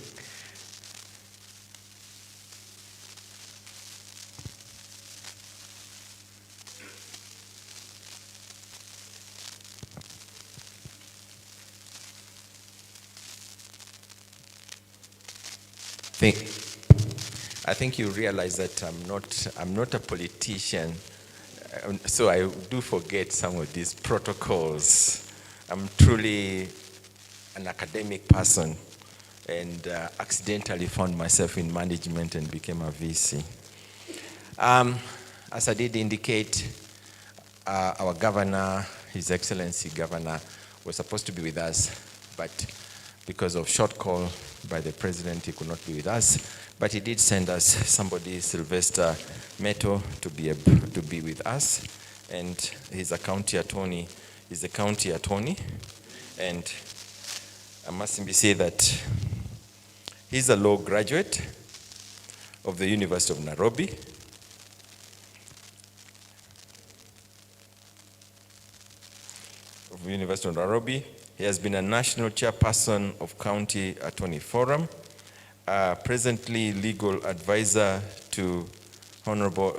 I think you realize that I'm not a politician, so I do forget some of these protocols. I'm truly an academic person, and accidentally found myself in management and became a VC. As I did indicate, our governor, His Excellency Governor, was supposed to be with us, but because of short call by the president, he could not be with us. But he did send us somebody, Sylvester Meto, to be with us. And he's a county attorney. He's a county attorney. And I must simply say that he's a law graduate of the University of Nairobi. Of the University of Nairobi. He has been a national chairperson of County Attorney Forum, presently legal advisor to Honorable,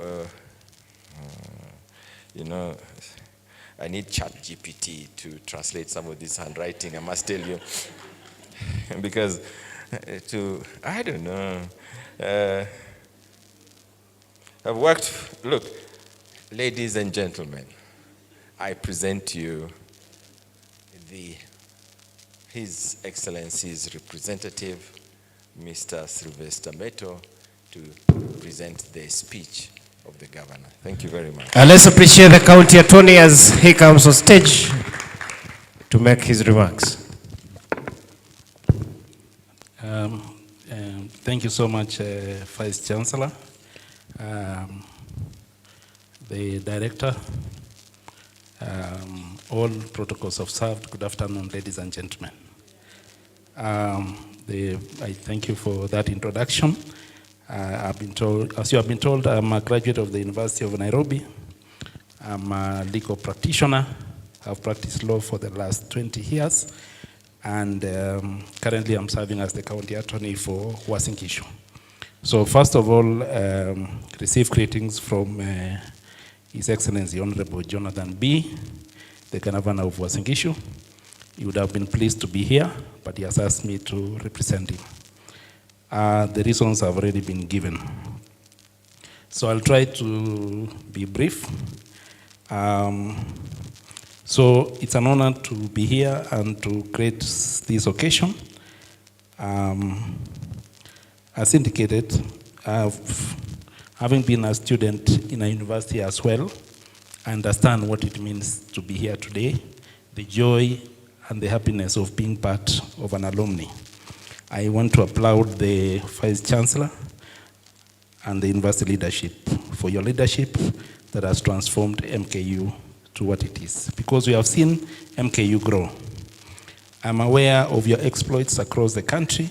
I need ChatGPT to translate some of this handwriting, I must tell you. Because I don't know. I've worked, look, ladies and gentlemen, I present to you His Excellency's representative, Mr. Sylvester Meto, to present the speech of the governor. Thank you very much. Let's appreciate the county attorney as he comes on stage to make his remarks. Thank you so much, Vice Chancellor, the Director, all protocols observed. Good afternoon, ladies and gentlemen. I thank you for that introduction. I've been told, as you have been told, I'm a graduate of the University of Nairobi. I'm a legal practitioner. I've practiced law for the last 20 years. And currently I'm serving as the county attorney for Uasin Gishu. So first of all, receive greetings from His Excellency Honorable Jonathan B., the governor of Uasin Gishu. He would have been pleased to be here, but he has asked me to represent him. The reasons have already been given. So I'll try to be brief. So it's an honor to be here and to create this occasion. As indicated, having been a student in a university as well, I understand what it means to be here today, the joy and the happiness of being part of an alumni. I want to applaud the Vice Chancellor and the university leadership for your leadership that has transformed MKU to what it is, because we have seen MKU grow. I'm aware of your exploits across the country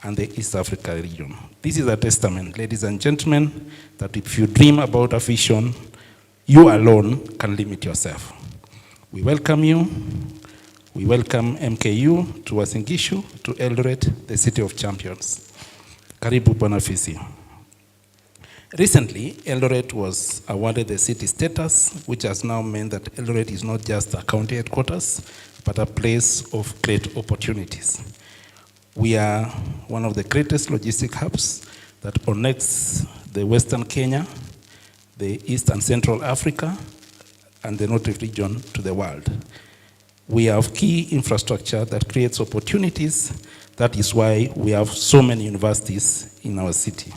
and the East Africa region. This is a testament, ladies and gentlemen, that if you dream about a vision, you alone can limit yourself. We welcome you. We welcome MKU to Uasin Gishu, to Eldoret, the city of champions. Karibu Bwana Fisi. Recently, Eldoret was awarded the city status, which has now meant that Eldoret is not just a county headquarters, but a place of great opportunities. We are one of the greatest logistic hubs that connects the Western Kenya, the East and Central Africa, and the North region to the world. We have key infrastructure that creates opportunities. That is why we have so many universities in our city.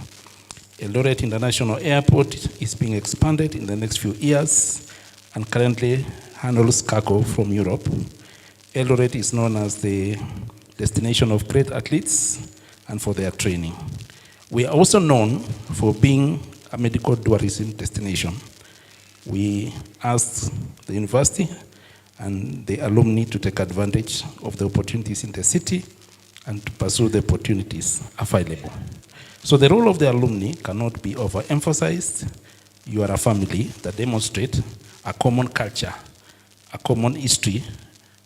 Eldoret International Airport is being expanded in the next few years and currently handles cargo from Europe. Eldoret is known as the destination of great athletes and for their training. We are also known for being a medical tourism destination. We asked the university and the alumni to take advantage of the opportunities in the city and to pursue the opportunities available. So the role of the alumni cannot be overemphasized. You are a family that demonstrate a common culture, a common history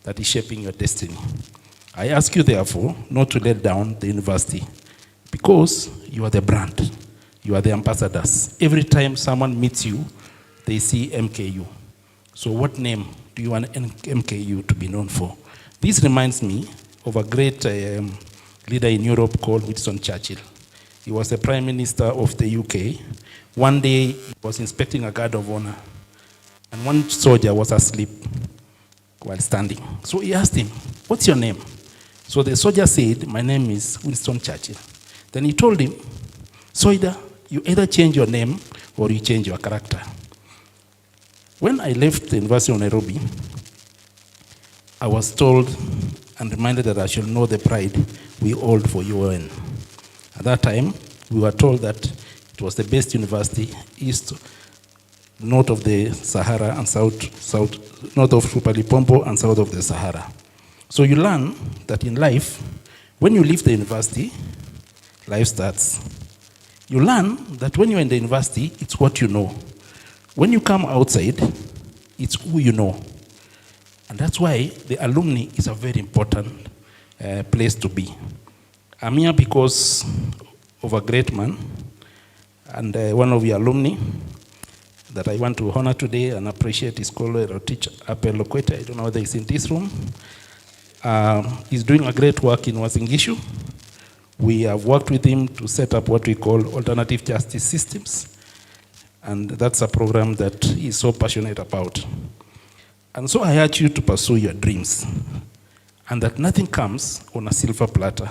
that is shaping your destiny. I ask you therefore not to let down the university because you are the brand, you are the ambassadors. Every time someone meets you, they see MKU. So what name do you want MKU to be known for? This reminds me of a great leader in Europe called Winston Churchill. He was the Prime Minister of the UK. One day, he was inspecting a guard of honor, and one soldier was asleep while standing. So he asked him, "What's your name?" So the soldier said, "My name is Winston Churchill." Then he told him, "Soldier, you either change your name or you change your character." When I left the University of Nairobi, I was told and reminded that I should know the pride we hold for UN. At that time, we were told that it was the best university east, north of the Sahara and north of Supalipompo and south of the Sahara. So you learn that in life, when you leave the university, life starts. You learn that when you're in the university, it's what you know. When you come outside, it's who you know. And that's why the alumni is a very important place to be. I'm here because of a great man and one of your alumni that I want to honor today and appreciate is called our teacher, Apel Lokwete. I don't know whether he's in this room. He's doing a great work in Uasin Gishu. We have worked with him to set up what we call alternative justice systems. And that's a program that he's so passionate about. And so I urge you to pursue your dreams, and that nothing comes on a silver platter.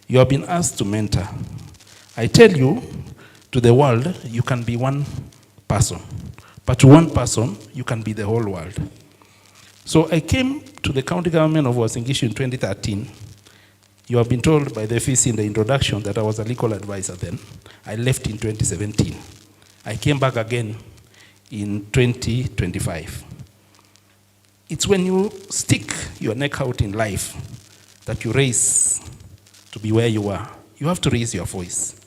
You have been asked to mentor. I tell you, to the world, you can be one person, but to one person, you can be the whole world. So I came to the county government of Uasin Gishu in 2013. You have been told by the FEC in the introduction that I was a legal advisor then. I left in 2017. I came back again in 2025. It's when you stick your neck out in life that you raise to be where you are. You have to raise your voice.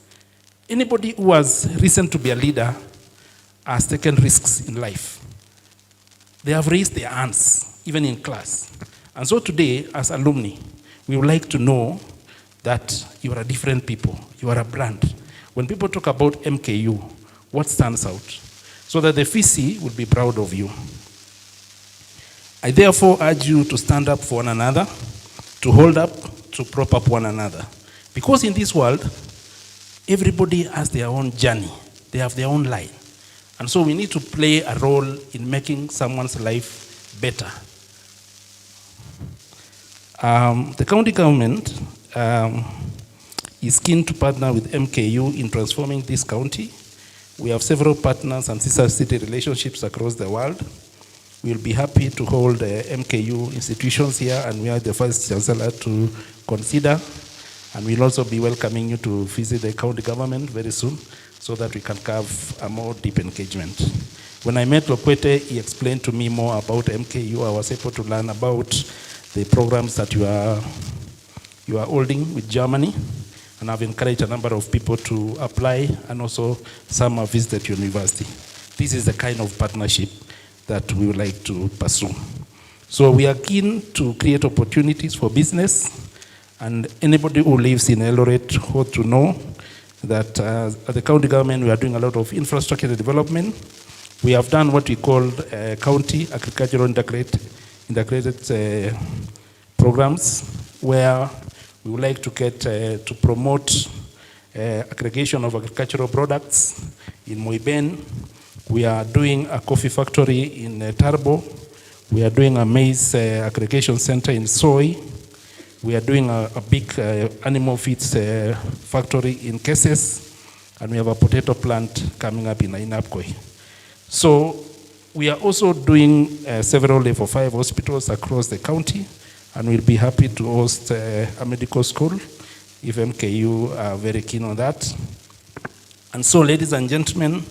Anybody who has risen to be a leader has taken risks in life. They have raised their hands, even in class. And so today, as alumni, we would like to know that you are a different people. You are a brand. When people talk about MKU, what stands out? So that the FEC will be proud of you. I therefore urge you to stand up for one another, to hold up, to prop up one another. Because in this world, everybody has their own journey. They have their own line. And so we need to play a role in making someone's life better. The county government is keen to partner with MKU in transforming this county. We have several partners and sister city relationships across the world. We'll be happy to hold MKU institutions here, and we are the first chancellor to consider. And we'll also be welcoming you to visit the county government very soon so that we can have a more deep engagement. When I met Lokwete, he explained to me more about MKU. I was able to learn about the programs that you are holding with Germany, and I've encouraged a number of people to apply, and also some have visited university. This is the kind of partnership that we would like to pursue. So we are keen to create opportunities for business, and anybody who lives in Eldoret ought to know that at the county government we are doing a lot of infrastructure development. We have done what we call county agricultural integrated programs, where we would like to get to promote aggregation of agricultural products in Moiben. We are doing a coffee factory in Tarbo. We are doing a maize aggregation center in Soy. We are doing a big animal feeds factory in Keses. And we have a potato plant coming up in Ainapkoi. So we are also doing several level 5 hospitals across the county. And we'll be happy to host a medical school if MKU are very keen on that. And so, ladies and gentlemen,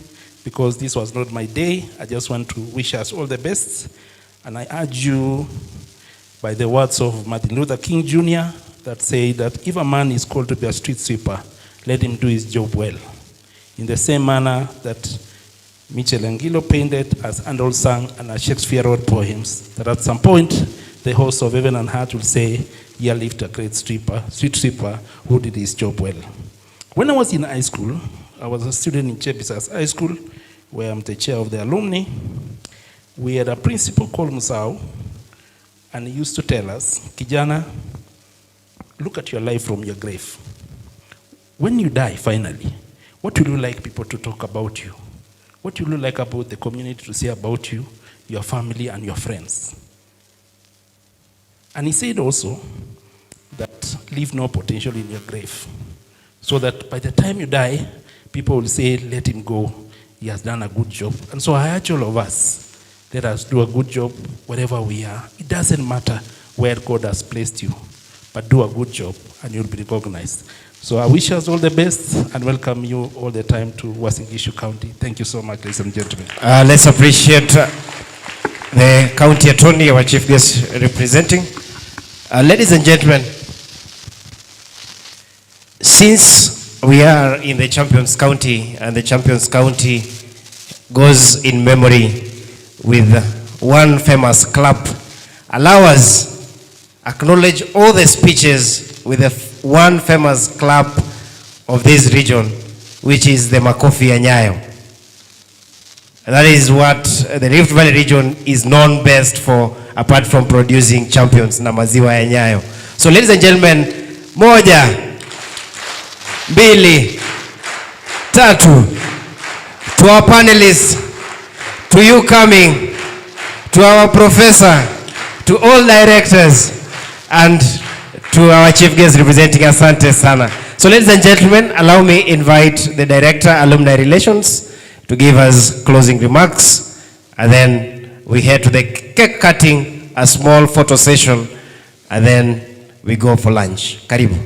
because this was not my day, I just want to wish us all the best. And I urge you, by the words of Martin Luther King Jr., that say that if a man is called to be a street sweeper, let him do his job well. In the same manner that Michelangelo painted, as Andal sang, and as Shakespeare wrote poems, that at some point, the host of heaven and earth will say, here lived a great street sweeper who did his job well. When I was in high school, I was a student in Chebisa's High School, where I'm the chair of the alumni. We had a principal called Musau, and he used to tell us, Kijana, look at your life from your grave. When you die, finally, what will you like people to talk about you? What will you like about the community to say about you, your family, and your friends? And he said also that leave no potential in your grave, so that by the time you die, people will say, let him go, he has done a good job. And so I urge all of us, let us do a good job wherever we are. It doesn't matter where God has placed you, but do a good job and you'll be recognized. So I wish us all the best and welcome you all the time to Uasin Gishu County. Thank you so much, ladies and gentlemen. Let's appreciate the county attorney, our chief guest representing. Ladies and gentlemen, since we are in the Champions County, and the Champions County goes in memory with one famous club, allow us acknowledge all the speeches with the one famous club of this region, which is the Makofi ya Nyayo. And that is what the Rift Valley region is known best for, apart from producing champions na maziwa ya Nyayo. So ladies and gentlemen, moja, mbili, tatu, to our panelists, to you coming, to our professor, to all directors, and to our chief guest representing Asante Sana. So ladies and gentlemen, allow me invite the Director, Alumni Relations, to give us closing remarks, and then we head to the cake cutting, a small photo session, and then we go for lunch. Karibu.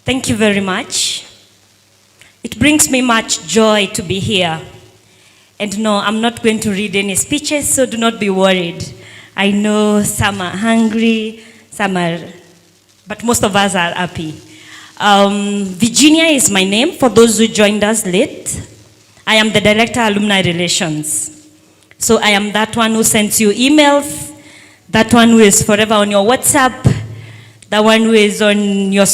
Thank you very much. It brings me much joy to be here. And no, I'm not going to read any speeches, so do not be worried. I know some are hungry, some are, but most of us are happy. Virginia is my name, for those who joined us late. I am the Director, Alumni Relations. So I am that one who sends you emails, that one who is forever on your WhatsApp, the one who is on your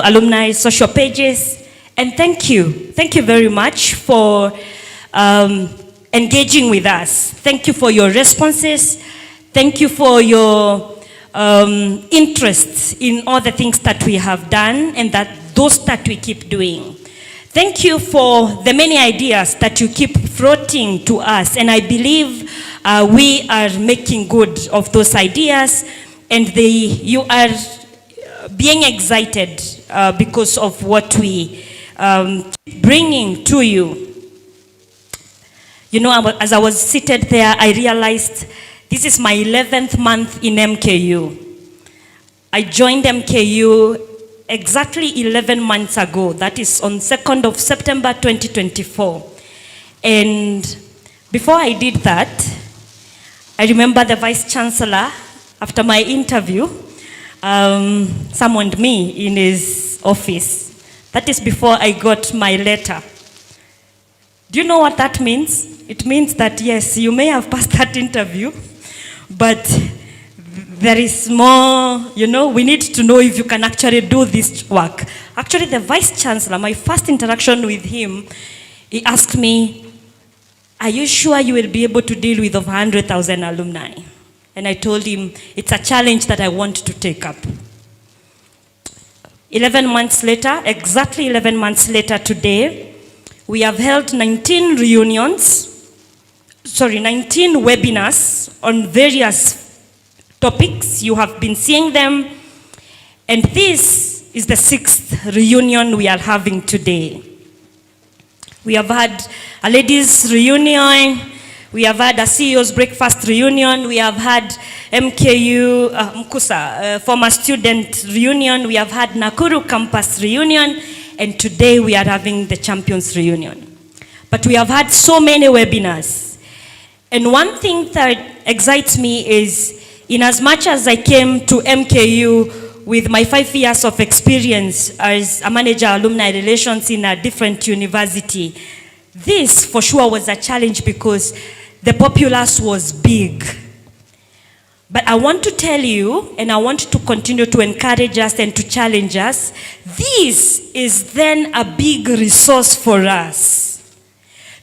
alumni social pages. And thank you very much for engaging with us. Thank you for your responses. Thank you for your interest in all the things that we have done and those that we keep doing. Thank you for the many ideas that you keep floating to us, and I believe we are making good of those ideas, and you are being excited because of what we keep bringing to you. You know, as I was seated there, I realized this is my 11th month in MKU. I joined MKU exactly 11 months ago. That is on 2nd of September 2024. And before I did that, I remember the Vice Chancellor, after my interview, summoned me in his office. That is before I got my letter. Do you know what that means? It means that, yes, you may have passed that interview, but there is more, you know, we need to know if you can actually do this work. Actually, the Vice Chancellor, my first interaction with him, he asked me, are you sure you will be able to deal with over 100,000 alumni? And I told him, it's a challenge that I want to take up. 11 months later, exactly 11 months later today, we have held 19 webinars on various topics. You have been seeing them. And this is the 6th reunion we are having today. We have had a ladies' reunion. We have had a CEO's breakfast reunion. We have had MKU, former student reunion. We have had Nakuru campus reunion. And today we are having the champions reunion. But we have had so many webinars. And one thing that excites me is, in as much as I came to MKU with my 5 years of experience as a manager alumni relations in a different university, this for sure was a challenge because the populace was big. But I want to tell you, and I want to continue to encourage us and to challenge us, this is then a big resource for us.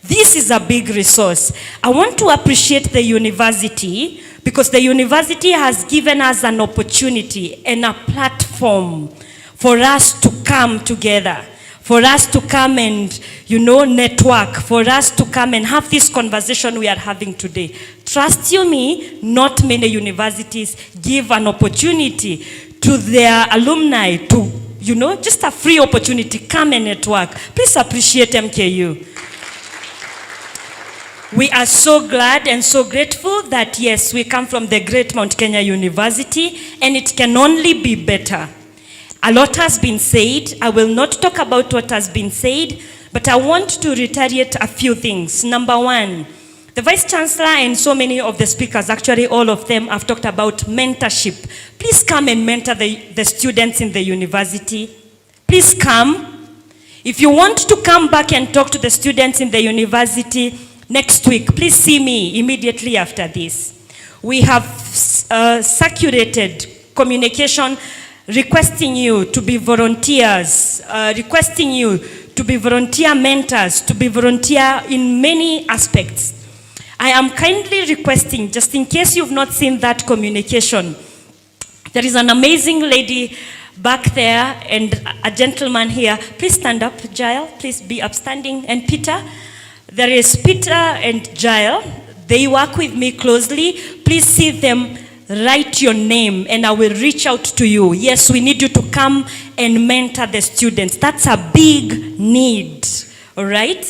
This is a big resource. I want to appreciate the university because the university has given us an opportunity and a platform for us to come together, for us to come and, you know, network, for us to come and have this conversation we are having today. Trust you me, not many universities give an opportunity to their alumni to, you know, just a free opportunity, come and network. Please appreciate MKU. We are so glad and so grateful that, yes, we come from the great Mount Kenya University, and it can only be better. A lot has been said. I will not talk about what has been said, but I want to reiterate a few things. Number one, the Vice Chancellor and so many of the speakers, actually all of them, have talked about mentorship. Please come and mentor the students in the university. Please come. If you want to come back and talk to the students in the university next week, please see me immediately after this. We have circulated communication requesting you to be volunteers, requesting you to be volunteer mentors, to be volunteer in many aspects. I am kindly requesting, just in case you've not seen that communication, there is an amazing lady back there and a gentleman here. Please stand up, Jael. Please be upstanding. And Peter, There is Peter and Jael. They work with me closely. Please see them, write your name, and I will reach out to you. Yes, we need you to come and mentor the students. That's a big need, all right?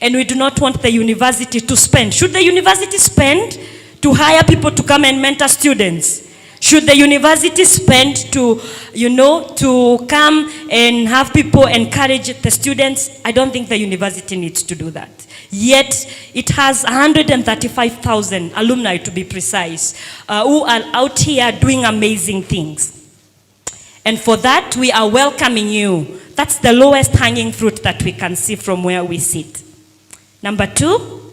And we do not want the university to spend. Should the university spend to hire people to come and mentor students? Should the university spend to, to come and have people encourage the students? I don't think the university needs to do that. Yet, it has 135,000 alumni, to be precise, who are out here doing amazing things. And for that, we are welcoming you. That's the lowest hanging fruit that we can see from where we sit. Number 2,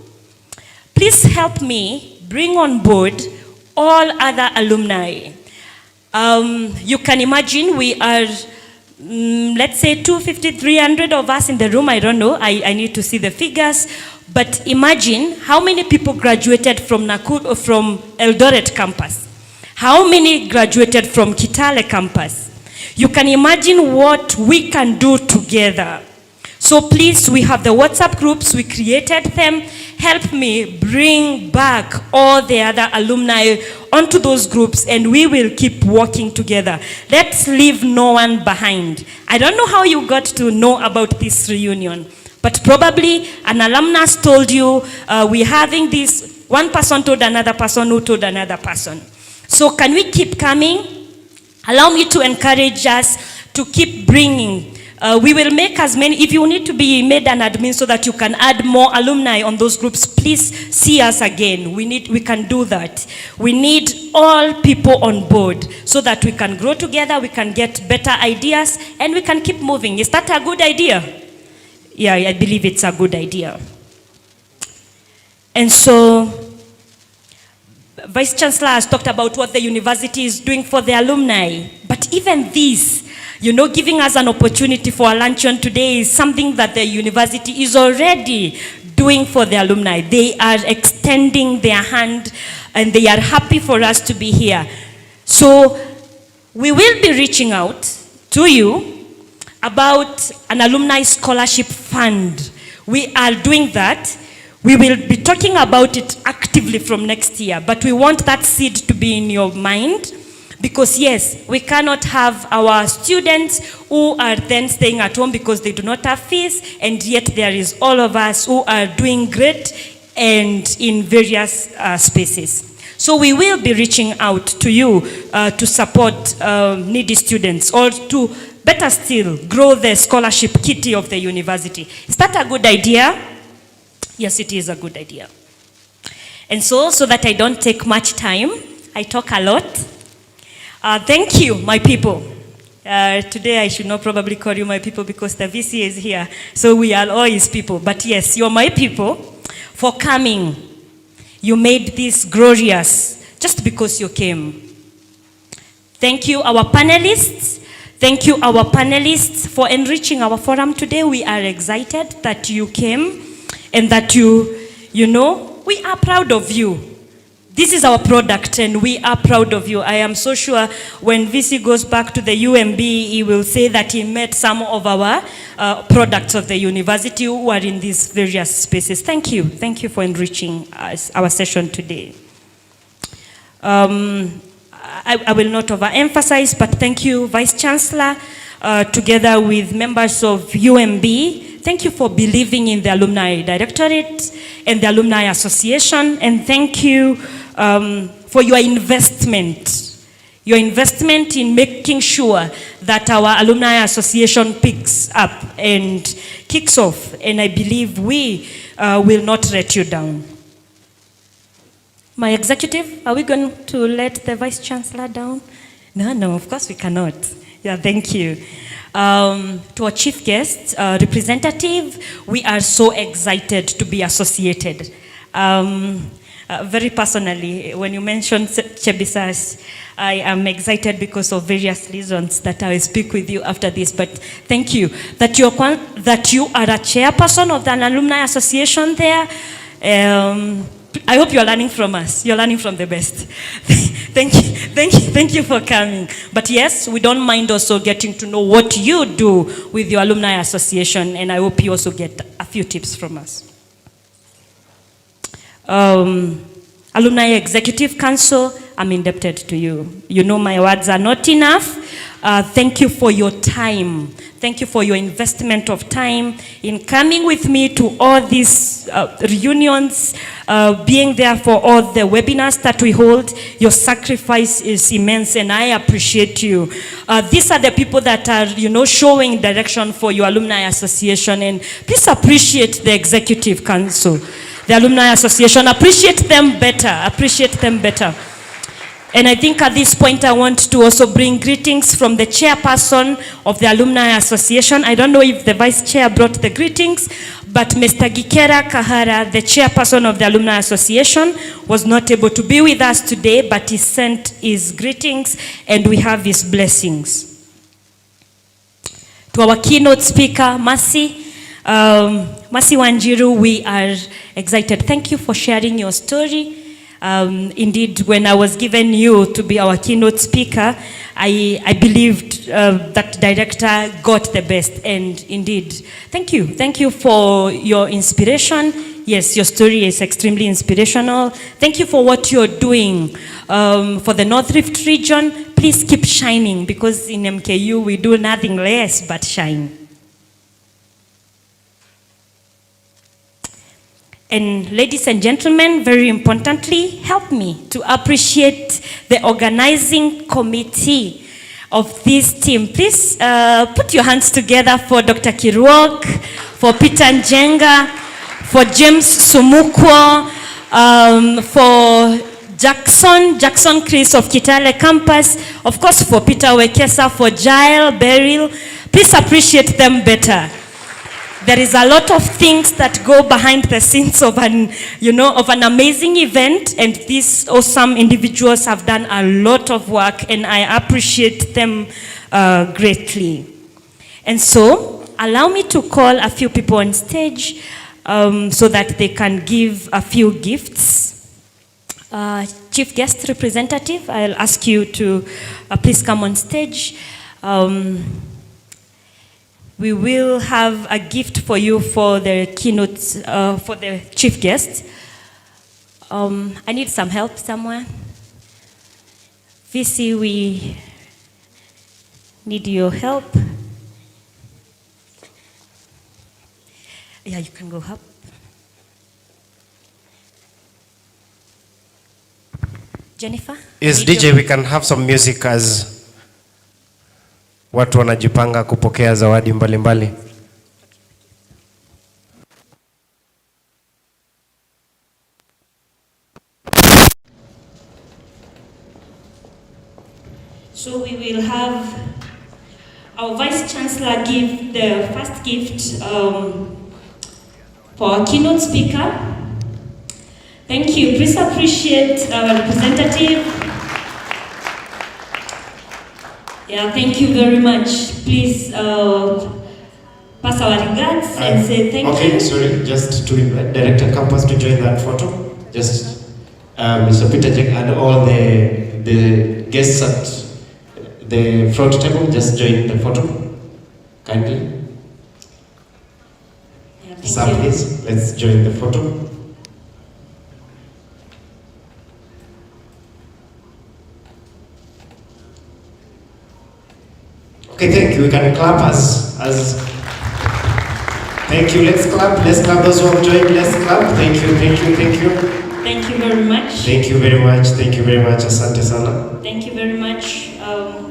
please help me bring on board all other alumni. You can imagine we are, let's say 250, 300 of us in the room. I don't know, I need to see the figures. But imagine how many people graduated from Eldoret campus. How many graduated from Kitale campus? You can imagine what we can do together. So please, we have the WhatsApp groups, we created them. Help me bring back all the other alumni onto those groups, and we will keep working together. Let's leave no one behind. I don't know how you got to know about this reunion, but probably an alumnus told you, we're having this, one person told another person who told another person. So can we keep coming? Allow me to encourage us to keep bringing. We will make as many, if you need to be made an admin so that you can add more alumni on those groups, please see us again. We can do that. We need all people on board so that we can grow together, we can get better ideas, and we can keep moving. Is that a good idea? Yeah, I believe it's a good idea. And so, Vice Chancellor has talked about what the university is doing for the alumni. But even this, giving us an opportunity for a luncheon today is something that the university is already doing for the alumni. They are extending their hand and they are happy for us to be here. So we will be reaching out to you about an alumni scholarship fund. We are doing that. We will be talking about it actively from next year, but we want that seed to be in your mind. Because yes, we cannot have our students who are then staying at home because they do not have fees, and yet there is all of us who are doing great and in various spaces. So we will be reaching out to you to support needy students, or to, better still, grow the scholarship kitty of the university. Is that a good idea? Yes, it is a good idea. And so that I don't take much time, I talk a lot. Thank you, my people. Today I should not probably call you my people because the VC is here. So we are all his people. But yes, you're my people for coming. You made this glorious just because you came. Thank you, our panelists. Thank you, our panelists, for enriching our forum today. We are excited that you came and that we are proud of you. This is our product and we are proud of you. I am so sure when VC goes back to the UMB, he will say that he met some of our products of the university who are in these various spaces. Thank you. Thank you for enriching our session today. I will not overemphasize, but thank you, Vice Chancellor, together with members of UMB. Thank you for believing in the Alumni Directorate and the Alumni Association, and thank you for your investment in making sure that our Alumni Association picks up and kicks off, and I believe we will not let you down. My executive, are we going to let the Vice Chancellor down? No, of course we cannot. Yeah, thank you. To our chief guest, representative, we are so excited to be associated. Very personally, when you mentioned Chebisas, I am excited because of various reasons that I will speak with you after this, but thank you. That you are a chairperson of the Alumni Association there. I hope you're learning from us. You're learning from the best. Thank you for coming. But yes, we don't mind also getting to know what you do with your Alumni Association, and I hope you also get a few tips from us. Alumni Executive Council, I'm indebted to you. You know my words are not enough. Thank you for your time. Thank you for your investment of time in coming with me to all these reunions, being there for all the webinars that we hold. Your sacrifice is immense and I appreciate you. These are the people that are, showing direction for your alumni association, and please appreciate the Executive Council, the Alumni Association. Appreciate them better. And I think at this point I want to also bring greetings from the chairperson of the Alumni Association. I don't know if the vice chair brought the greetings, but Mr. Gikera Kahara, the chairperson of the Alumni Association, was not able to be with us today, but he sent his greetings and we have his blessings. To our keynote speaker, Mercy Wanjiru, we are excited. Thank you for sharing your story. Indeed, when I was given you to be our keynote speaker, I believed that director got the best, and indeed, thank you. Thank you for your inspiration. Yes, your story is extremely inspirational. Thank you for what you're doing for the North Rift region. Please keep shining, because in MKU we do nothing less but shine. And ladies and gentlemen, very importantly, help me to appreciate the organizing committee of this team. Please put your hands together for Dr. Kiruok, for Peter Njenga, for James Sumukwo, for Jackson Chris of Kitale campus, of course for Peter Wekesa, for Jael Beryl. Please appreciate them better. There is a lot of things that go behind the scenes of an amazing event, and these awesome individuals have done a lot of work, and I appreciate them greatly. And so, allow me to call a few people on stage so that they can give a few gifts. Chief Guest Representative, I'll ask you to please come on stage. We will have a gift for you for the keynote, for the chief guest. I need some help somewhere. VC, we need your help. Yeah, you can go up. Jennifer? Yes, DJ, we can have some music as watu wanajipanga kupokea zawadi mbalimbali. So we will have our Vice Chancellor give the first gift for our keynote speaker. Thank you. Please appreciate our representative. Yeah, thank you very much. Please pass our regards and say thank you. Okay, sorry, just to invite Director Campus to join that photo. Just Mr. Peter Jack and all the guests at the front table, just join the photo, kindly. Yeah, Sir, please, let's join the photo. Okay, thank you. We can clap as thank you. Let's clap those who have joined. Let's clap. Thank you. Thank you very much. Thank you very much. Asante sana. Thank you very much,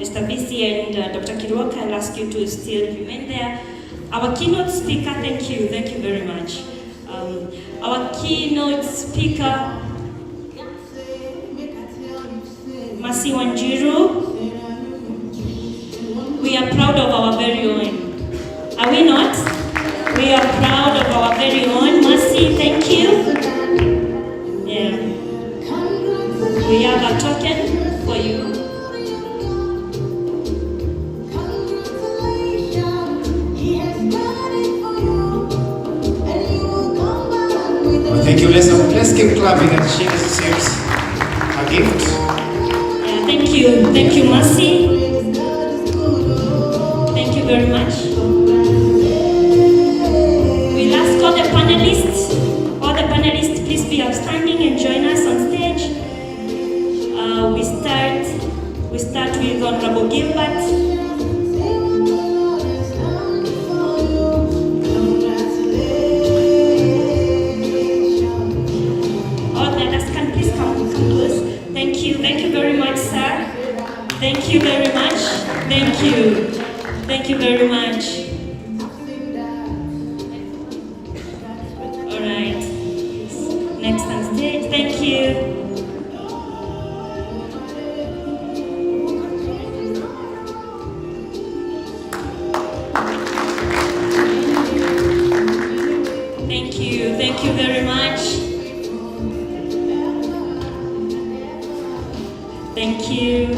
Mr. BC and Dr. Kiruok. I'll ask you to still remain there. Our keynote speaker, thank you very much. Our keynote speaker, Mercy Wanjiru. We are proud of our very own. Are we not? We are proud of our very own. Mercy, thank you. Yeah. We have a token for you. Well, thank you. Let's keep clapping and she receives a gift. Yeah, thank you, Mercy. Thank you very much. We'll ask all the panelists, please be outstanding. Honorable Gilbert. Thank you very much, sir. Thank you very much. Thank you. Thank you very much. All right. Next on stage. Thank you. Thank you. Thank you very much. Thank you.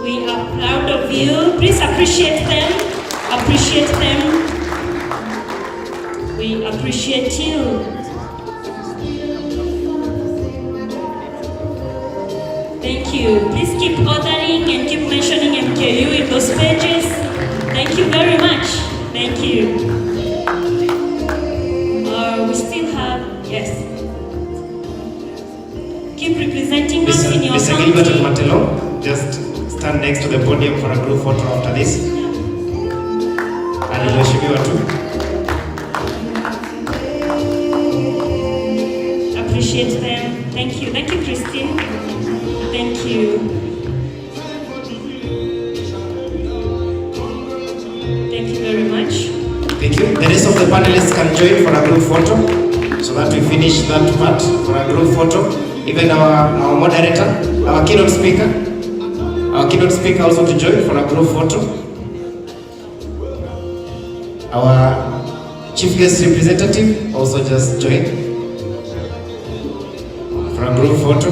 We are proud of you. Please appreciate them. Appreciate them. We appreciate you. Thank you. Please keep ordering and keep mentioning MKU in those pages. Thank you very much. Thank you. We still have, yes. Keep representing us in your Mr. county. Gilbert and Matelo, just stand next to the podium for a group photo after this. And Yoshimiwa too. Appreciate them. Thank you. Thank you, Christine. Thank you. Thank you very much. Thank you. The rest of the panelists can join for a group photo so that we finish that part for a group photo. Even our moderator, our keynote speaker also to join for a group photo. Our chief guest representative also just join for a group photo.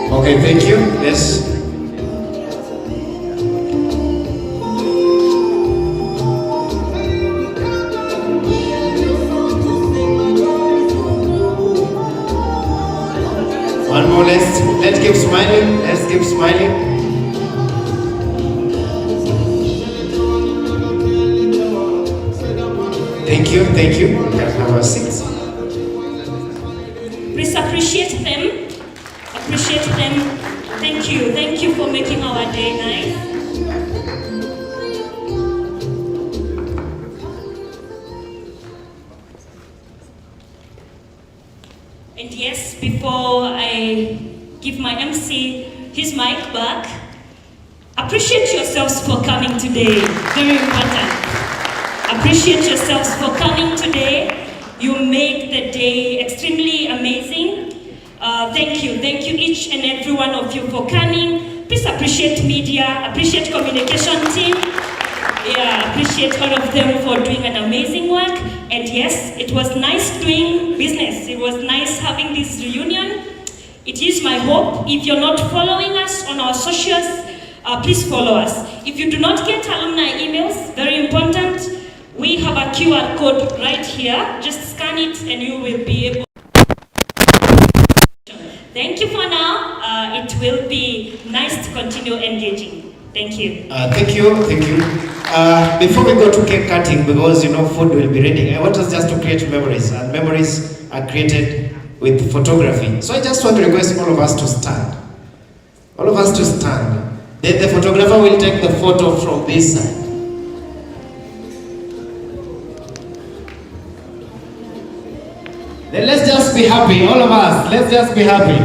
Okay, thank you. Yes. One more, let's keep smiling. Let's keep smiling. Thank you, thank you. We can have a seat. Please appreciate them. Appreciate them. Thank you for making our day nice. And yes, before I give my MC his mic back, appreciate yourselves for coming today. Very important. Appreciate yourselves for coming today. You made the day extremely amazing. Thank you each and every one of you for coming. Please appreciate media, appreciate communication team. Yeah, appreciate all of them for doing an amazing work. And yes, it was nice doing business. It was nice having this reunion. It is my hope, if you're not following us on our socials, please follow us. If you do not get alumni emails, very important, we have a QR code right here. Just scan it and you will be able. Thank you for now. It will be nice to continue engaging. Thank you. Thank you. Before we go to cake cutting, because food will be ready, I want us just to create memories, and memories are created with photography. So I just want to request all of us to stand. All of us to stand. Then the photographer will take the photo from this side. Then let's just be happy, all of us. Let's just be happy.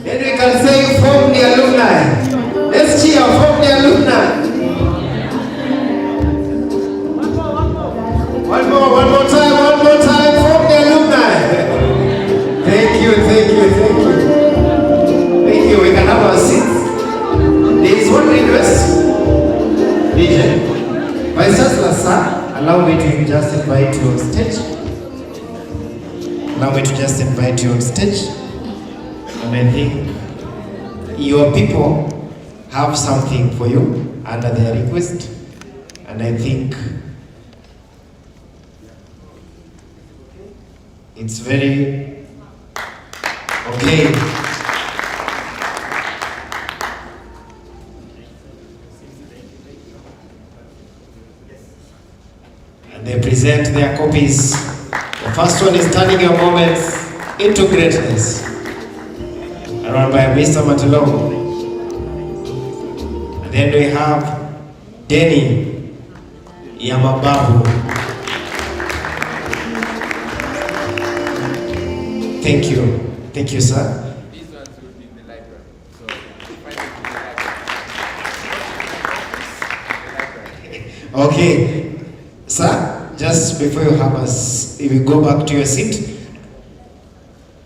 Then we can say from the alumni. Let's cheer from the alumni. One more time from the alumni. Thank you. Thank you, we can have our seats. There is one request. DJ, Vice Chancellor, sir, allow me to you on stage. Allow me to just invite you on stage. And I think your people have something for you under their request. And I think it's very okay. And they present their copies. The first one is Turning Your Moments into Greatness, run by Mr. Matelo. And then we have Denny Yamababu. Thank you. Thank you, sir. These ones will be in the library. So Okay. Sir, just before you have us, if you go back to your seat,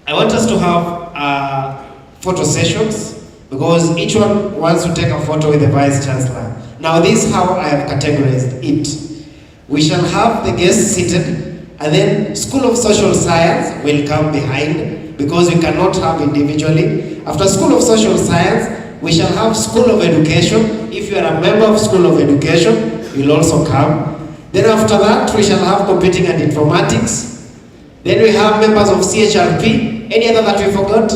I want us to have photo sessions because each one wants to take a photo with the Vice Chancellor. Now this is how I have categorized it. We shall have the guests seated and then School of Social Science will come behind because we cannot have individually. After School of Social Science, we shall have School of Education. If you are a member of School of Education, you'll also come. Then after that, we shall have Computing and Informatics. Then we have members of CHRP. Any other that we forgot?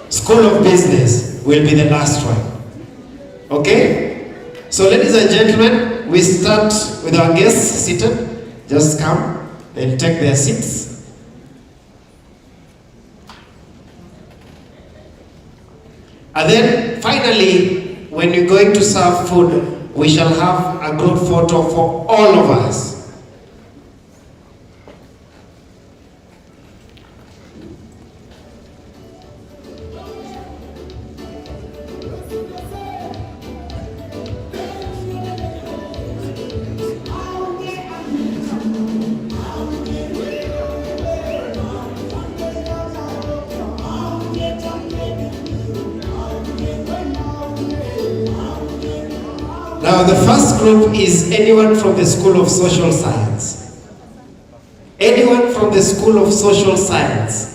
School of Business will be the last one. Okay? So ladies and gentlemen, we start with our guests seated. Just come, they'll take their seats. And then finally, when you're going to serve food, we shall have a group photo for all of us. Now the first group is anyone from the School of Social Science. Anyone from the School of Social Science.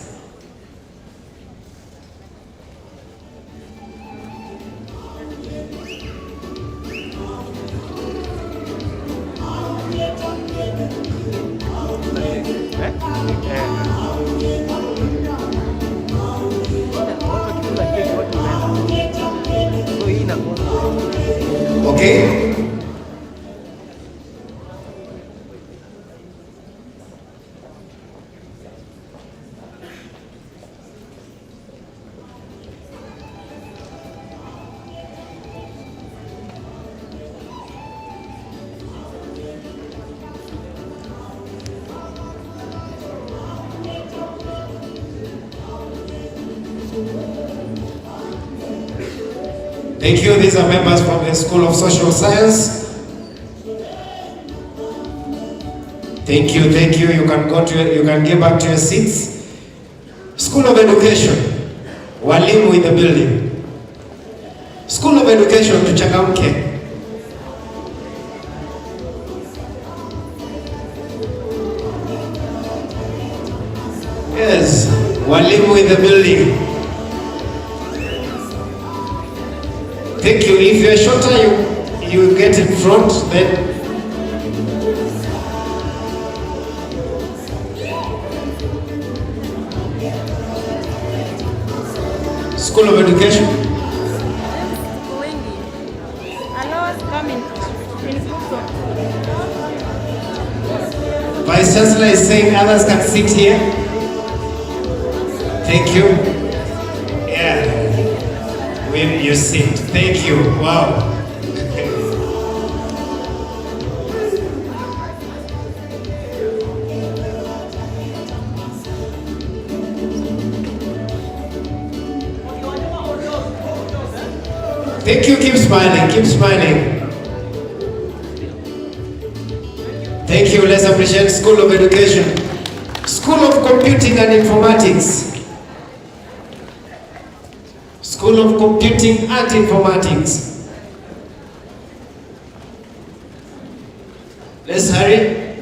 Okay? Thank you. These are members from the School of Social Science. Thank you, thank you. You can go to you can get back to your seats. School of Education. Walimu in the building. School of Education, tuchangamke. Yes, walimu in the building. Thank you. If you're shorter, you get in front, then School of Education. Vice Chancellor is saying others can sit here. Thank you. Yeah. Will you sit? Thank you. Wow. Thank you. Keep smiling. Keep smiling. Thank you. Let's appreciate School of Education. School of Computing and Informatics. School of Computing and Informatics. Let's hurry.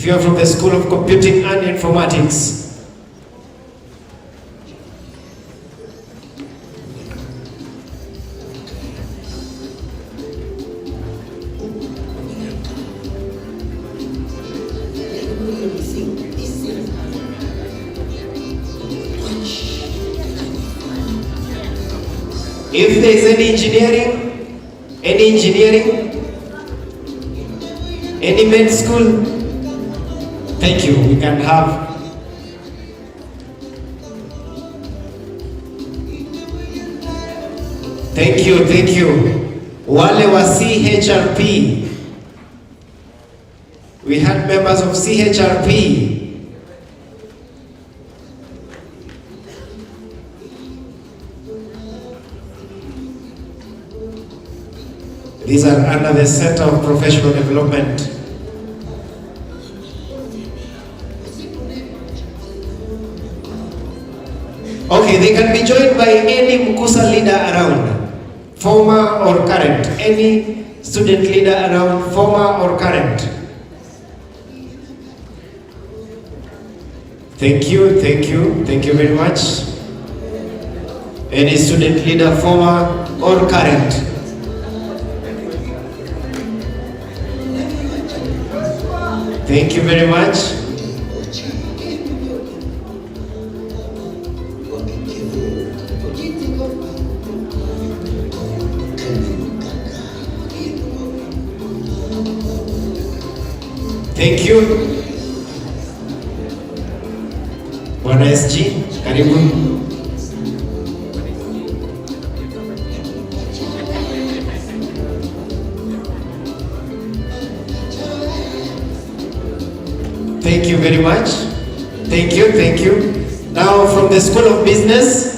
you are from the School of Computing and Informatics, if there is any engineering, any med school, thank you, we can have. Thank you. Wale wa CHRP. We had members of CHRP. These are under the Center of Professional Development. Okay, they can be joined by any Mkusa leader around, former or current. Any student leader around, former or current. Thank you very much. Any student leader, former or current. Thank you very much. Thank you. Bwana SG, karibu. Thank you very much. Thank you. Now from the School of Business.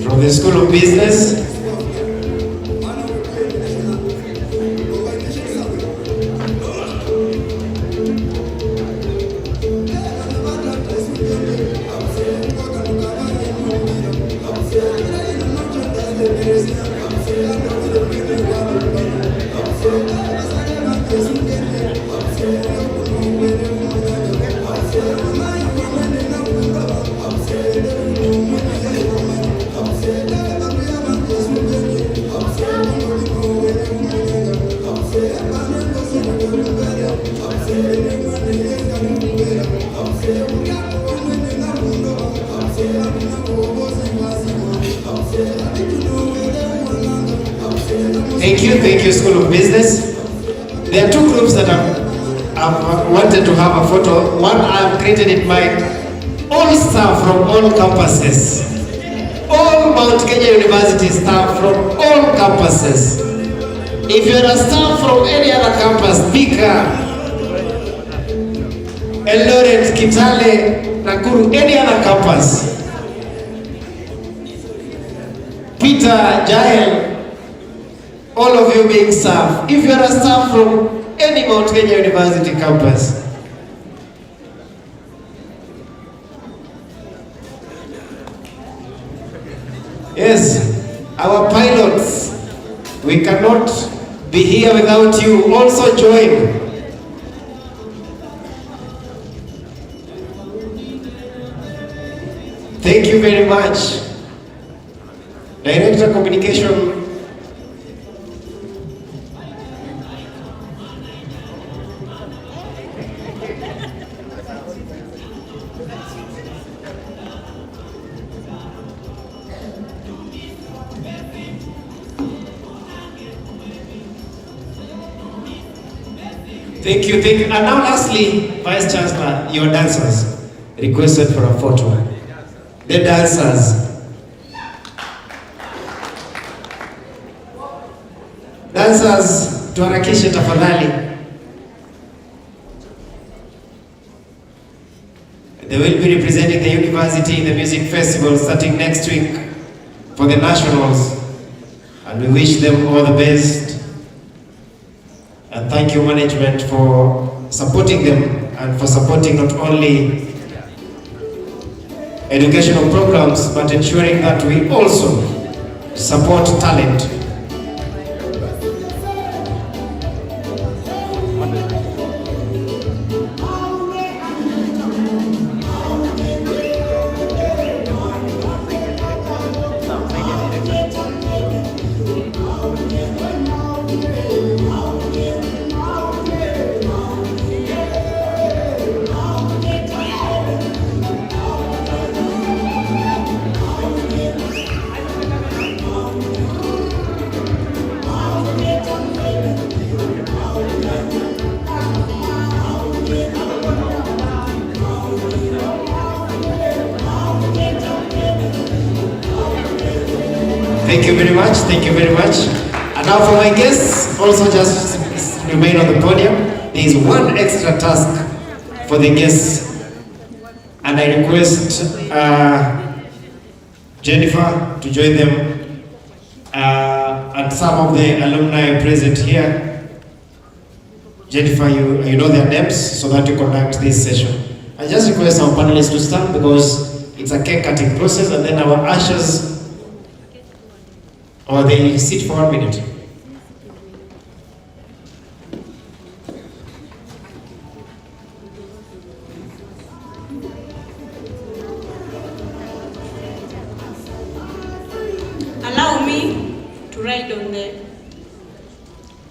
From the School of Business. Thank you, School of Business. There are two groups that I've wanted to have a photo. One I've created it by all staff from all campuses. All Mount Kenya University staff from all campuses. If you're a staff from any other campus, Thika, Eldoret, Kitale, Nakuru, any other campus, Peter, Jael, all of you being staff. If you are a staff from any Mount Kenya University campus, yes, our pilots, we cannot be here without you. Also join. Thank you very much. Director Communication. Thank you. And now lastly, Vice Chancellor, your dancers requested for a photo. The dancers. Dancers, tuharakishe tafadhali. They will be representing the university in the music festival starting next week for the nationals. And we wish them all the best. And thank you, management, for supporting them and for supporting not only educational programs, but ensuring that we also support talent. Thank you very much, thank you very much. And now for my guests, also just remain on the podium. There is one extra task for the guests. And I request Jennifer to join them and some of the alumni present here. Jennifer, you know their names so that you conduct this session. I just request our panelists to stand because it's a cake cutting process, and then our ushers, or they sit for 1 minute. Allow me to ride on the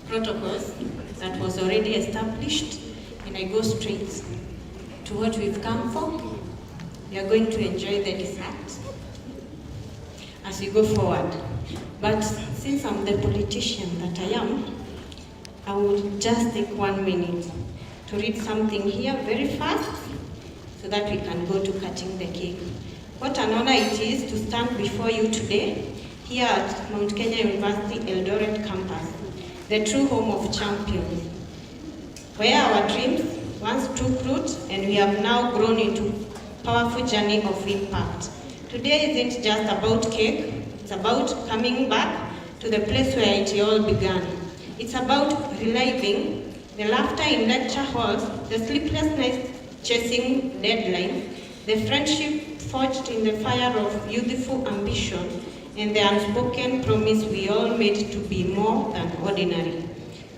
protocols that was already established, and I go straight to what we've come for. We are going to enjoy the dessert as we go forward. But since I'm the politician that I am, I will just take 1 minute to read something here very fast so that we can go to cutting the cake. What an honor it is to stand before you today here at Mount Kenya University Eldoret campus, the true home of champions, where our dreams once took root and we have now grown into powerful journey of impact. Today isn't just about cake. It's about coming back to the place where it all began. It's about reliving the laughter in lecture halls, the sleepless nights chasing deadlines, the friendship forged in the fire of youthful ambition, and the unspoken promise we all made to be more than ordinary.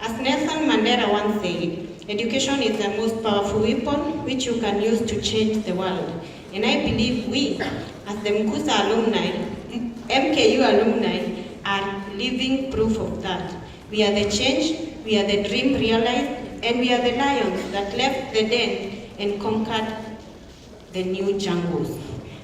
As Nelson Mandela once said, education is the most powerful weapon which you can use to change the world. And I believe we, as the Mkusa alumni, MKU alumni, are living proof of that. We are the change, we are the dream realized, and we are the lions that left the den and conquered the new jungles.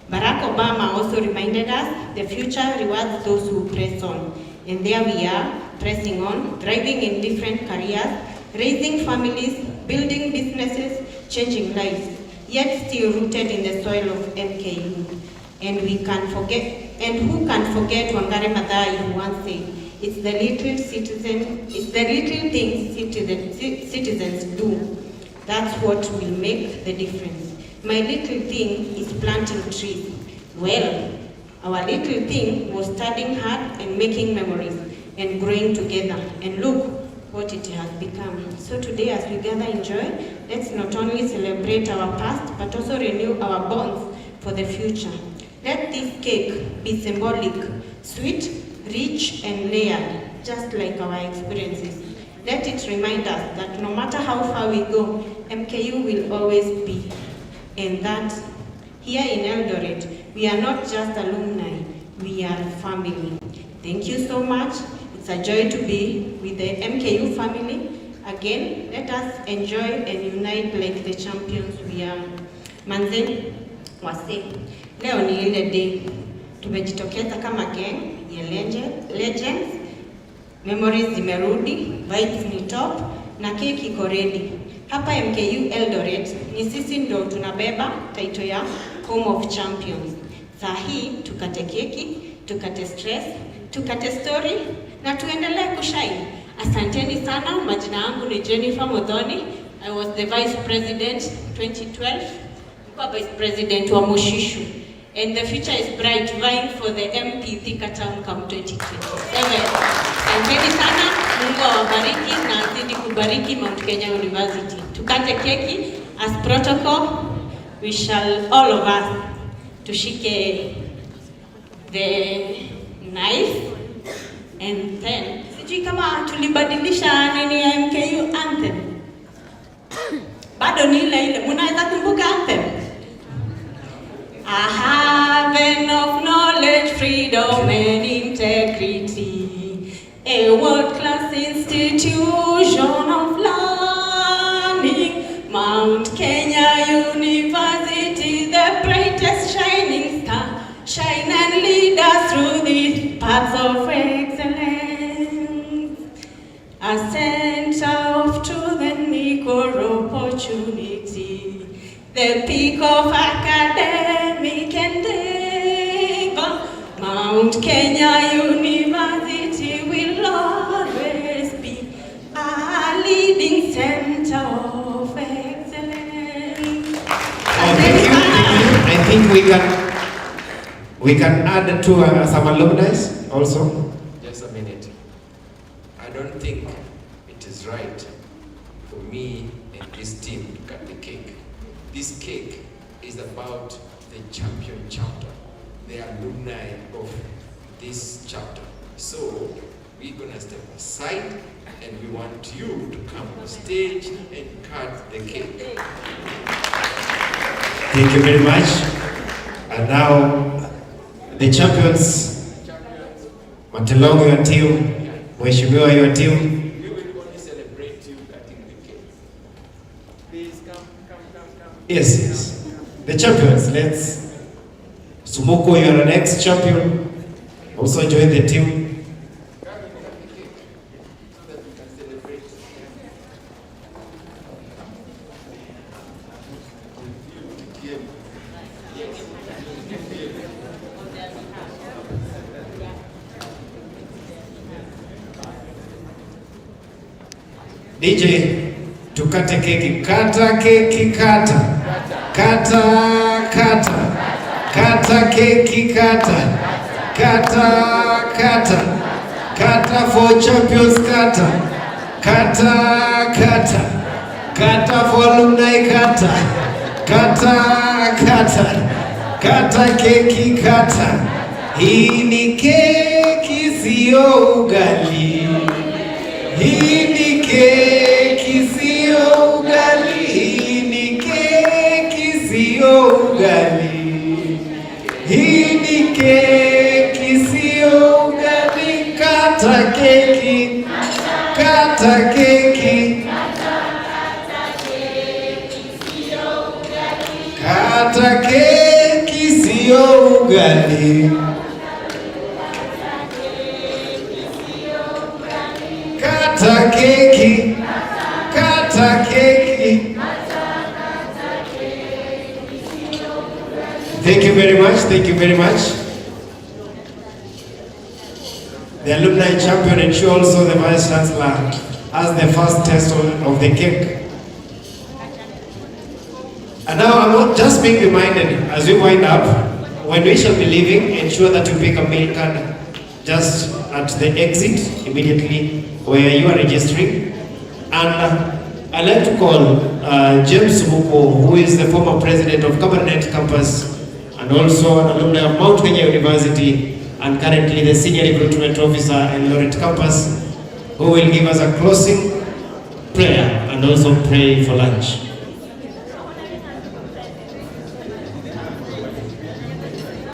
Barack Obama also reminded us the future rewards those who press on. And there we are, pressing on, thriving in different careers, raising families, building businesses, changing lives, yet still rooted in the soil of MKU. And we can forget, and who can forget Wangari Maathai, who once said, it's the little things citizens do. That's what will make the difference. My little thing is planting trees. Well, our little thing was studying hard and making memories and growing together. And look what it has become. So today, as we gather in joy, let's not only celebrate our past, but also renew our bonds for the future. Let this cake be symbolic, sweet, rich, and layered, just like our experiences. Let it remind us that no matter how far we go, MKU will always be. And that here in Eldoret, we are not just alumni, we are family. Thank you so much. It's a joy to be with the MKU family. Again, let us enjoy and unite like the champions we are. Manze, wase. Leo ni ile day. Tumejitokeza kama gang ya legends. Memories zimerudi, vibes ni top, na cake iko ready. Hapa MKU Eldoret, ni sisi ndo tunabeba title ya Home of Champions. Saa hii, tukate keki, tukate stress, tukate story, na tuendelee kushine. Asanteni sana, majina yangu ni Jennifer Modhoni. I was the Vice President 2012, nilikuwa Vice President wa Moshishu. And the future is bright, vying for the MP Thika Town come 2027. Asanteni sana, Mungu awabariki na azidi kubariki Mount Kenya University. Tukate keki, as protocol, we shall all of us tushike the knife and then sijui kama tulibadilisha nini ya MKU anthem. Bado ni ile ile, mnaweza kumbuka anthem? A haven of knowledge, freedom and integrity, a world-class institution of learning, Mount Kenya University, the brightest shining star, shine and lead us through these paths of excellence, a center of truth and equal opportunity, the peak of academic endeavor, Mount Kenya University will always be a leading center of excellence. Thank you. I think we can add to some alumni also. Just a minute. I don't think it is right for me and this team to cut the cake. This cake is about the champion chapter, the alumni of this chapter. So we're gonna step aside and we want you to come on stage and cut the cake. Thank you very much. And now the champions, Matelongo, your team, Mheshimiwa, your team. Yes, yes. The champions, let's. Sumoko, you are the next champion. Also join the team. DJ, tukate keki. Kata keki, kata. Kata, kata. Kata keki, kata. Kata, kata. Kata for champions, kata. Kata, kata. Kata for alumni, kata. Kata, kata. Kata keki, kata. Hii ni keki, sio ugali. Hii ni keki, sio ugali. Hii ni keki, sio ugali. Hii ni keki, sio ugali. Kata keki, kata keki. Kata keki, sio ugali. Kata keki, kata keki. Thank you very much, thank you very much. The alumni champion and she also the vice chancellor has the first taste of the cake. And now I'm just being reminded as we wind up, when we shall be leaving, ensure that you pick a mail card just at the exit immediately where you are registering. And I'd like to call James Muko, who is the former president of Cabernet Campus and also an alumni of Mount Kenya University and currently the senior recruitment officer in Laureate Campus, who will give us a closing prayer and also pray for lunch.